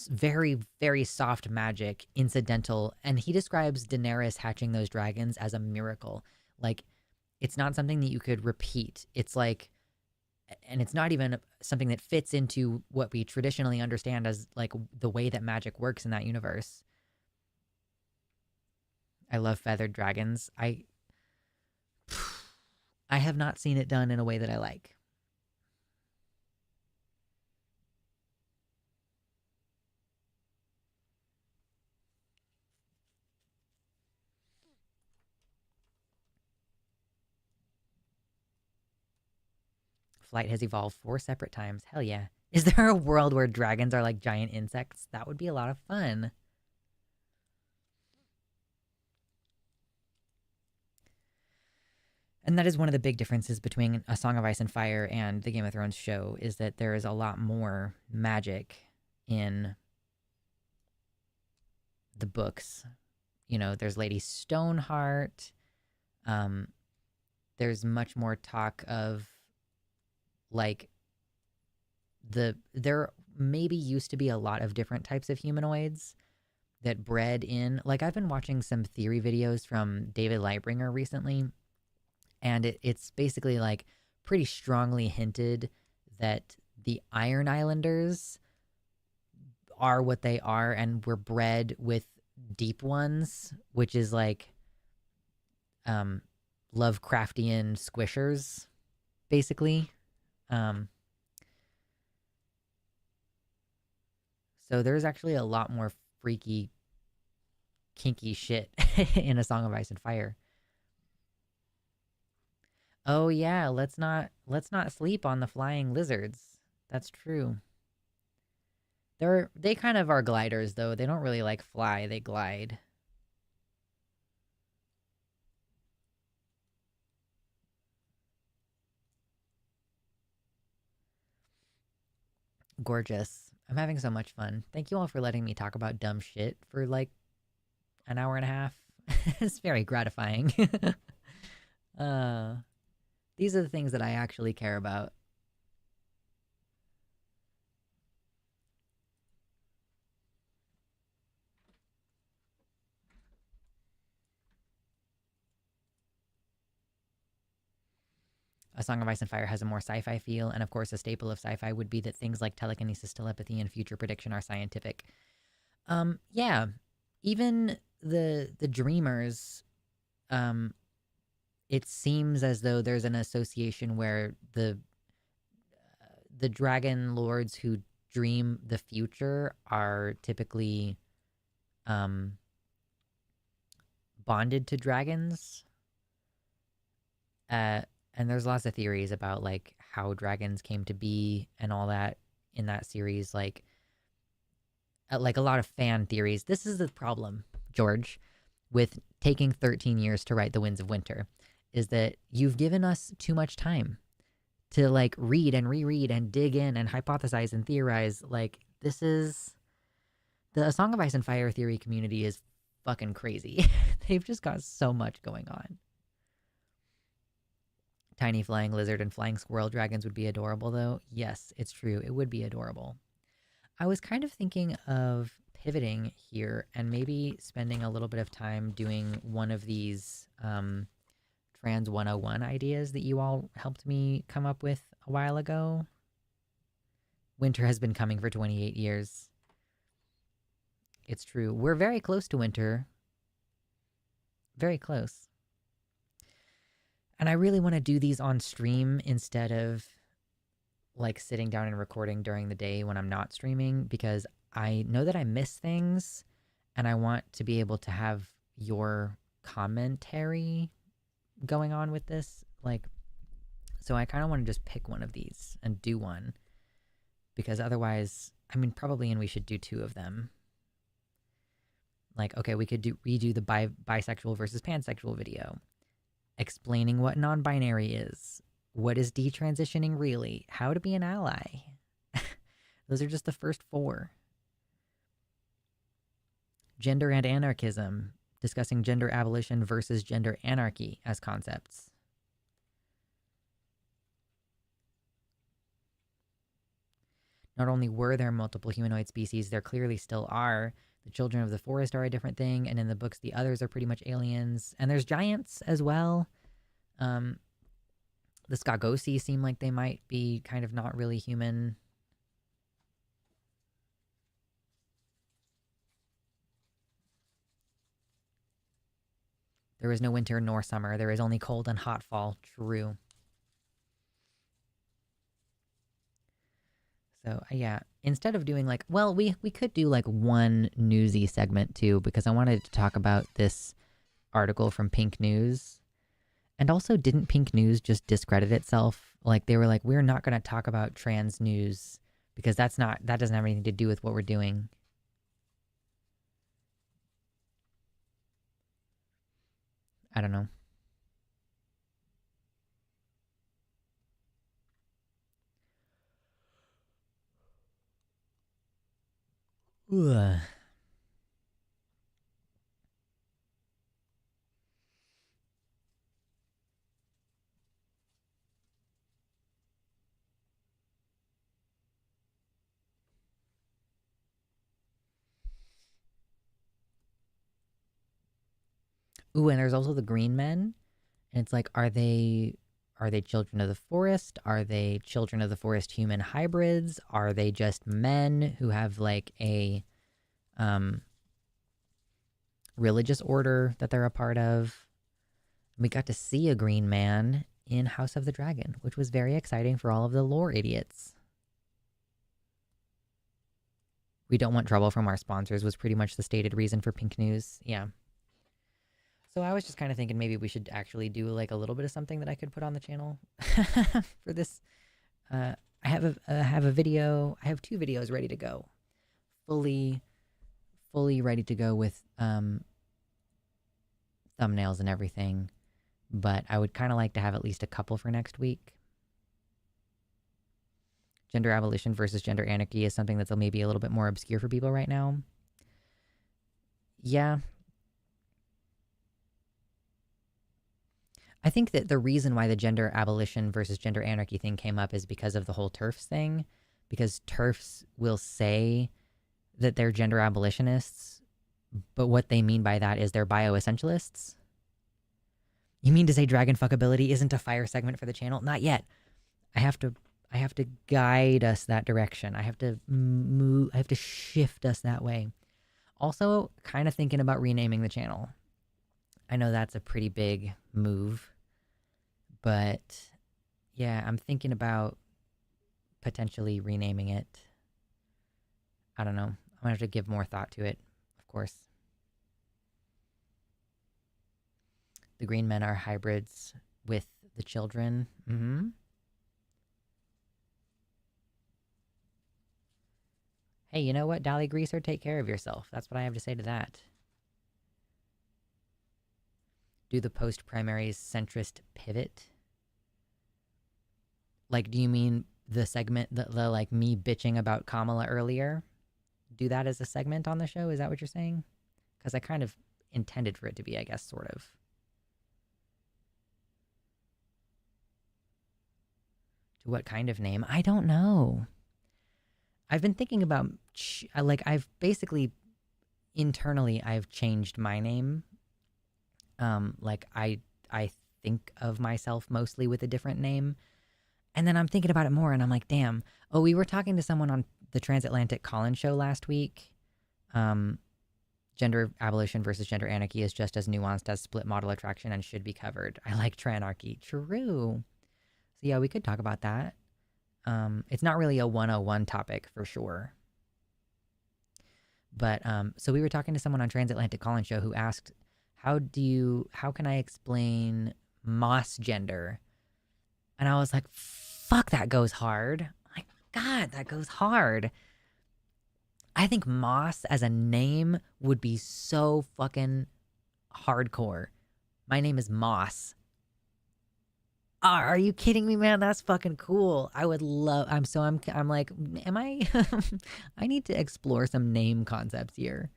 very, very soft magic, incidental. And he describes Daenerys hatching those dragons as a miracle. Like, it's not something that you could repeat. It's like, and it's not even something that fits into what we traditionally understand as like the way that magic works in that universe. I love feathered dragons. I have not seen it done in a way that I like. Flight has evolved 4 separate times. Hell yeah. Is there a world where dragons are like giant insects? That would be a lot of fun. And that is one of the big differences between A Song of Ice and Fire and the Game of Thrones show, is that there is a lot more magic in the books. You know, there's Lady Stoneheart. There's much more talk of like there maybe used to be a lot of different types of humanoids that bred in. Like, I've been watching some theory videos from David Lightbringer recently, and it's basically like pretty strongly hinted that the Iron Islanders are what they are and were bred with deep ones, which is like Lovecraftian squishers, basically. So there's actually a lot more freaky, kinky shit in A Song of Ice and Fire. Oh yeah, let's not sleep on the flying lizards. That's true. They kind of are gliders though. They don't really like fly, they glide. Gorgeous. I'm having so much fun. Thank you all for letting me talk about dumb shit for like an hour and a half. It's very gratifying. uh these are the things that I actually care about. A Song of Ice and Fire has a more sci-fi feel, and of course, a staple of sci-fi would be that things like telekinesis, telepathy, and future prediction are scientific. Yeah, even the dreamers, it seems as though there's an association where the dragon lords who dream the future are typically bonded to dragons. And there's lots of theories about like how dragons came to be and all that in that series. Like a lot of fan theories. This is the problem, George, with taking 13 years to write The Winds of Winter, is that you've given us too much time to like read and reread and dig in and hypothesize and theorize. Like, this is the A Song of Ice and Fire theory community is fucking crazy. They've just got so much going on. Tiny flying lizard and flying squirrel dragons would be adorable, though. Yes, it's true. It would be adorable. I was kind of thinking of pivoting here and maybe spending a little bit of time doing one of these Trans 101 ideas that you all helped me come up with a while ago. Winter has been coming for 28 years. It's true. We're very close to winter. Very close. And I really want to do these on stream instead of like sitting down and recording during the day when I'm not streaming, because I know that I miss things and I want to be able to have your commentary going on with this. Like, so I kind of want to just pick one of these and do one, because otherwise, I mean, probably, and we should do 2 of them. Like, okay, we could redo the bisexual versus pansexual video, explaining what non-binary is, what is detransitioning really, how to be an ally. Those are just the first 4. Gender and anarchism, discussing gender abolition versus gender anarchy as concepts. Not only were there multiple humanoid species, there clearly still are. The children of the forest are a different thing, and in the books, the others are pretty much aliens. And there's giants as well. The Skagosi seem like they might be kind of not really human. There is no winter nor summer. There is only cold and hot fall. True. So, yeah, instead of doing like, well, we could do like one newsy segment too, because I wanted to talk about this article from Pink News. And also, didn't Pink News just discredit itself? Like, they were like, we're not going to talk about trans news because that doesn't have anything to do with what we're doing. I don't know. Ugh. Ooh, and there's also the green men. And it's like, are they children of the forest? Are they children of the forest human hybrids? Are they just men who have like a religious order that they're a part of? We got to see a green man in House of the Dragon, which was very exciting for all of the lore idiots. We don't want trouble from our sponsors was pretty much the stated reason for Pink News. Yeah. So I was just kind of thinking maybe we should actually do like a little bit of something that I could put on the channel for this. I have a video. I have 2 videos ready to go, fully ready to go with thumbnails and everything. But I would kind of like to have at least a couple for next week. Gender abolition versus gender anarchy is something that's maybe a little bit more obscure for people right now. Yeah. I think that the reason why the gender abolition versus gender anarchy thing came up is because of the whole TERFs thing. Because TERFs will say that they're gender abolitionists, but what they mean by that is they're bioessentialists. You mean to say dragon fuckability isn't a fire segment for the channel? Not yet. I have to guide us that direction. I have to shift us that way. Also, kind of thinking about renaming the channel. I know that's a pretty big move, but yeah, I'm thinking about potentially renaming it. I don't know. I'm gonna have to give more thought to it, of course. The green men are hybrids with the children. Hey, you know what, Dolly Greaser? Take care of yourself. That's what I have to say to that. Do the post-primaries centrist pivot? Like, do you mean the segment, the like me bitching about Kamala earlier? Do that as a segment on the show? Is that what you're saying? Because I kind of intended for it to be, I guess, sort of. To what kind of name? I don't know. I've been thinking about, like, I've basically, internally, I've changed my name. Like, I think of myself mostly with a different name. And then I'm thinking about it more, and I'm like, damn. Oh, we were talking to someone on the Transatlantic Call-In show last week. Gender abolition versus gender anarchy is just as nuanced as split model attraction and should be covered. I like tranarchy. True. So yeah, we could talk about that. It's not really a 101 topic for sure. But so we were talking to someone on Transatlantic Call-In show who asked, how can I explain moss gender? And I was like, fuck, that goes hard. My God, that goes hard. I think Moss as a name would be so fucking hardcore. My name is Moss. Are you kidding me, man? That's fucking cool. I would love, I'm like, am I, I need to explore some name concepts here.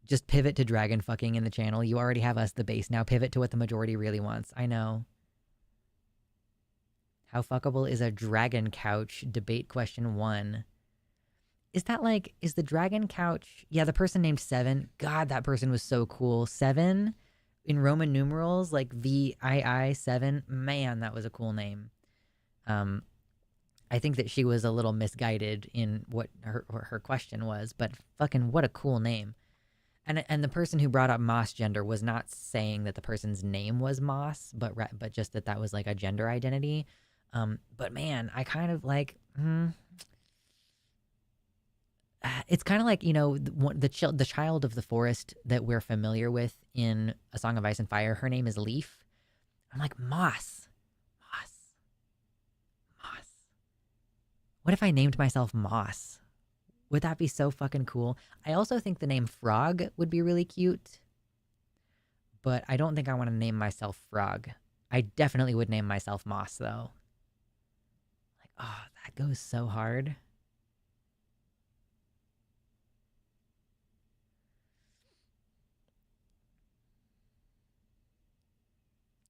Just pivot to dragon fucking in the channel. You already have us the base. Now pivot to what the majority really wants. I know. How fuckable is a dragon couch? Debate question 1. Is that like, is the dragon couch? Yeah, the person named Seven. God, that person was so cool. Seven in Roman numerals, like VII7. Man, that was a cool name. I think that she was a little misguided in what her question was, but fucking what a cool name. And the person who brought up Moss gender was not saying that the person's name was Moss, but just that that was like a gender identity. But man, I kind of like. It's kind of like, you know, the child of the forest that we're familiar with in A Song of Ice and Fire. Her name is Leaf. I'm like, Moss. Moss. Moss. What if I named myself Moss? Would that be so fucking cool? I also think the name Frog would be really cute, but I don't think I want to name myself Frog. I definitely would name myself Moss, though. Like, oh, that goes so hard.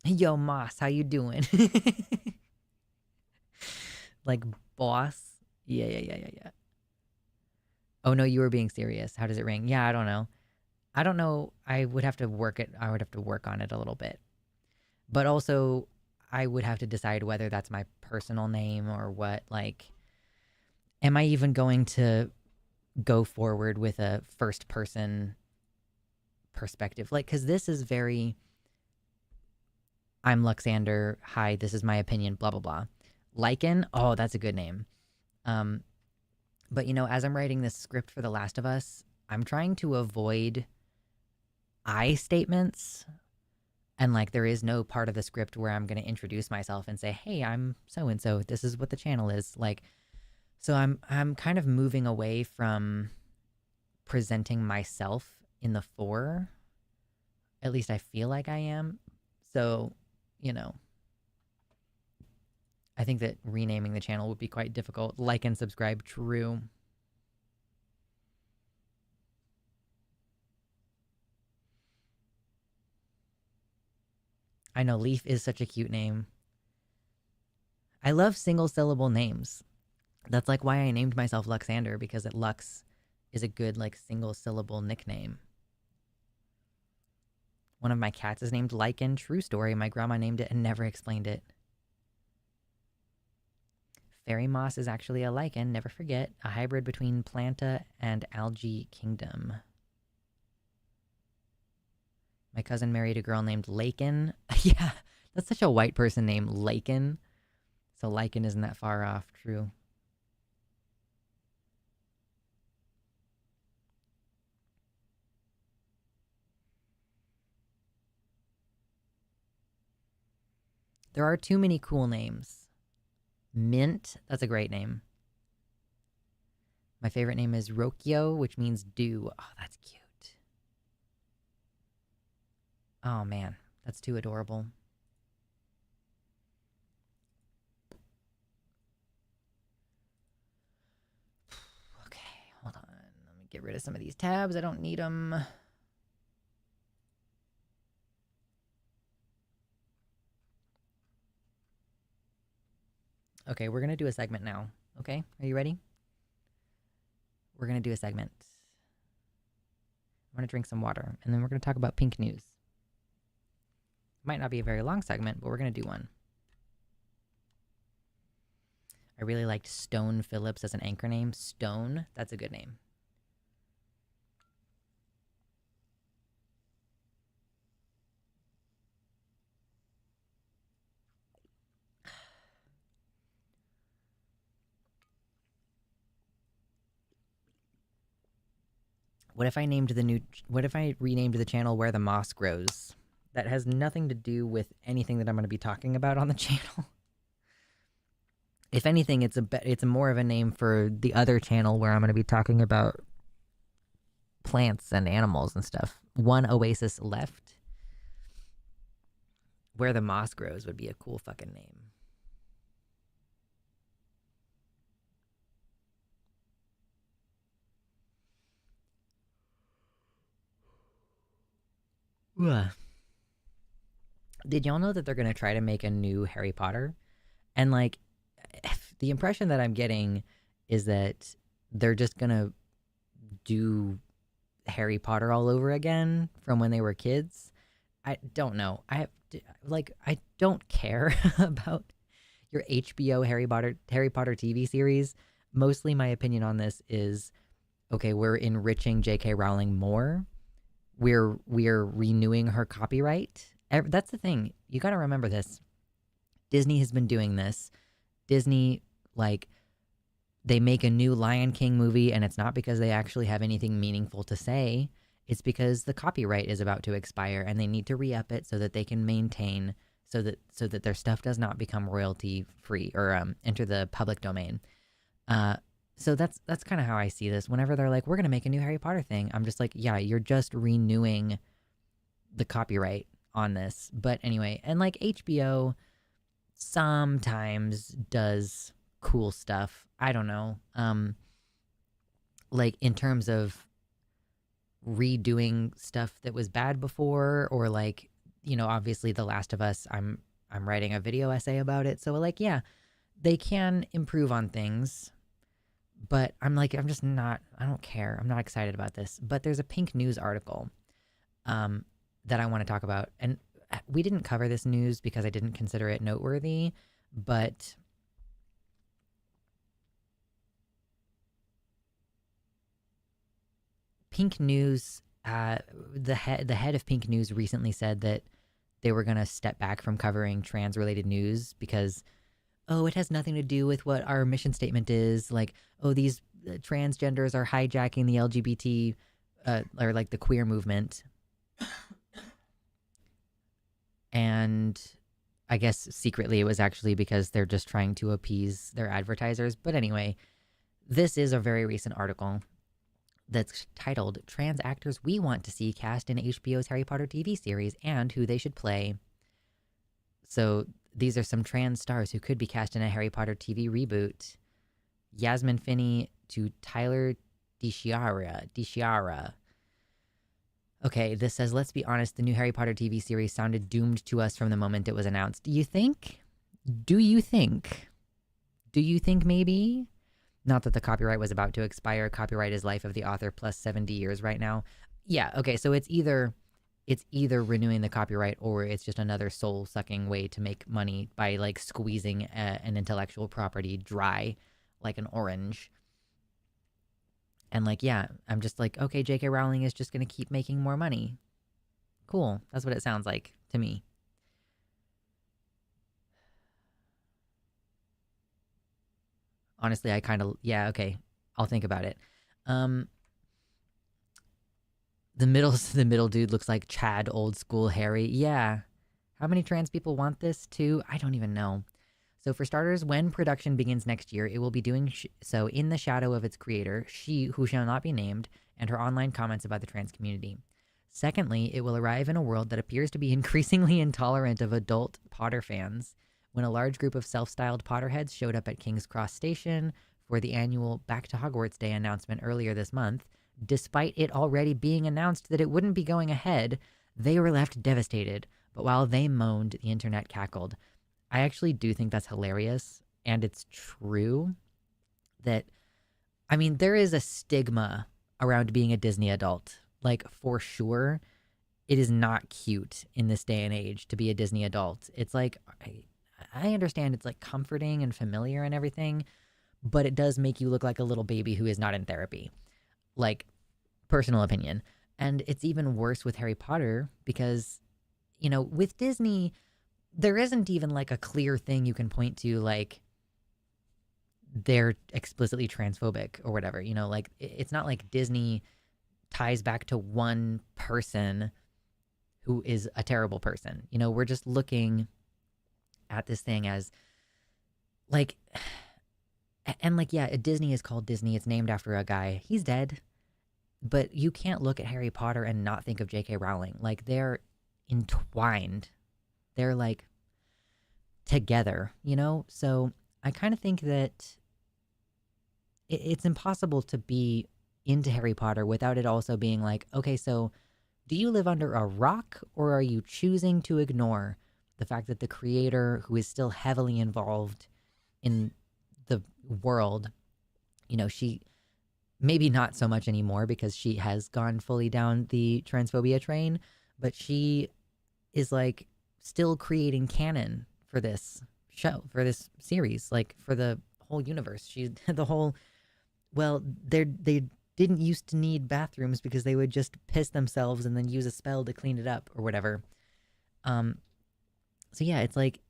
Yo, Moss, how you doing? Like, boss? Yeah. Oh, no, you were being serious. How does it ring? Yeah, I don't know. I don't know. I would have to work on it a little bit. But also, I would have to decide whether that's my personal name or what. Like, am I even going to go forward with a first person perspective? Like, because this is very, I'm Luxander. Hi, this is my opinion, blah, blah, blah. Lycan, oh, that's a good name. But, you know, as I'm writing this script for The Last of Us, I'm trying to avoid I statements. And, like, there is no part of the script where I'm going to introduce myself and say, hey, I'm so-and-so. This is what the channel is. Like, so I'm kind of moving away from presenting myself in the fore. At least I feel like I am. So, you know, I think that renaming the channel would be quite difficult. Like and subscribe, true. I know, Leaf is such a cute name. I love single syllable names. That's like why I named myself Luxander, because Lux is a good like single syllable nickname. One of my cats is named Lycan. True story. My grandma named it and never explained it. Fairy moss is actually a lichen, never forget. A hybrid between planta and algae kingdom. My cousin married a girl named Lakin. Yeah, that's such a white person name, Lakin. So lichen isn't that far off, true. There are too many cool names. Mint, that's a great name. My favorite name is Rokyo, which means dew. Oh, that's cute. Oh man, that's too adorable. Okay, hold on. Let me get rid of some of these tabs. I don't need them. Okay, we're going to do a segment now. Okay, are you ready? We're going to do a segment. I'm going to drink some water, and then we're going to talk about pink news. Might not be a very long segment, but we're going to do one. I really liked Stone Phillips as an anchor name. Stone, that's a good name. What if I renamed the channel Where the Moss Grows? That has nothing to do with anything that I'm going to be talking about on the channel. If anything, it's more of a name for the other channel where I'm going to be talking about plants and animals and stuff. One oasis left. Where the Moss Grows would be a cool fucking name. Ugh. Did y'all know that they're going to try to make a new Harry Potter? And, like, the impression that I'm getting is that they're just going to do Harry Potter all over again from when they were kids. I don't know. I don't care about your HBO Harry Potter TV series. Mostly my opinion on this is, okay, we're enriching J.K. Rowling more. we're renewing her copyright. That's the thing. You got to remember this. Disney has been doing this. Disney, like, they make a new Lion King movie, and it's not because they actually have anything meaningful to say. It's because the copyright is about to expire, and they need to re-up it so that they can maintain, so that their stuff does not become royalty free or enter the public domain. So that's kind of how I see this. Whenever they're like, we're gonna make a new Harry Potter thing, I'm just like, yeah, you're just renewing the copyright on this. But anyway, and like HBO sometimes does cool stuff. I don't know. Like in terms of redoing stuff that was bad before, or like, obviously The Last of Us, I'm writing a video essay about it. So like, yeah, they can improve on things. But I'm just not, I don't care. I'm not excited about this. But there's a Pink News article that I want to talk about. And we didn't cover this news because I didn't consider it noteworthy. But Pink News, the head of Pink News recently said that they were going to step back from covering trans-related news because, oh, it has nothing to do with what our mission statement is. Like, oh, these transgenders are hijacking the LGBT or like the queer movement. And I guess secretly it was actually because they're just trying to appease their advertisers. But anyway, this is a very recent article that's titled Trans Actors We Want to See Cast in HBO's Harry Potter TV series and Who They Should Play. So these are some trans stars who could be cast in a Harry Potter TV reboot. Yasmin Finney to Tyler DiChiara. Okay, this says, let's be honest, the new Harry Potter TV series sounded doomed to us from the moment it was announced. Do you think? Do you think maybe? Not that the copyright was about to expire. Copyright is life of the author plus 70 years right now. Yeah, okay, so it's either renewing the copyright or it's just another soul-sucking way to make money by like squeezing an intellectual property dry like an orange. And like, yeah, I'm just like, okay, J.K. Rowling is just going to keep making more money. Cool. That's what it sounds like to me. Honestly, I kind of, yeah, okay. I'll think about it. The middle dude looks like Chad old school Harry. Yeah. How many trans people want this too? I don't even know. So for starters, when production begins next year, it will be doing so in the shadow of its creator, she who shall not be named, and her online comments about the trans community. Secondly, it will arrive in a world that appears to be increasingly intolerant of adult Potter fans. When a large group of self-styled Potterheads showed up at King's Cross Station for the annual Back to Hogwarts Day announcement earlier this month, despite it already being announced that it wouldn't be going ahead, they were left devastated. But while they moaned, the internet cackled. I actually do think that's hilarious, and it's true that, I mean, there is a stigma around being a Disney adult. Like, for sure, it is not cute in this day and age to be a Disney adult. It's like, I understand it's like comforting and familiar and everything, but it does make you look like a little baby who is not in therapy. Like, personal opinion. And it's even worse with Harry Potter because, with Disney, there isn't even like a clear thing you can point to, like they're explicitly transphobic or whatever, like it's not like Disney ties back to one person who is a terrible person. We're just looking at this thing as like, and like, yeah, Disney is called Disney. It's named after a guy. He's dead. But you can't look at Harry Potter and not think of J.K. Rowling. Like, they're entwined. They're like together, So I kind of think that it's impossible to be into Harry Potter without it also being like, okay, so do you live under a rock or are you choosing to ignore the fact that the creator, who is still heavily involved in the world, she maybe not so much anymore because she has gone fully down the transphobia train, but she is like still creating canon for this show, for this series, like for the whole universe. She's the whole, well, didn't used to need bathrooms because they would just piss themselves and then use a spell to clean it up or whatever. Um, so yeah, it's like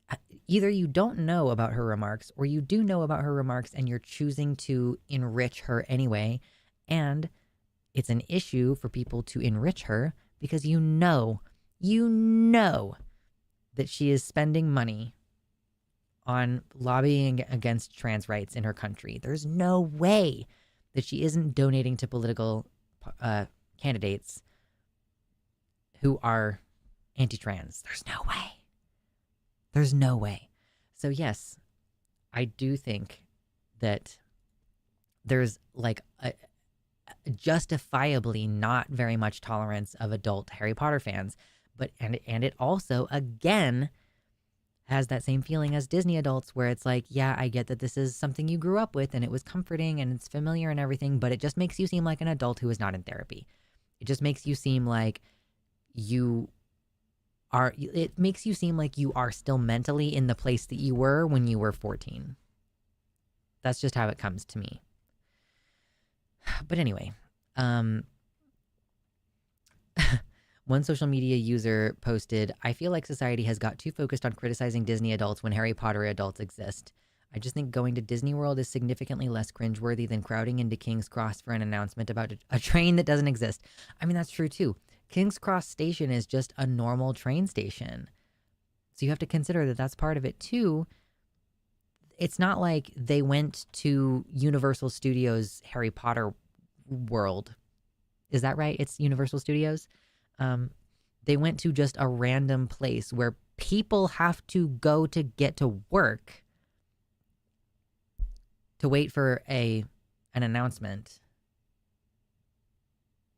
either you don't know about her remarks or you do know about her remarks and you're choosing to enrich her anyway. And it's an issue for people to enrich her because you know that she is spending money on lobbying against trans rights in her country. There's no way that she isn't donating to political candidates who are anti-trans. There's no way. There's no way. So yes, I do think that there's like a justifiably not very much tolerance of adult Harry Potter fans, but and it also again has that same feeling as Disney adults where it's like, yeah, I get that this is something you grew up with and it was comforting and it's familiar and everything, but it just makes you seem like an adult who is not in therapy. It just makes you seem like it makes you seem like you are still mentally in the place that you were when you were 14. That's just how it comes to me. But anyway, one social media user posted, I feel like society has got too focused on criticizing Disney adults when Harry Potter adults exist. I just think going to Disney World is significantly less cringeworthy than crowding into King's Cross for an announcement about a train that doesn't exist. I mean, that's true too. King's Cross Station is just a normal train station. So you have to consider that that's part of it too. It's not like they went to Universal Studios Harry Potter World. Is that right? It's Universal Studios. They went to just a random place where people have to go to get to work to wait for an announcement.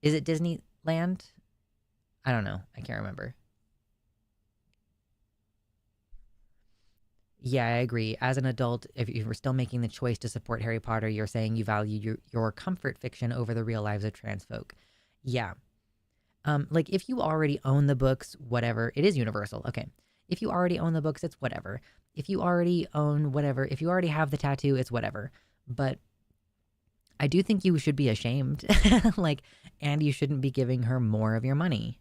Is it Disneyland? I don't know. I can't remember. Yeah, I agree. As an adult, if you were still making the choice to support Harry Potter, you're saying you value your comfort fiction over the real lives of trans folk. Yeah. Like if you already own the books, whatever, it is Universal. Okay. If you already own the books, it's whatever. If you already own whatever, if you already have the tattoo, it's whatever. But I do think you should be ashamed. Like, and you shouldn't be giving her more of your money.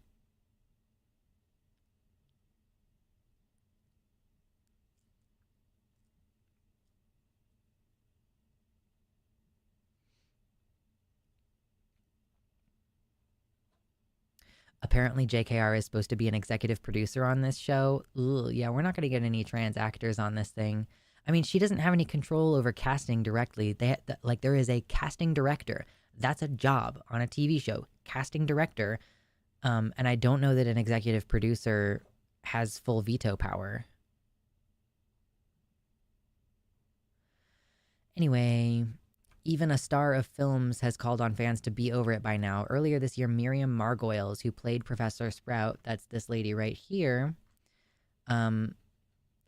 Apparently, JKR is supposed to be an executive producer on this show. Ugh, yeah, we're not going to get any trans actors on this thing. I mean, she doesn't have any control over casting directly. There is a casting director. That's a job on a TV show, casting director. And I don't know that an executive producer has full veto power. Anyway, even a star of films has called on fans to be over it by now. Earlier this year, Miriam Margolyes, who played Professor Sprout, that's this lady right here,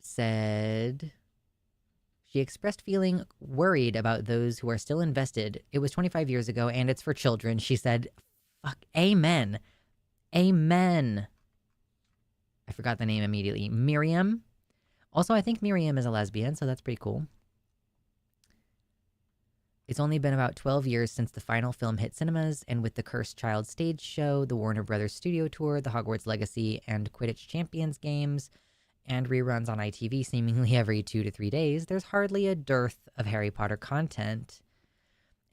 said she expressed feeling worried about those who are still invested. It was 25 years ago and it's for children. She said, fuck, amen. Amen. I forgot the name immediately. Miriam. Also, I think Miriam is a lesbian, so that's pretty cool. It's only been about 12 years since the final film hit cinemas, and with the Cursed Child stage show, the Warner Brothers studio tour, the Hogwarts Legacy and Quidditch Champions games, and reruns on ITV seemingly every 2 to 3 days, there's hardly a dearth of Harry Potter content.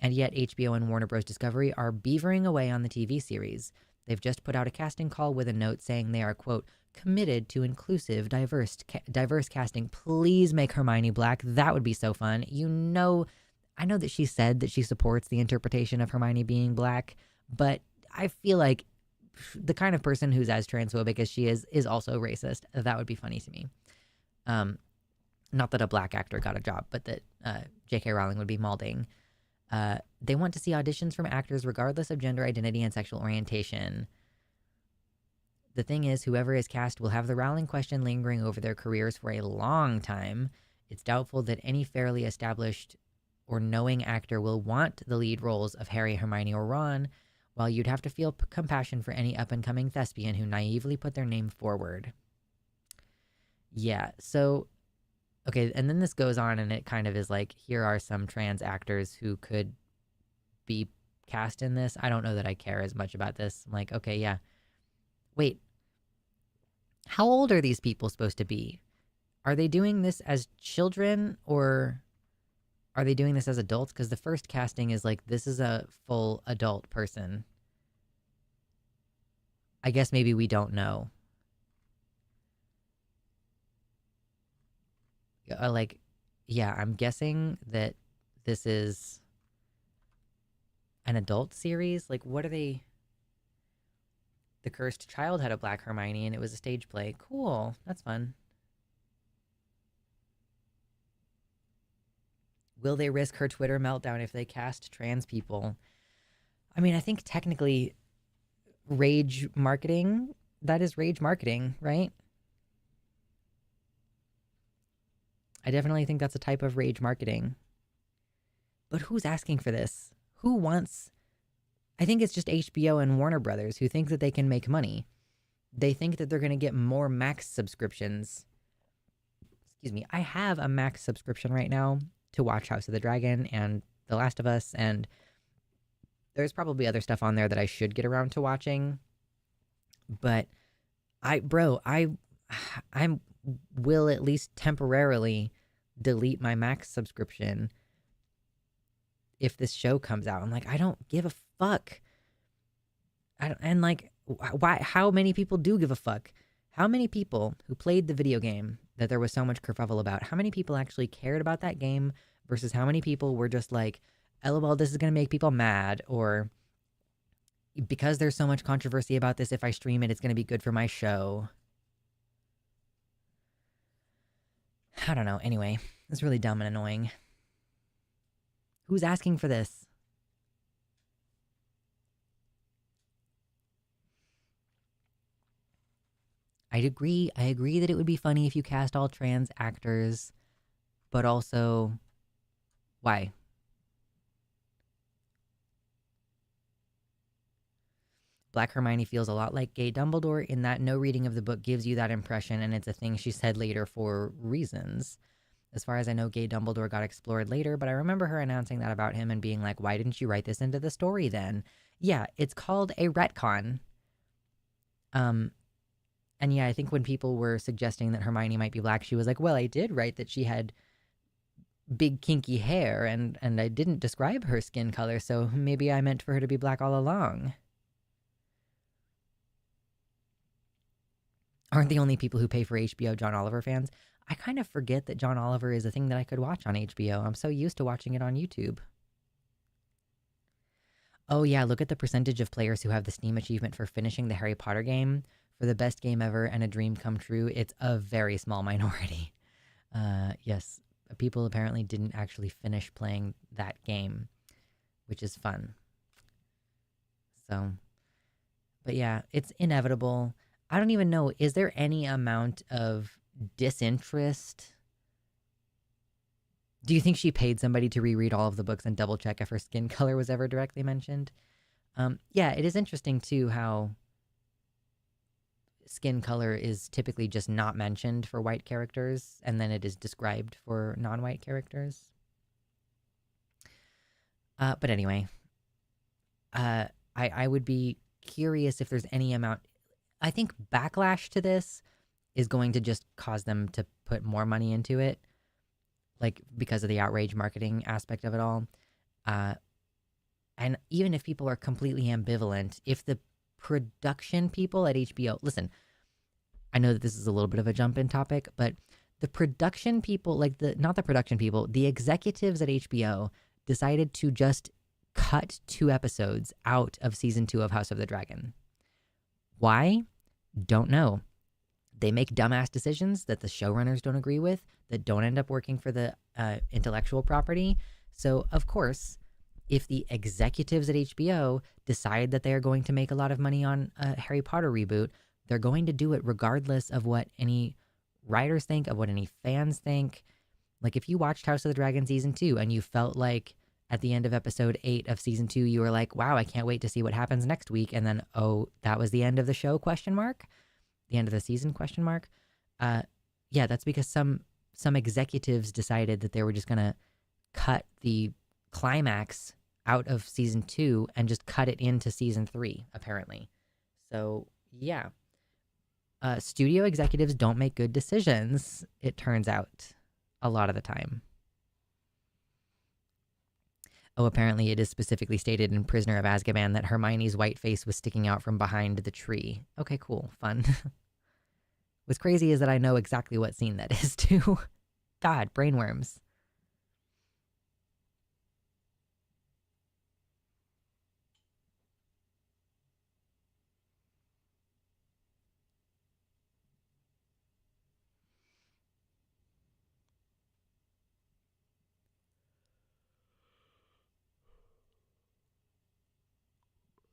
And yet HBO and Warner Bros. Discovery are beavering away on the TV series. They've just put out a casting call with a note saying they are, quote, committed to inclusive, diverse casting. Please make Hermione black. That would be so fun. I know that she said that she supports the interpretation of Hermione being black, but I feel like the kind of person who's as transphobic as she is also racist. That would be funny to me. Not that a black actor got a job, but that J.K. Rowling would be malding. They want to see auditions from actors regardless of gender identity and sexual orientation. The thing is, whoever is cast will have the Rowling question lingering over their careers for a long time. It's doubtful that any fairly established or knowing actor will want the lead roles of Harry, Hermione, or Ron, while you'd have to feel compassion for any up-and-coming thespian who naively put their name forward. Yeah, so, okay, and then this goes on and it kind of is like, here are some trans actors who could be cast in this, I don't know that I care as much about this. I'm like, okay, yeah. Wait, how old are these people supposed to be? Are they doing this as children or are they doing this as adults? Because the first casting is like, this is a full adult person. I guess maybe we don't know. Like, yeah, I'm guessing that this is an adult series. Like, what are they? The Cursed Child had a Black Hermione and it was a stage play. Cool. That's fun. Will they risk her Twitter meltdown if they cast trans people? I mean, I think technically rage marketing, that is rage marketing, right? I definitely think that's a type of rage marketing. But who's asking for this? Who wants... I think it's just HBO and Warner Brothers who think that they can make money. They think that they're going to get more Max subscriptions. Excuse me. I have a Max subscription right now to watch House of the Dragon and The Last of Us, and there's probably other stuff on there that I should get around to watching. But I will at least temporarily delete my Max subscription if this show comes out. I'm like, I don't give a fuck. And like, why? How many people do give a fuck? How many people who played the video game that there was so much kerfuffle about, how many people actually cared about that game versus how many people were just like, LOL, this is going to make people mad, or because there's so much controversy about this, if I stream it, it's going to be good for my show. I don't know. Anyway, it's really dumb and annoying. Who's asking for this? I agree that it would be funny if you cast all trans actors, but also, why? Black Hermione feels a lot like gay Dumbledore in that no reading of the book gives you that impression, and it's a thing she said later for reasons. As far as I know, gay Dumbledore got explored later, but I remember her announcing that about him and being like, why didn't you write this into the story then? Yeah, it's called a retcon. And yeah, I think when people were suggesting that Hermione might be black, she was like, well, I did write that she had big kinky hair, and I didn't describe her skin color, so maybe I meant for her to be black all along. Aren't the only people who pay for HBO John Oliver fans? I kind of forget that John Oliver is a thing that I could watch on HBO. I'm so used to watching it on YouTube. Oh yeah, look at the percentage of players who have the Steam achievement for finishing the Harry Potter game for the best game ever and a dream come true. It's a very small minority. Yes, people apparently didn't actually finish playing that game, which is fun. So, but yeah, it's inevitable. I don't even know, is there any amount of disinterest? Do you think she paid somebody to reread all of the books and double check if her skin color was ever directly mentioned? Yeah, it is interesting too how skin color is typically just not mentioned for white characters, and then it is described for non-white characters. But anyway, I would be curious if there's any amount. I think backlash to this is going to just cause them to put more money into it, like because of the outrage marketing aspect of it all. And even if people are completely ambivalent, if the production people at HBO, listen, I know that this is a little bit of a jump in topic, but the production people, like not the production people, the executives at HBO decided to just cut 2 episodes out of season 2 of House of the Dragon. Why? Don't know. They make dumbass decisions that the showrunners don't agree with, that don't end up working for the intellectual property. So, of course, if the executives at HBO decide that they are going to make a lot of money on a Harry Potter reboot, they're going to do it regardless of what any writers think, of what any fans think. Like, if you watched House of the Dragon Season 2 and you felt like at the end of episode 8 of Season 2, you were like, wow, I can't wait to see what happens next week. And then, oh, that was the end of the show, ? The end of the season, ? Yeah, that's because some executives decided that they were just going to cut the climax out of season 2 and just cut it into season 3, apparently. So, yeah. Studio executives don't make good decisions, it turns out, a lot of the time. Oh, apparently it is specifically stated in Prisoner of Azkaban that Hermione's white face was sticking out from behind the tree. Okay, cool. Fun. What's crazy is that I know exactly what scene that is, too. God, brainworms.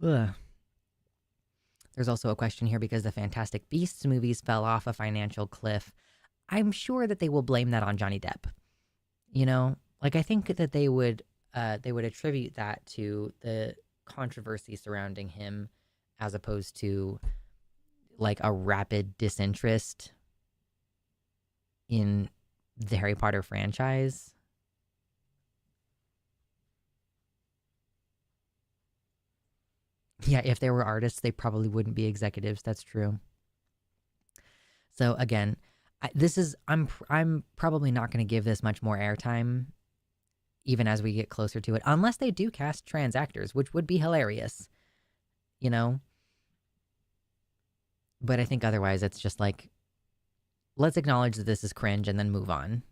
Ugh. There's also a question here because the Fantastic Beasts movies fell off a financial cliff. I'm sure that they will blame that on Johnny Depp. You know, like I think that they would attribute that to the controversy surrounding him as opposed to like a rapid disinterest in the Harry Potter franchise. Yeah, if they were artists, they probably wouldn't be executives. That's true. So again, I'm probably not going to give this much more airtime even as we get closer to it, unless they do cast trans actors, which would be hilarious, you know? But I think otherwise it's just like, let's acknowledge that this is cringe and then move on.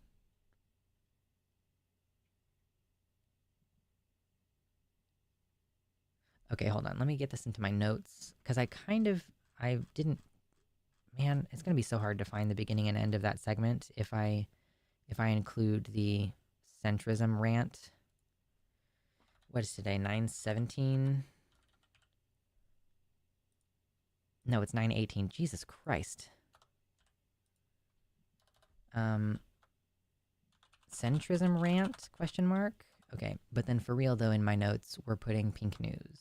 Okay, hold on. Let me get this into my notes because I didn't. Man, it's gonna be so hard to find the beginning and end of that segment if I include the centrism rant. What is today? 9/17. No, it's 9/18. Jesus Christ. Centrism rant? Question mark. Okay, but then for real though, in my notes, we're putting pink news.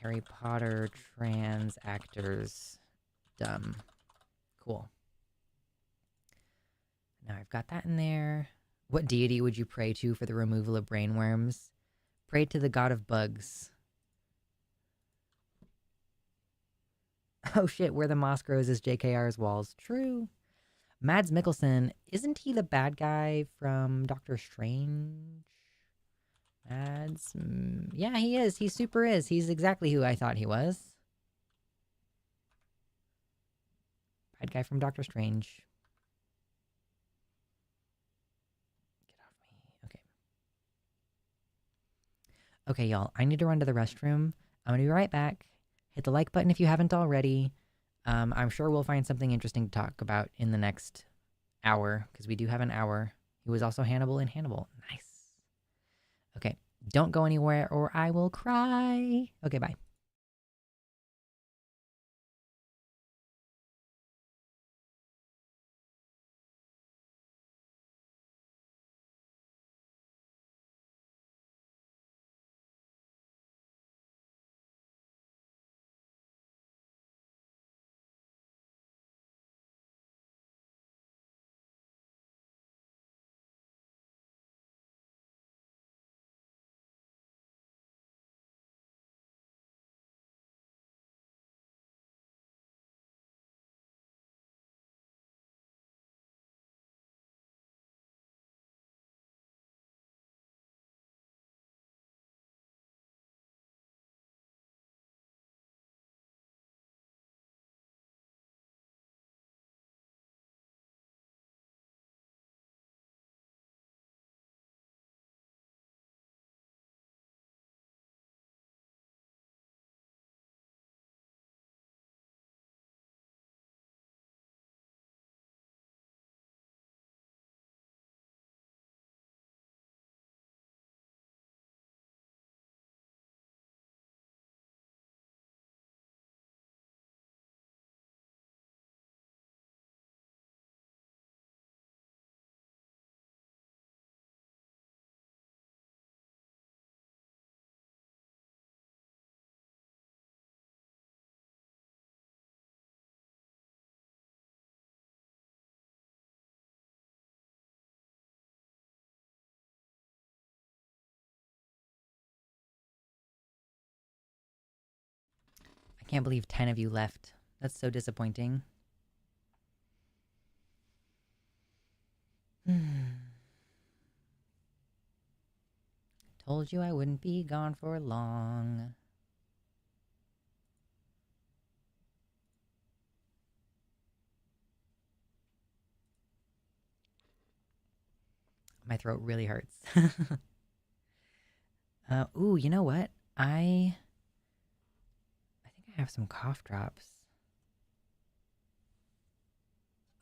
Harry Potter trans actors dumb. Cool. Now I've got that in there. What deity would you pray to for the removal of brainworms? Pray to the god of bugs. Oh shit, where the moss grows is JKR's walls. True. Mads Mikkelsen, isn't he the bad guy from Doctor Strange? Mads? Yeah, he is. He super is. He's exactly who I thought he was. Bad guy from Doctor Strange. Get off me. Okay. Okay, y'all. I need to run to the restroom. I'm going to be right back. Hit the like button if you haven't already. I'm sure we'll find something interesting to talk about in the next hour, because we do have an hour. He was also Hannibal in Hannibal. Nice. Okay. Don't go anywhere or I will cry. Okay, bye. Can't believe 10 of you left. That's so disappointing. Told you I wouldn't be gone for long. My throat really hurts. Ooh, you know what? I think I have some cough drops.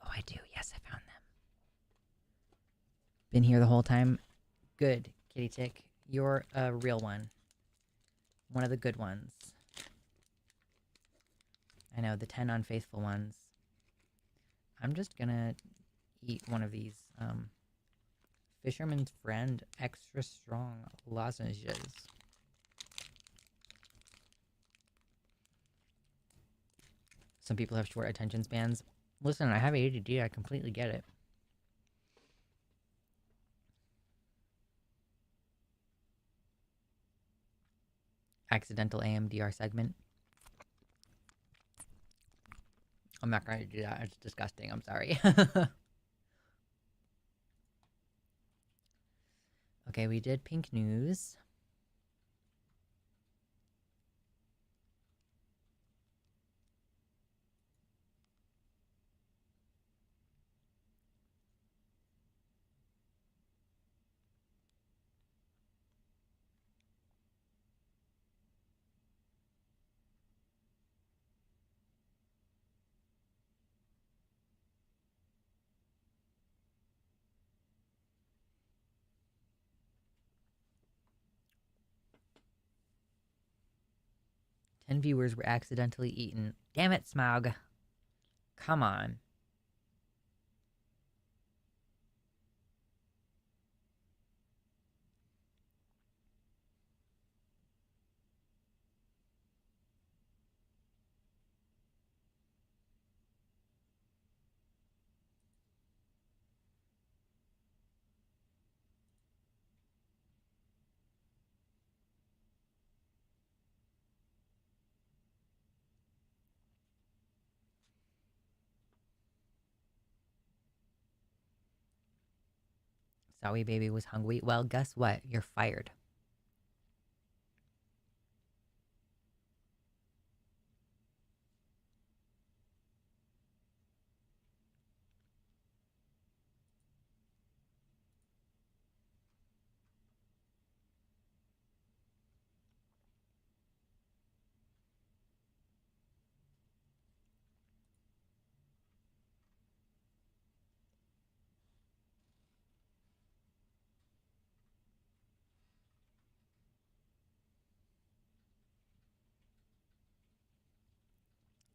Oh, I do. Yes, I found them. Been here the whole time. Good, Kitty Tick. You're a real one. One of the good ones. I know, the 10 unfaithful ones. I'm just gonna eat one of these, Fisherman's Friend extra strong lozenges. Some people have short attention spans. Listen, I have ADD, I completely get it. Accidental AMDR segment. I'm not going to do that. It's disgusting. I'm sorry. Okay, we did pink news. Ten viewers were accidentally eaten. Damn it, Smug. Come on. Sorry, baby was hungry. Well, guess what? You're fired.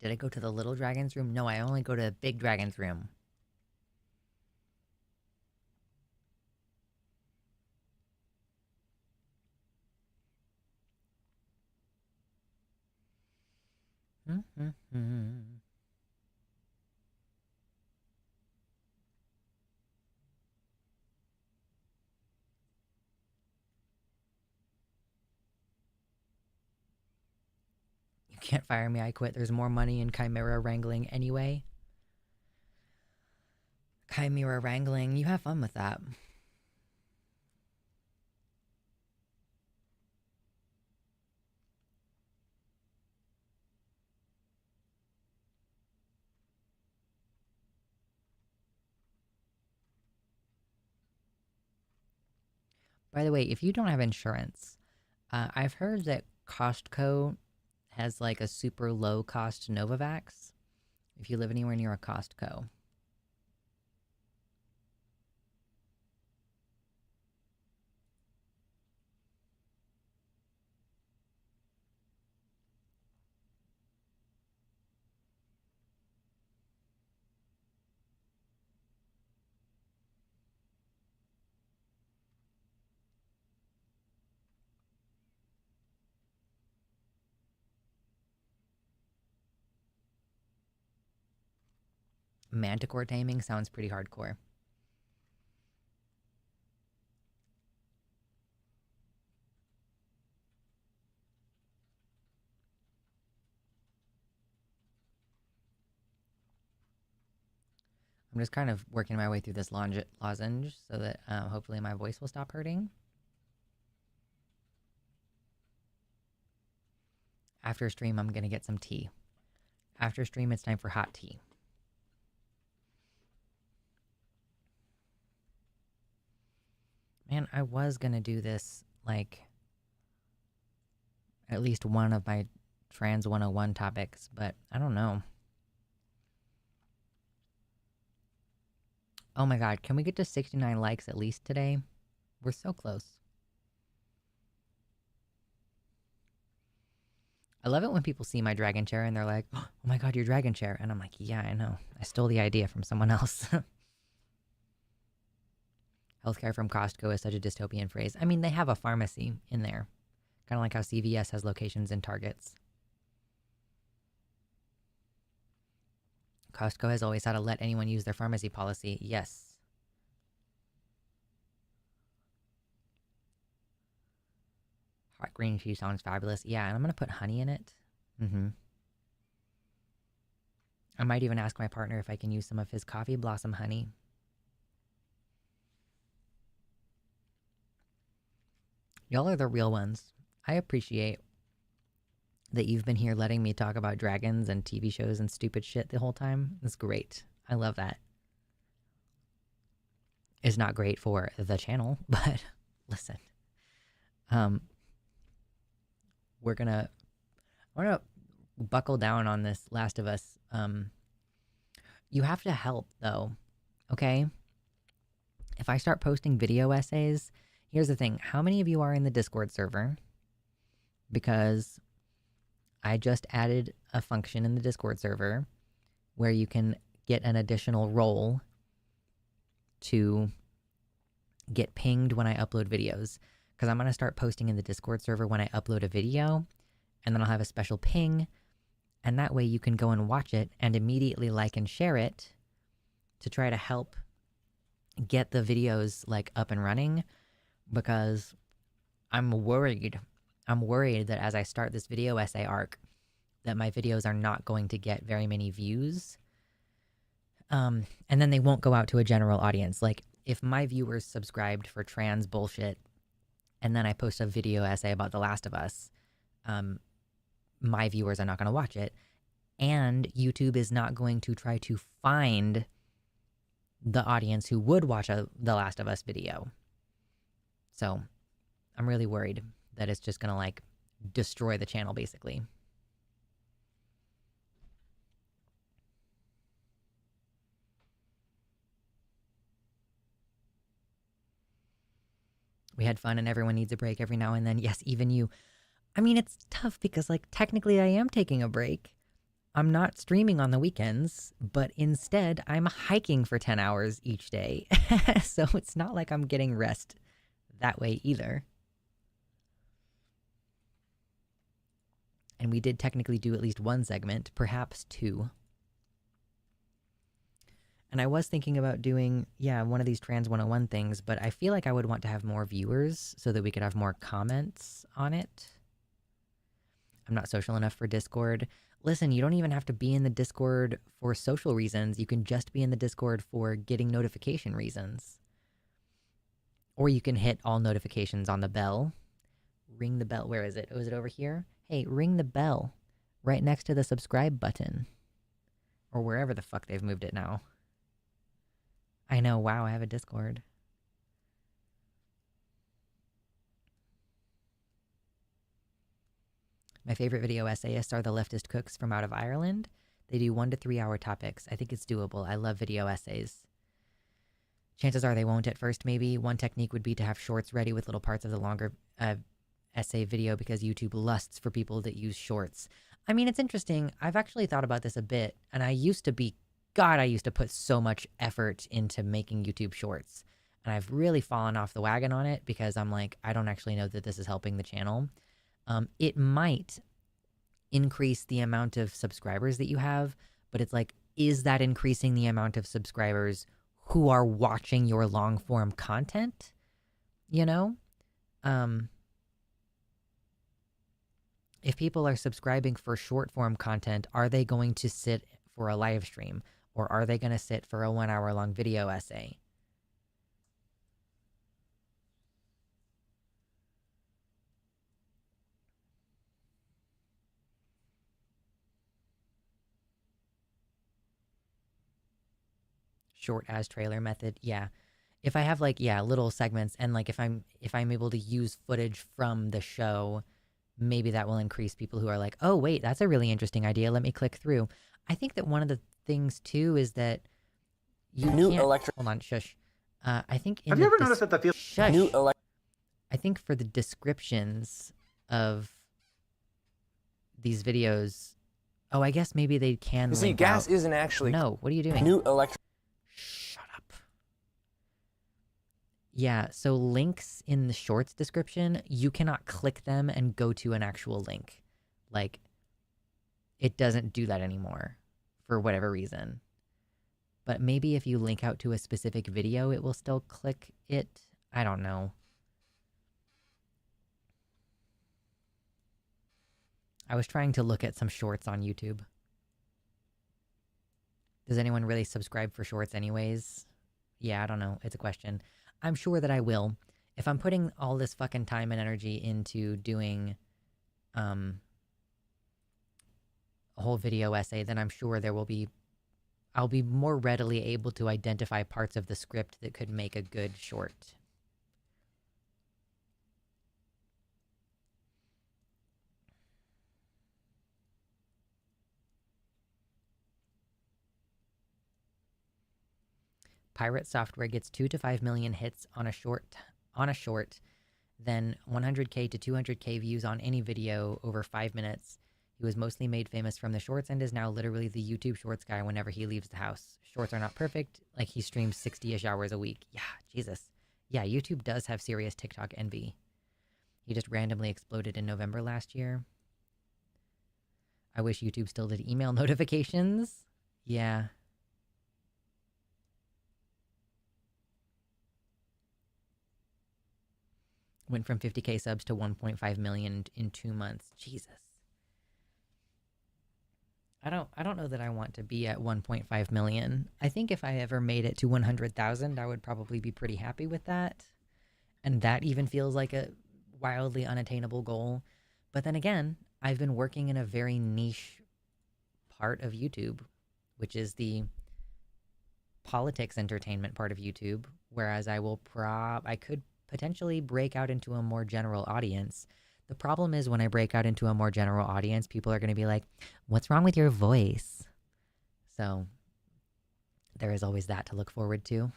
Did I go to the little dragon's room? No, I only go to the big dragon's room. You can't fire me, I quit. There's more money in Chimera wrangling anyway. Chimera wrangling, you have fun with that. By the way, if you don't have insurance, I've heard that Costco has like a super low cost Novavax if you live anywhere near a Costco. Manticore taming sounds pretty hardcore. I'm just kind of working my way through this lozenge so that hopefully my voice will stop hurting. After stream, I'm going to get some tea. After stream, it's time for hot tea. Man, I was going to do this, like, at least one of my Trans 101 topics, but I don't know. Oh my god, can we get to 69 likes at least today? We're so close. I love it when people see my dragon chair and they're like, oh my god, your dragon chair. And I'm like, yeah, I know. I stole the idea from someone else. Healthcare from Costco is such a dystopian phrase. I mean, they have a pharmacy in there. Kind of like how CVS has locations in Targets. Costco has always had to let anyone use their pharmacy policy. Yes. Hot green tea sounds fabulous. Yeah, and I'm going to put honey in it. I might even ask my partner if I can use some of his coffee blossom honey. Y'all are the real ones. I appreciate that you've been here letting me talk about dragons and TV shows and stupid shit the whole time. It's great. I love that. It's not great for the channel, but listen. We're gonna buckle down on this Last of Us. You have to help, though, okay? If I start posting video essays, here's the thing. How many of you are in the Discord server? Because I just added a function in the Discord server where you can get an additional role to get pinged when I upload videos. Because I'm going to start posting in the Discord server when I upload a video, and then I'll have a special ping, and that way you can go and watch it and immediately like and share it to try to help get the videos like up and running, because I'm worried that as I start this video essay arc that my videos are not going to get very many views, and then they won't go out to a general audience. Like, if my viewers subscribed for trans bullshit and then I post a video essay about The Last of Us, my viewers are not going to watch it, and YouTube is not going to try to find the audience who would watch The Last of Us video. So I'm really worried that it's just going to, like, destroy the channel, basically. We had fun and everyone needs a break every now and then. Yes, even you. I mean, it's tough because, like, technically I am taking a break. I'm not streaming on the weekends, but instead I'm hiking for 10 hours each day. So it's not like I'm getting rest that way either. And we did technically do at least one segment, perhaps two. And I was thinking about doing, one of these Trans 101 things, but I feel like I would want to have more viewers so that we could have more comments on it. I'm not social enough for Discord. Listen, you don't even have to be in the Discord for social reasons. You can just be in the Discord for getting notification reasons. Or you can hit all notifications on the bell. Ring the bell. Where is it? Oh, is it over here? Hey, ring the bell right next to the subscribe button. Or wherever the fuck they've moved it now. I know, wow, I have a Discord. My favorite video essayists are the leftist cooks from out of Ireland. They do 1 to 3 hour topics. I think it's doable. I love video essays. Chances are they won't at first, maybe. One technique would be to have shorts ready with little parts of the longer essay video, because YouTube lusts for people that use shorts. I mean, it's interesting. I've actually thought about this a bit, and I used to put so much effort into making YouTube shorts. And I've really fallen off the wagon on it because I'm like, I don't actually know that this is helping the channel. It might increase the amount of subscribers that you have, but it's like, is that increasing the amount of subscribers who are watching your long form content? You know? If people are subscribing for short form content, are they going to sit for a live stream? Or are they going to sit for a 1 hour long video essay? Short as trailer method. Yeah. If I have like, yeah, little segments and like if I'm able to use footage from the show, maybe that will increase people who are like, oh wait, that's a really interesting idea. Let me click through. I think that one of the things too is that you can't hold on, shush. I think have you ever noticed that the field shush. I think for the descriptions of these videos, oh, I guess maybe they can. You see, gas isn't actually. No, what are you doing? New electric. Shut up. Yeah, so links in the shorts description, you cannot click them and go to an actual link. Like, it doesn't do that anymore for whatever reason. But maybe if you link out to a specific video, it will still click it. I don't know. I was trying to look at some shorts on YouTube. Does anyone really subscribe for shorts anyways? Yeah, I don't know. It's a question. I'm sure that I will. If I'm putting all this fucking time and energy into doing a whole video essay, then I'm sure there will be... I'll be more readily able to identify parts of the script that could make a good short. Pirate software gets 2 to 5 million hits on a short, then 100k to 200k views on any video over 5 minutes. He was mostly made famous from the shorts and is now literally the YouTube shorts guy whenever he leaves the house. Shorts are not perfect, like he streams 60-ish hours a week. Yeah, Jesus. Yeah, YouTube does have serious TikTok envy. He just randomly exploded in November last year. I wish YouTube still did email notifications. Yeah. Went from 50k subs to 1.5 million in 2 months. Jesus. I don't know that I want to be at 1.5 million. I think if I ever made it to 100,000, I would probably be pretty happy with that. And that even feels like a wildly unattainable goal. But then again, I've been working in a very niche part of YouTube, which is the politics entertainment part of YouTube, whereas I could potentially break out into a more general audience. The problem is when I break out into a more general audience, people are going to be like, what's wrong with your voice? So there is always that to look forward to.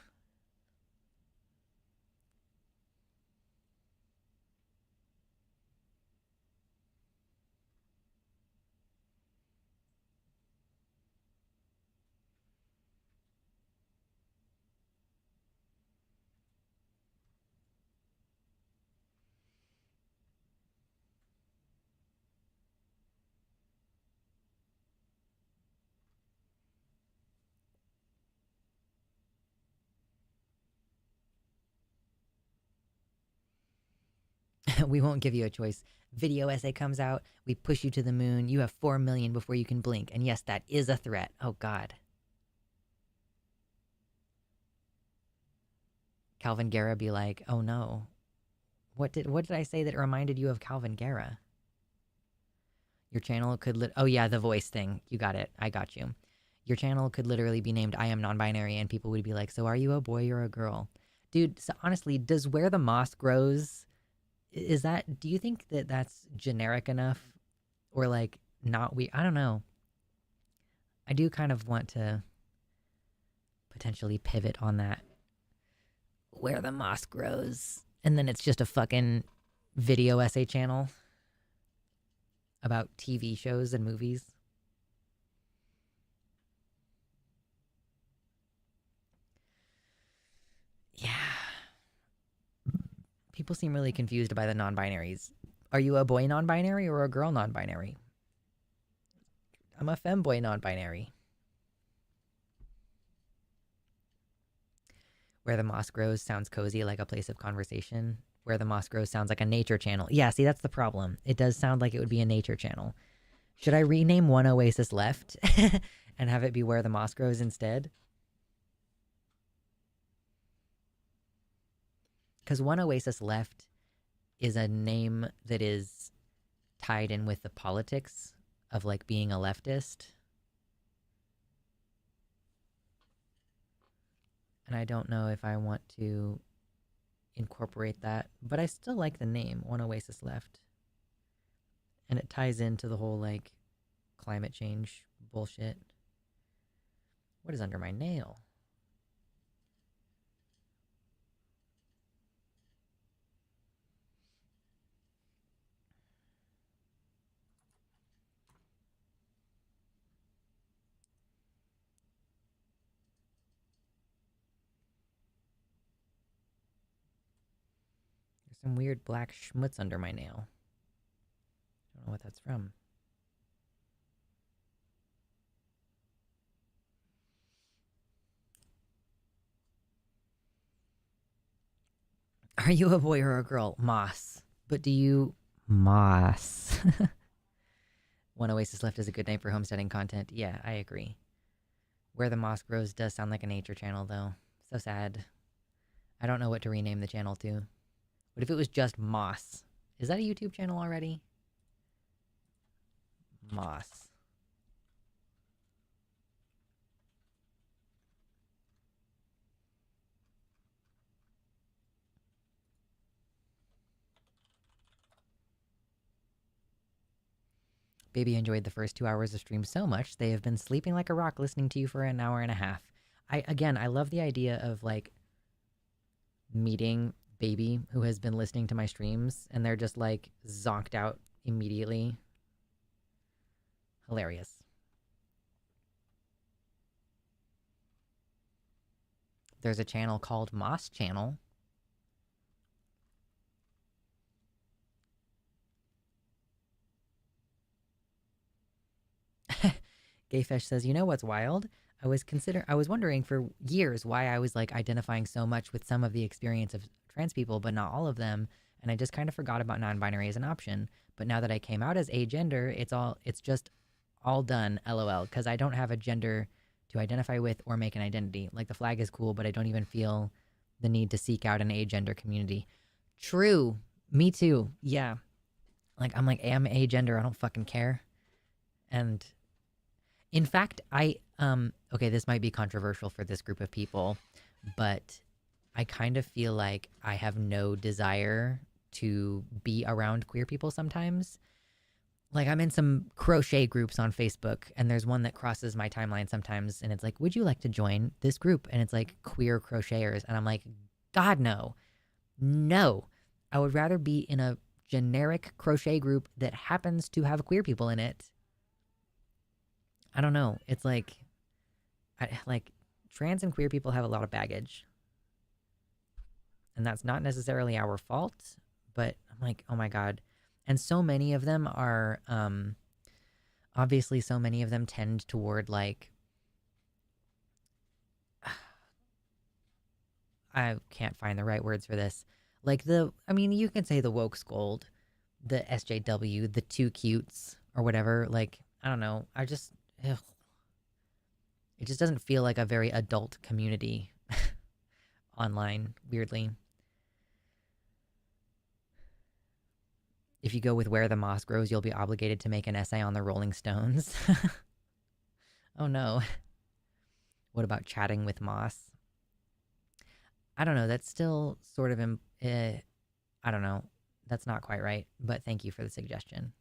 We won't give you a choice. Video essay comes out, we push you to the moon, you have 4 million before you can blink. And yes, that is a threat. Oh, God. Calvin Guerra be like, oh no. What did I say that reminded you of Calvin Guerra? Your channel could oh yeah, the voice thing. You got it. I got you. Your channel could literally be named I Am Non-Binary and people would be like, so are you a boy or a girl? Dude, so honestly, does Where the Moss Grows... do you think that that's generic enough? Or like, not I don't know. I do kind of want to potentially pivot on that. Where the Moss Grows. And then it's just a fucking video essay channel about TV shows and movies. Yeah. People seem really confused by the non-binaries. Are you a boy non-binary or a girl non-binary? I'm a femboy non-binary. Where the Moss Grows sounds cozy, like a place of conversation. Where the Moss Grows sounds like a nature channel. Yeah, see, that's the problem. It does sound like it would be a nature channel. Should I rename One Oasis Left? and have it be Where the Moss Grows instead. Because One Oasis Left is a name that is tied in with the politics of like being a leftist. And I don't know if I want to incorporate that, but I still like the name One Oasis Left. And it ties into the whole like climate change bullshit. What is under my nail? There's some weird black schmutz under my nail. I don't know what that's from. Are you a boy or a girl? Moss. But do you... Moss. One Oasis Left is a good name for homesteading content. Yeah, I agree. Where the Moss Grows does sound like a nature channel, though. So sad. I don't know what to rename the channel to. What if it was just Moss? Is that a YouTube channel already? Moss. Baby enjoyed the first 2 hours of stream so much, they have been sleeping like a rock listening to you for an hour and a half. I love the idea of, like, meeting Baby, who has been listening to my streams, and they're just, like, zonked out immediately. Hilarious. There's a channel called Moss Channel. Gayfesh says, you know what's wild? I was wondering for years why I was like identifying so much with some of the experience of trans people, but not all of them. And I just kind of forgot about non-binary as an option. But now that I came out as agender, it's just all done, LOL, because I don't have a gender to identify with or make an identity. Like the flag is cool, but I don't even feel the need to seek out an agender community. True. Me too. Yeah. Like I'm agender. I don't fucking care. And in fact, okay, this might be controversial for this group of people, but I kind of feel like I have no desire to be around queer people sometimes. Like I'm in some crochet groups on Facebook, and there's one that crosses my timeline sometimes, and it's like, would you like to join this group? And it's like queer crocheters, and I'm like, God, no. No. I would rather be in a generic crochet group that happens to have queer people in it. I don't know. It's like, trans and queer people have a lot of baggage. And that's not necessarily our fault, but I'm like, oh my God. And so many of them are, obviously so many of them tend toward like, I can't find the right words for this. Like you can say the woke scold, the SJW, the too cutes, or whatever. Like, I don't know. Ugh. It just doesn't feel like a very adult community online, weirdly. If you go with Where the Moss Grows, you'll be obligated to make an essay on the Rolling Stones. Oh no. What about chatting with Moss? I don't know. That's still sort of, I don't know. That's not quite right, but thank you for the suggestion.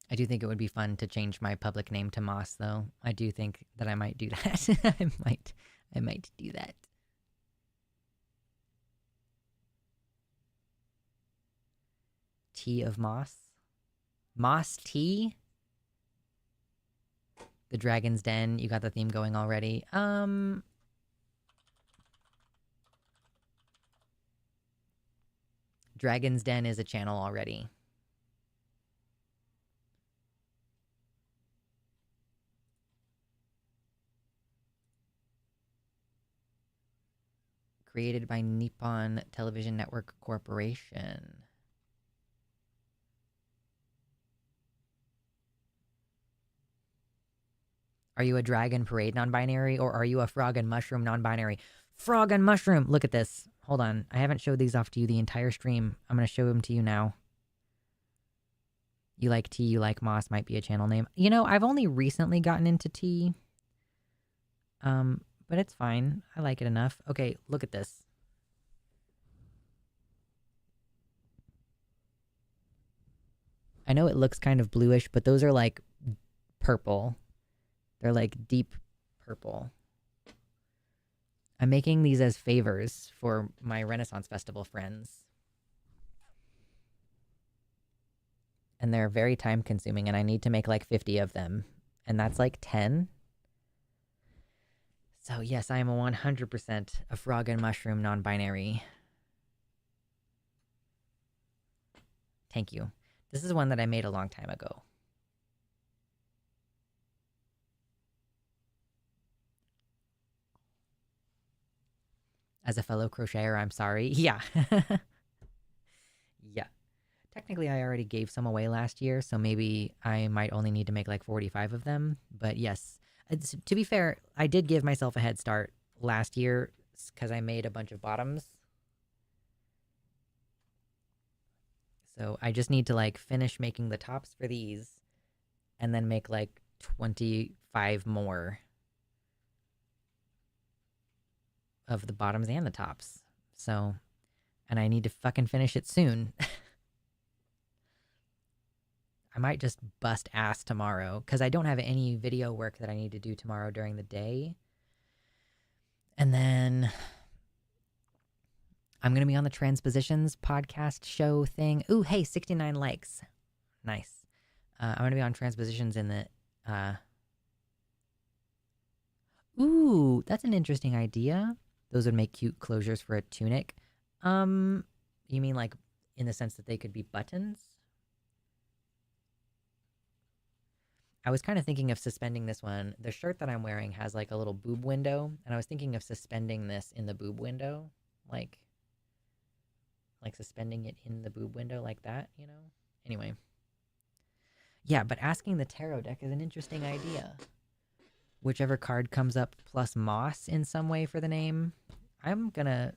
I do think it would be fun to change my public name to Moss, though. I do think that I might do that. I might do that. Tea of Moss? Moss tea? The Dragon's Den, you got the theme going already. Dragon's Den is a channel already. created by Nippon Television Network Corporation. Are you a dragon parade non-binary, or are you a frog and mushroom non-binary? Frog and mushroom! Look at this. Hold on. I haven't showed these off to you the entire stream. I'm going to show them to you now. You like tea, you like moss might be a channel name. You know, I've only recently gotten into tea. But it's fine. I like it enough. Okay, look at this. I know it looks kind of bluish, but those are like purple. They're like deep purple. I'm making these as favors for my Renaissance Festival friends. And they're very time consuming, and I need to make like 50 of them. And that's like 10. So yes, I am a 100% a frog and mushroom non-binary. Thank you. This is one that I made a long time ago. As a fellow crocheter, I'm sorry. Yeah. Yeah. Technically, I already gave some away last year, so maybe I might only need to make like 45 of them. But yes, to be fair, I did give myself a head start last year because I made a bunch of bottoms. So I just need to like finish making the tops for these and then make like 25 more of the bottoms and the tops. So, and I need to fucking finish it soon. I might just bust ass tomorrow because I don't have any video work that I need to do tomorrow during the day. And then I'm going to be on the Transpositions podcast show thing. Ooh, hey, 69 likes. Nice. I'm going to be on Transpositions in the... Ooh, that's an interesting idea. Those would make cute closures for a tunic. You mean like in the sense that they could be buttons? I was kind of thinking of suspending this one. The shirt that I'm wearing has like a little boob window, and I was thinking of suspending this in the boob window. Like suspending it in the boob window like that, you know? Anyway. Yeah, but asking the tarot deck is an interesting idea. Whichever card comes up plus moss in some way for the name, I'm gonna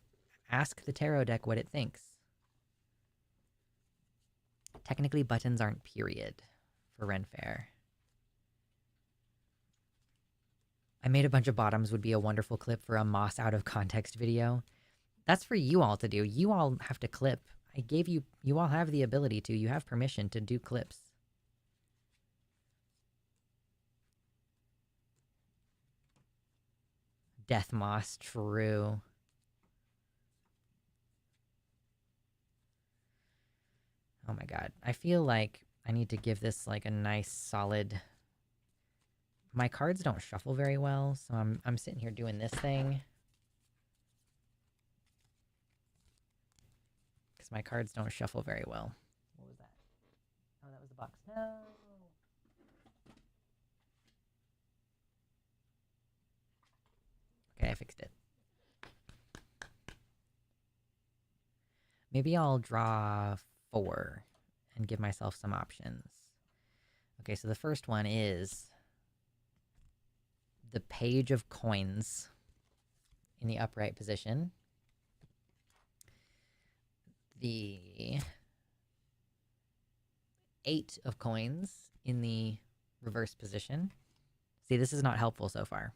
ask the tarot deck what it thinks. Technically, buttons aren't period for Ren Fair. I made a bunch of bottoms would be a wonderful clip for a moss out of context video. That's for you all to do. You all have to clip. I gave you, you all have the ability to. You have permission to do clips. Death moss, true. Oh my god. I feel like I need to give this like a nice solid... My cards don't shuffle very well, so I'm sitting here doing this thing. Because my cards don't shuffle very well. What was that? Oh, that was the box. No! Okay, I fixed it. Maybe I'll draw 4 and give myself some options. Okay, so the first one is the page of coins in the upright position. The 8 of coins in the reverse position. See, this is not helpful so far.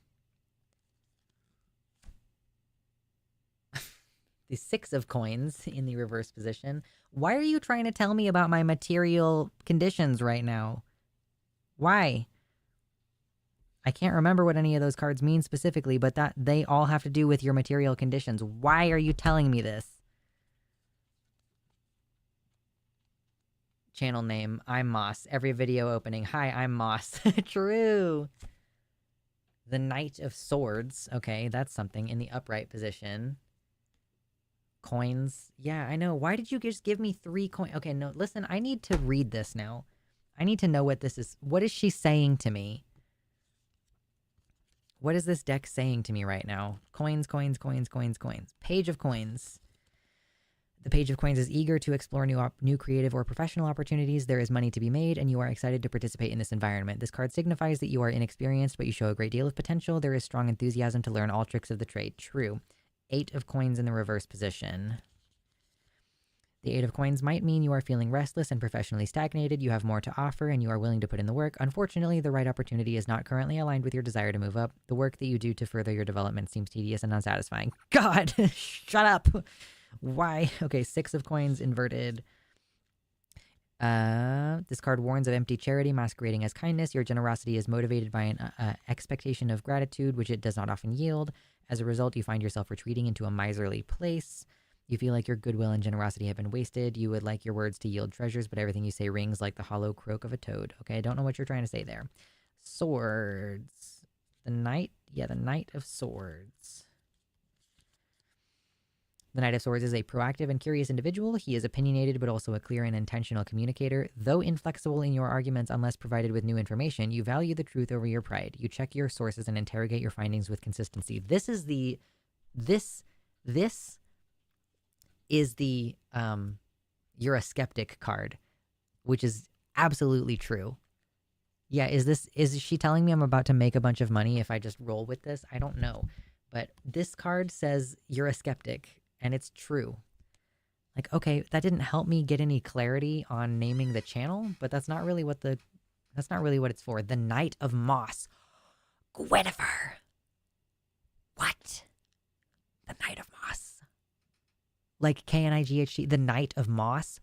The 6 of coins in the reverse position. Why are you trying to tell me about my material conditions right now? Why? I can't remember what any of those cards mean specifically, but that they all have to do with your material conditions. Why are you telling me this? Channel name, I'm Moss. Every video opening, hi, I'm Moss. True. The Knight of Swords. Okay, that's something in the upright position. Coins. Yeah, I know. Why did you just give me 3 coins? Okay, no, listen, I need to read this now. I need to know what this is. What is she saying to me? What is this deck saying to me right now? Coins, coins, coins, coins, coins. Page of Coins. The Page of Coins is eager to explore new creative or professional opportunities. There is money to be made, and you are excited to participate in this environment. This card signifies that you are inexperienced, but you show a great deal of potential. There is strong enthusiasm to learn all tricks of the trade. True. 8 of Coins in the reverse position. The 8 of Coins might mean you are feeling restless and professionally stagnated. You have more to offer, and you are willing to put in the work. Unfortunately, the right opportunity is not currently aligned with your desire to move up. The work that you do to further your development seems tedious and unsatisfying. God, shut up. Why? Okay, 6 of Coins inverted. This card warns of empty charity masquerading as kindness. Your generosity is motivated by an expectation of gratitude, which it does not often yield. As a result, you find yourself retreating into a miserly place. You feel like your goodwill and generosity have been wasted. You would like your words to yield treasures, but everything you say rings like the hollow croak of a toad. Okay, I don't know what you're trying to say there. Swords. The Knight? Yeah, the Knight of Swords. The Knight of Swords is a proactive and curious individual. He is opinionated, but also a clear and intentional communicator. Though inflexible in your arguments unless provided with new information, you value the truth over your pride. You check your sources and interrogate your findings with consistency. This is the you're a skeptic card, which is absolutely true. Yeah, is she telling me I'm about to make a bunch of money if I just roll with this? I don't know. But this card says you're a skeptic. And it's true. Like, okay, that didn't help me get any clarity on naming the channel, but that's not really what it's for. The Knight of Moss. Gwynnifer. What? The Knight of Moss. Like Knight, the Knight of Moss?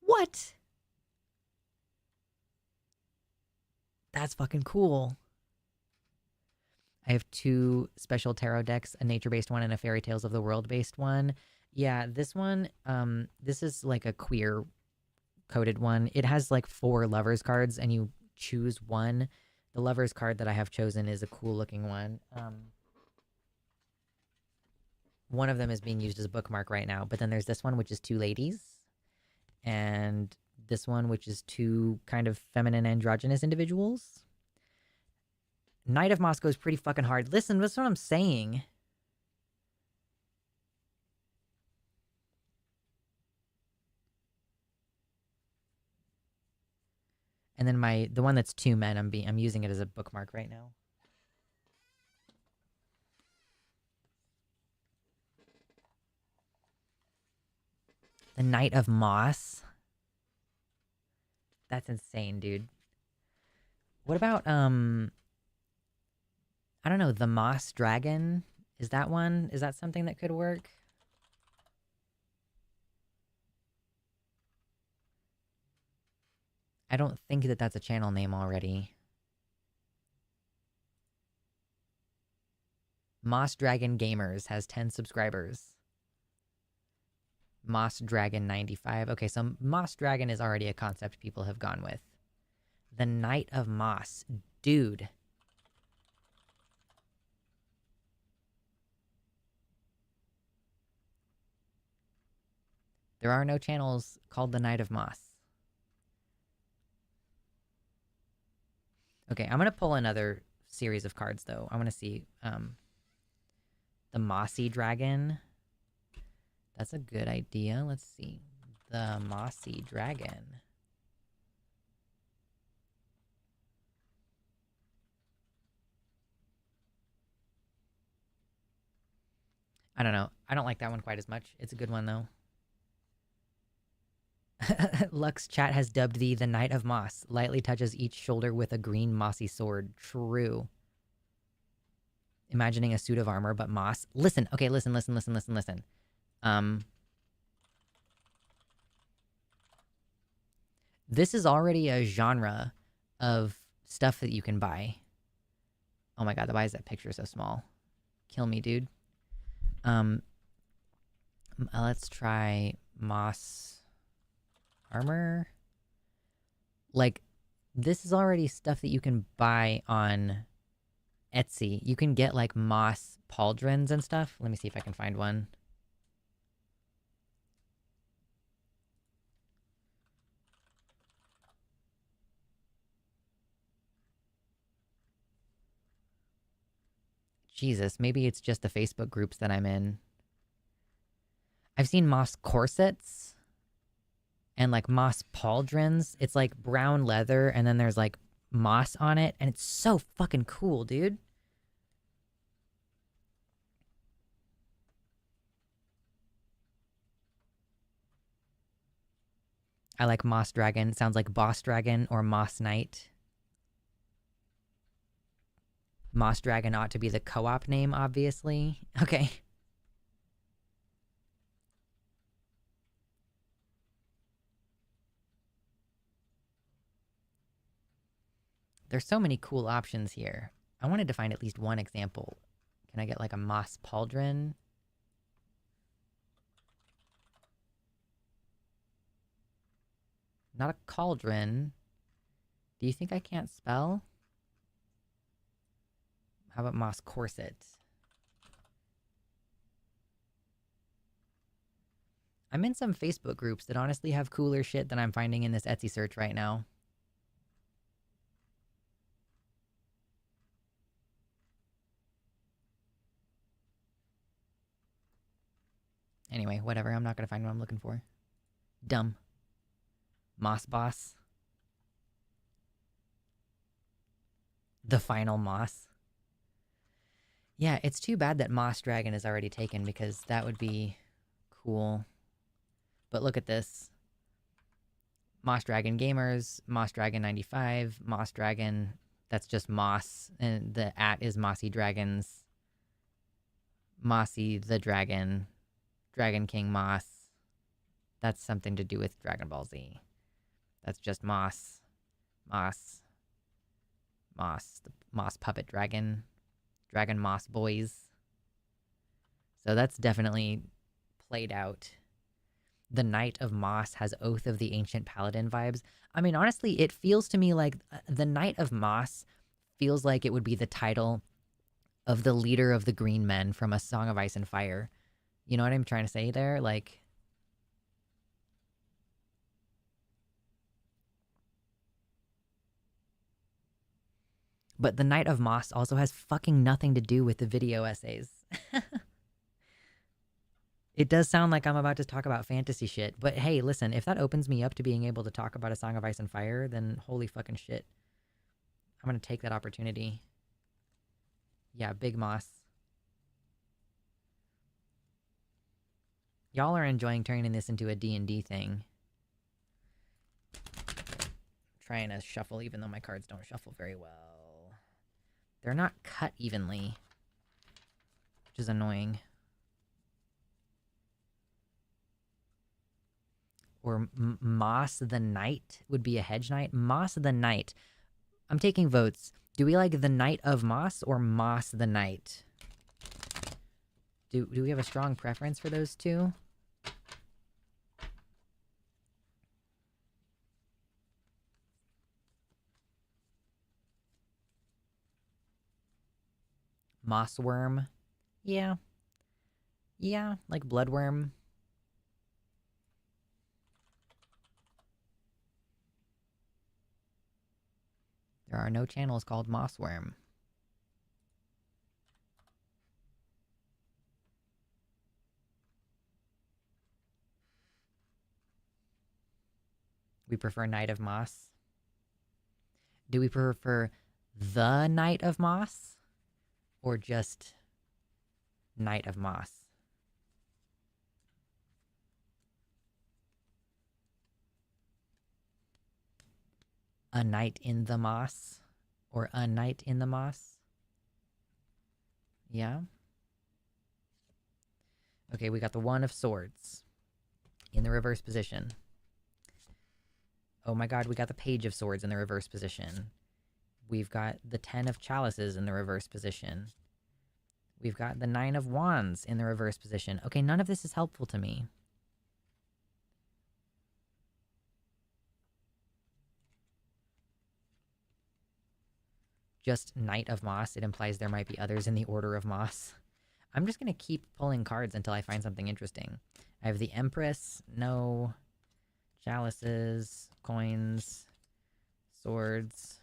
What? That's fucking cool. I have 2 special tarot decks, a nature-based one and a Fairy Tales of the World-based one. Yeah, this one, this is like a queer-coded one. It has like 4 lovers cards, and you choose one. The lovers card that I have chosen is a cool-looking one. One of them is being used as a bookmark right now, but then there's this one, which is 2 ladies, and this one, which is 2 kind of feminine androgynous individuals. Knight of Moscow is pretty fucking hard. Listen, that's what I'm saying. And then the one that's 2 men, I'm using it as a bookmark right now. The Knight of Moss. That's insane, dude. What about I don't know, the Moss Dragon? Is that one? Is that something that could work? I don't think that that's a channel name already. Moss Dragon Gamers has 10 subscribers. Moss Dragon 95. Okay, so Moss Dragon is already a concept people have gone with. The Knight of Moss. Dude. There are no channels called the Knight of Moss. Okay, I'm going to pull another series of cards, though. I want to see the Mossy Dragon. That's a good idea. Let's see. The Mossy Dragon. I don't know. I don't like that one quite as much. It's a good one, though. Lux chat has dubbed thee the Knight of Moss. Lightly touches each shoulder with a green mossy sword. True. Imagining a suit of armor, but moss. Listen. Okay, listen. This is already a genre of stuff that you can buy. Oh my god, why is that picture so small? Kill me, dude. Let's try moss armor. Like, this is already stuff that you can buy on Etsy. You can get like moss pauldrons and stuff. Let me see if I can find one. Jesus, maybe it's just the Facebook groups that I'm in. I've seen moss corsets and like moss pauldrons. It's like brown leather and then there's like moss on it, and it's so fucking cool, dude. I like Moss Dragon. It sounds like Boss Dragon or Moss Knight. Moss Dragon ought to be the co-op name, obviously. Okay. There's so many cool options here. I wanted to find at least one example. Can I get like a moss pauldron? Not a cauldron. Do you think I can't spell? How about moss corset? I'm in some Facebook groups that honestly have cooler shit than I'm finding in this Etsy search right now. Anyway, whatever. I'm not gonna find what I'm looking for. Dumb. Moss boss. The final moss. Yeah, it's too bad that Moss Dragon is already taken because that would be cool. But look at this. Moss Dragon Gamers, Moss Dragon 95, Moss Dragon, that's just Moss, and the @ is Mossy Dragons. Mossy the Dragon, Dragon King Moss. That's something to do with Dragon Ball Z. That's just Moss. Moss. Moss. The Moss Puppet Dragon. Dragon Moss Boys. So that's definitely played out. The Knight of Moss has Oath of the Ancient Paladin vibes. I mean, honestly, it feels to me like the Knight of Moss feels like it would be the title of the leader of the Green Men from A Song of Ice and Fire. You know what I'm trying to say there? Like, but the Knight of Moss also has fucking nothing to do with the video essays. It does sound like I'm about to talk about fantasy shit, but hey, listen, if that opens me up to being able to talk about A Song of Ice and Fire, then holy fucking shit. I'm gonna take that opportunity. Yeah, Big Moss. Y'all are enjoying turning this into a D&D thing. I'm trying to shuffle even though my cards don't shuffle very well. They're not cut evenly, which is annoying. Or Moss the Knight would be a hedge knight. Moss the Knight. I'm taking votes. Do we like the Knight of Moss or Moss the Knight? Do we have a strong preference for those two? Mossworm. Yeah. Yeah, like Bloodworm. There are no channels called Mossworm. We prefer Knight of Moss. Do we prefer the Knight of Moss? Or just Knight of Moss? A Knight in the Moss? Or a Knight in the Moss? Yeah? Okay, we got the One of Swords in the reverse position. Oh my god, we got the Page of Swords in the reverse position. We've got the 10 of Chalices in the reverse position. We've got the 9 of Wands in the reverse position. Okay, none of this is helpful to me. Just Knight of Moss. It implies there might be others in the Order of Moss. I'm just going to keep pulling cards until I find something interesting. I have the Empress. No. Chalices. Coins. Swords.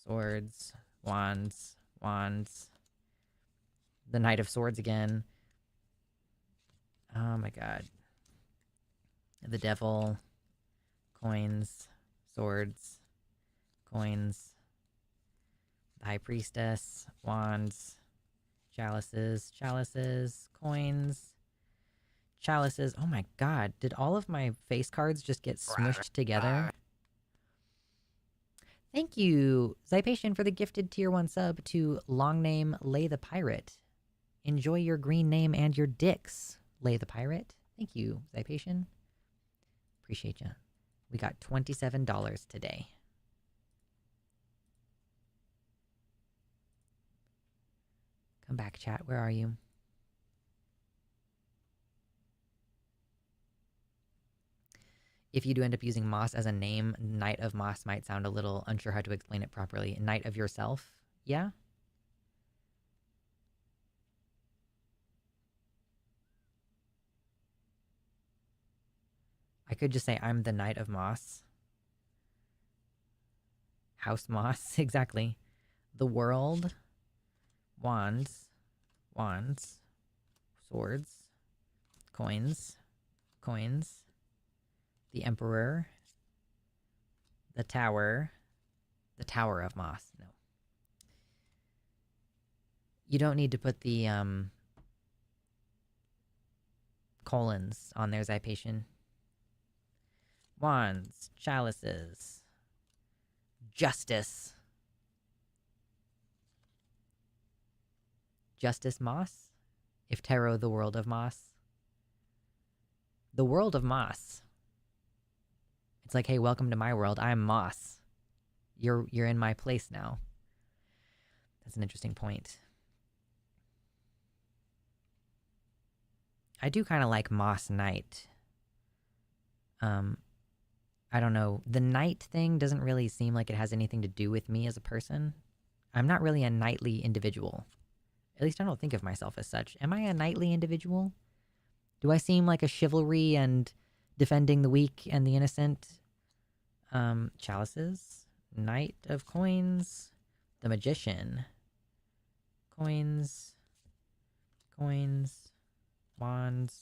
Swords. Wands. Wands. The Knight of Swords again. Oh my god. The Devil. Coins. Swords. Coins. The High Priestess. Wands. Chalices. Chalices. Coins. Chalices. Oh my god. Did all of my face cards just get smushed together? Thank you, Zypation, for the gifted tier 1 sub to long name Lay the Pirate. Enjoy your green name and your dicks, Lay the Pirate. Thank you, Zypation. Appreciate you. We got $27 today. Come back, chat. Where are you? If you do end up using Moss as a name, Knight of Moss might sound a little unsure how to explain it properly. Knight of yourself? Yeah? I could just say I'm the Knight of Moss. House Moss, exactly. The World. Wands. Wands. Swords. Coins. Coins. The Emperor. The Tower. The Tower of Moss. No. You don't need to put the, colons on there, Zypation. Wands. Chalices. Justice. Justice Moss? If Tarot, the World of Moss. The World of Moss. It's like, hey, welcome to my world. I'm Moss. You're in my place now. That's an interesting point. I do kind of like Moss Knight. I don't know. The knight thing doesn't really seem like it has anything to do with me as a person. I'm not really a knightly individual. At least I don't think of myself as such. Am I a knightly individual? Do I seem like a chivalry and defending the weak and the innocent? Chalices. Knight of Coins. The Magician. Coins. Coins. Wands.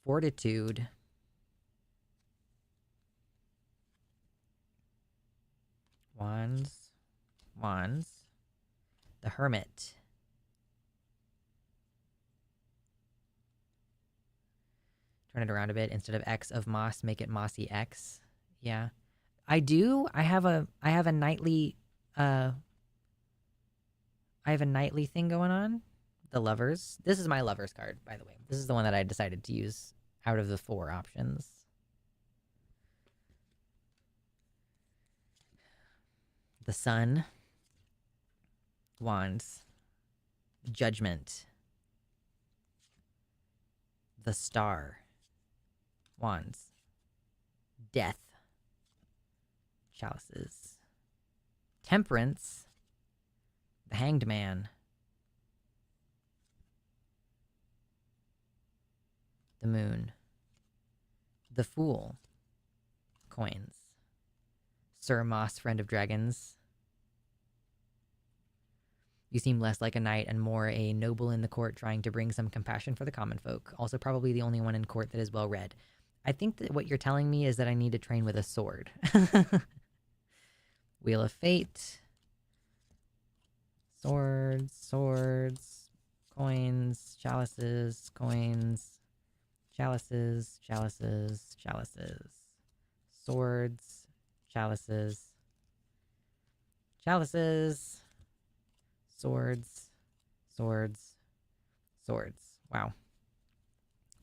Fortitude. Wands. Wands. The Hermit. Turn it around a bit. Instead of X of Moss, make it Mossy X. Yeah. I do. I have a knightly thing going on. The Lovers. This is my Lovers card, by the way. This is the one that I decided to use out of the 4 options. The Sun. Wands. Judgment. The Star. Wands. Death. Chalices. Temperance. The Hanged Man. The Moon. The Fool. Coins. Sir Moss, Friend of Dragons. You seem less like a knight and more a noble in the court trying to bring some compassion for the common folk. Also probably the only one in court that is well read. I think that what you're telling me is that I need to train with a sword. Wheel of Fate. Swords, swords, coins, chalices, coins, chalices, chalices, chalices, swords, chalices, chalices, swords, swords, swords. Wow.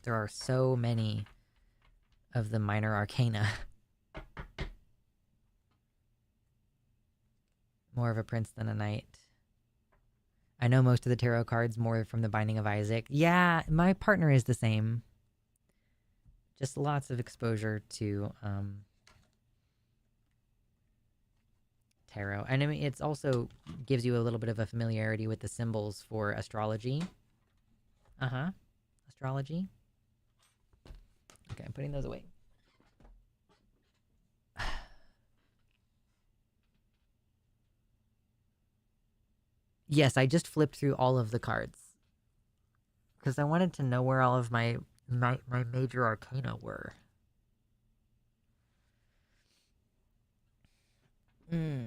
There are so many of the minor arcana. More of a prince than a knight. I know most of the tarot cards more from the Binding of Isaac. Yeah, my partner is the same. Just lots of exposure to tarot. And I mean, it's also gives you a little bit of a familiarity with the symbols for astrology. Uh-huh. Astrology. Okay, I'm putting those away. Yes, I just flipped through all of the cards because I wanted to know where all of my major arcana were. Hmm.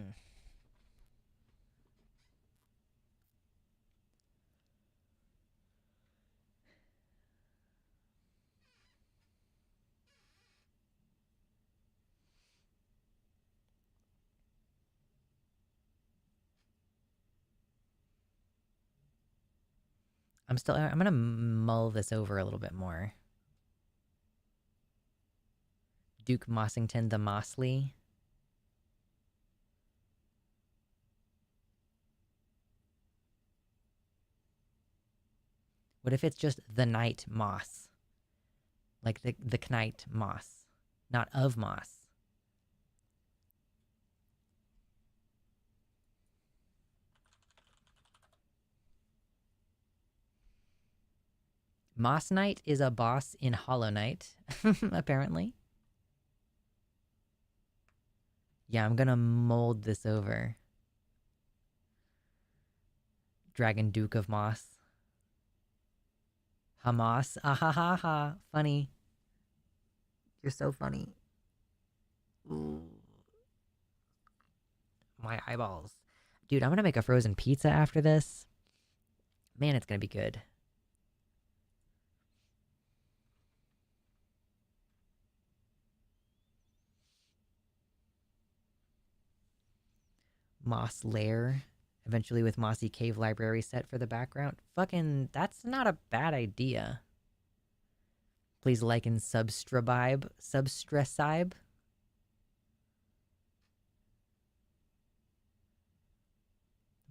I'm gonna mull this over a little bit more. Duke Mossington the Mossley. What if it's just the Knight Moss? Like the Knight Moss, not of Moss. Moss Knight is a boss in Hollow Knight, apparently. Yeah, I'm gonna mold this over. Dragon Duke of Moss. Hamas. Ah ha ha ha. Funny. You're so funny. Ooh. My eyeballs. Dude, I'm gonna make a frozen pizza after this. Man, it's gonna be good. Moss Lair. Eventually with Mossy Cave Library set for the background. Fucking, that's not a bad idea. Please like and subscribe. Substressibe.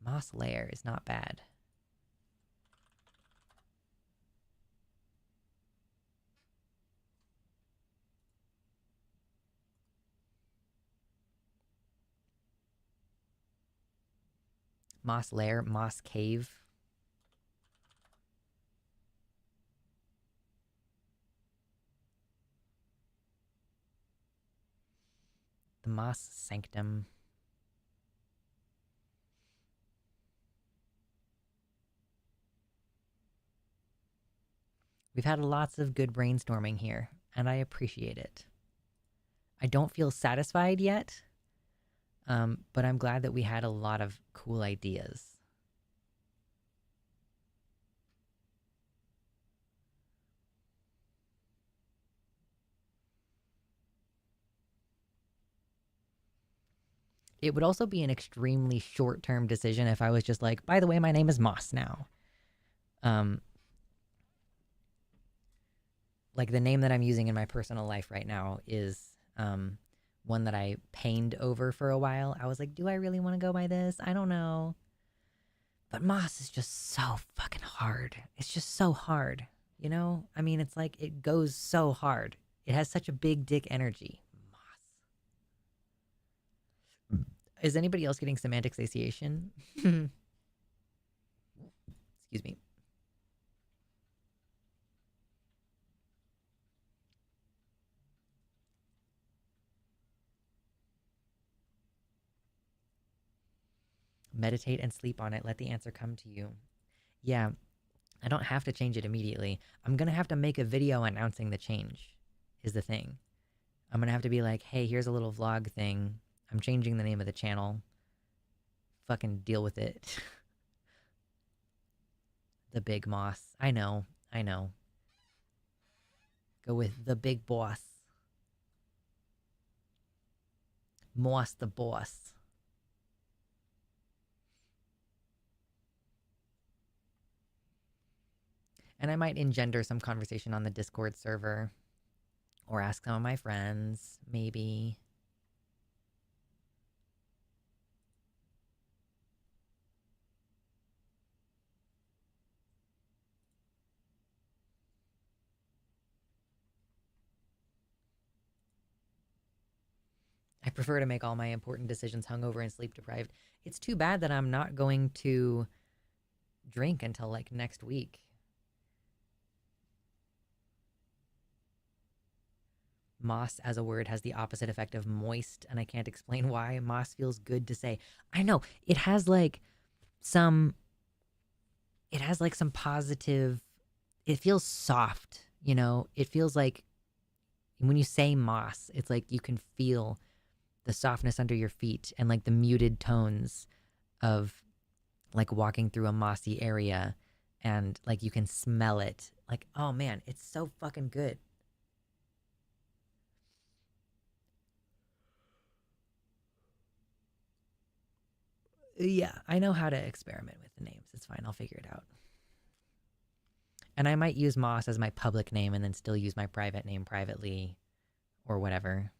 Moss Lair is not bad. Moss Lair, Moss Cave. The Moss Sanctum. We've had lots of good brainstorming here, and I appreciate it. I don't feel satisfied yet, but I'm glad that we had a lot of cool ideas. It would also be an extremely short-term decision if I was just like, by the way, my name is Moss now. Like the name that I'm using in my personal life right now is one that I pained over for a while. I was like, do I really want to go by this? I don't know. But Moss is just so fucking hard. It's just so hard. You know? I mean, it's like it goes so hard. It has such a big dick energy. Moss. Is anybody else getting semantic satiation? Excuse me. Meditate and sleep on it. Let the answer come to you. Yeah, I don't have to change it immediately. I'm going to have to make a video announcing the change, is the thing. I'm going to have to be like, hey, here's a little vlog thing. I'm changing the name of the channel. Fucking deal with it. The big Moss. I know. I know. Go with the big boss. Moss the boss. And I might engender some conversation on the Discord server. Or ask some of my friends, maybe. I prefer to make all my important decisions hungover and sleep deprived. It's too bad that I'm not going to drink until like next week. Moss as a word has the opposite effect of moist, and I can't explain why. Moss feels good to say. I know, it has like some, it has like some positive, it feels soft, you know? It feels like when you say moss, it's like you can feel the softness under your feet and like the muted tones of like walking through a mossy area, and like you can smell it. Like, oh man, it's so fucking good. Yeah, I know how to experiment with the names. It's fine. I'll figure it out. And I might use Moss as my public name and then still use my private name privately or whatever.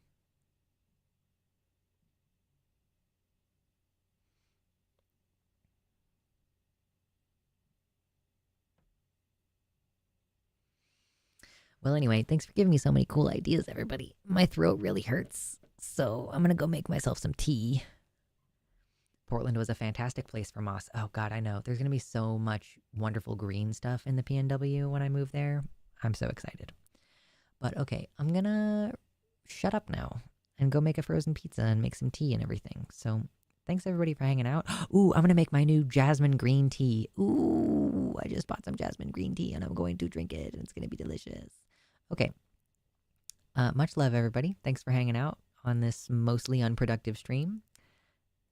Well, anyway, thanks for giving me so many cool ideas, everybody. My throat really hurts, so I'm gonna go make myself some tea. Portland was a fantastic place for moss. Oh god, I know. There's gonna be so much wonderful green stuff in the PNW when I move there. I'm so excited. But okay, I'm gonna shut up now and go make a frozen pizza and make some tea and everything. So thanks everybody for hanging out. Ooh, I'm gonna make my new jasmine green tea. Ooh, I just bought some jasmine green tea and I'm going to drink it and it's gonna be delicious. Okay. Much love, everybody. Thanks for hanging out on this mostly unproductive stream.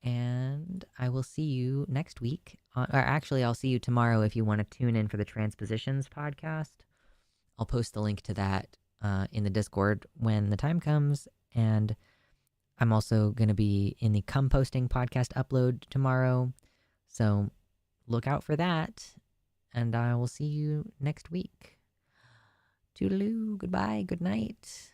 And I will see you next week. Or actually, I'll see you tomorrow if you want to tune in for the Transpositions podcast. I'll post the link to that in the Discord when the time comes. And I'm also going to be in the Composting podcast upload tomorrow. So look out for that. And I will see you next week. Toodaloo. Goodbye. Good night.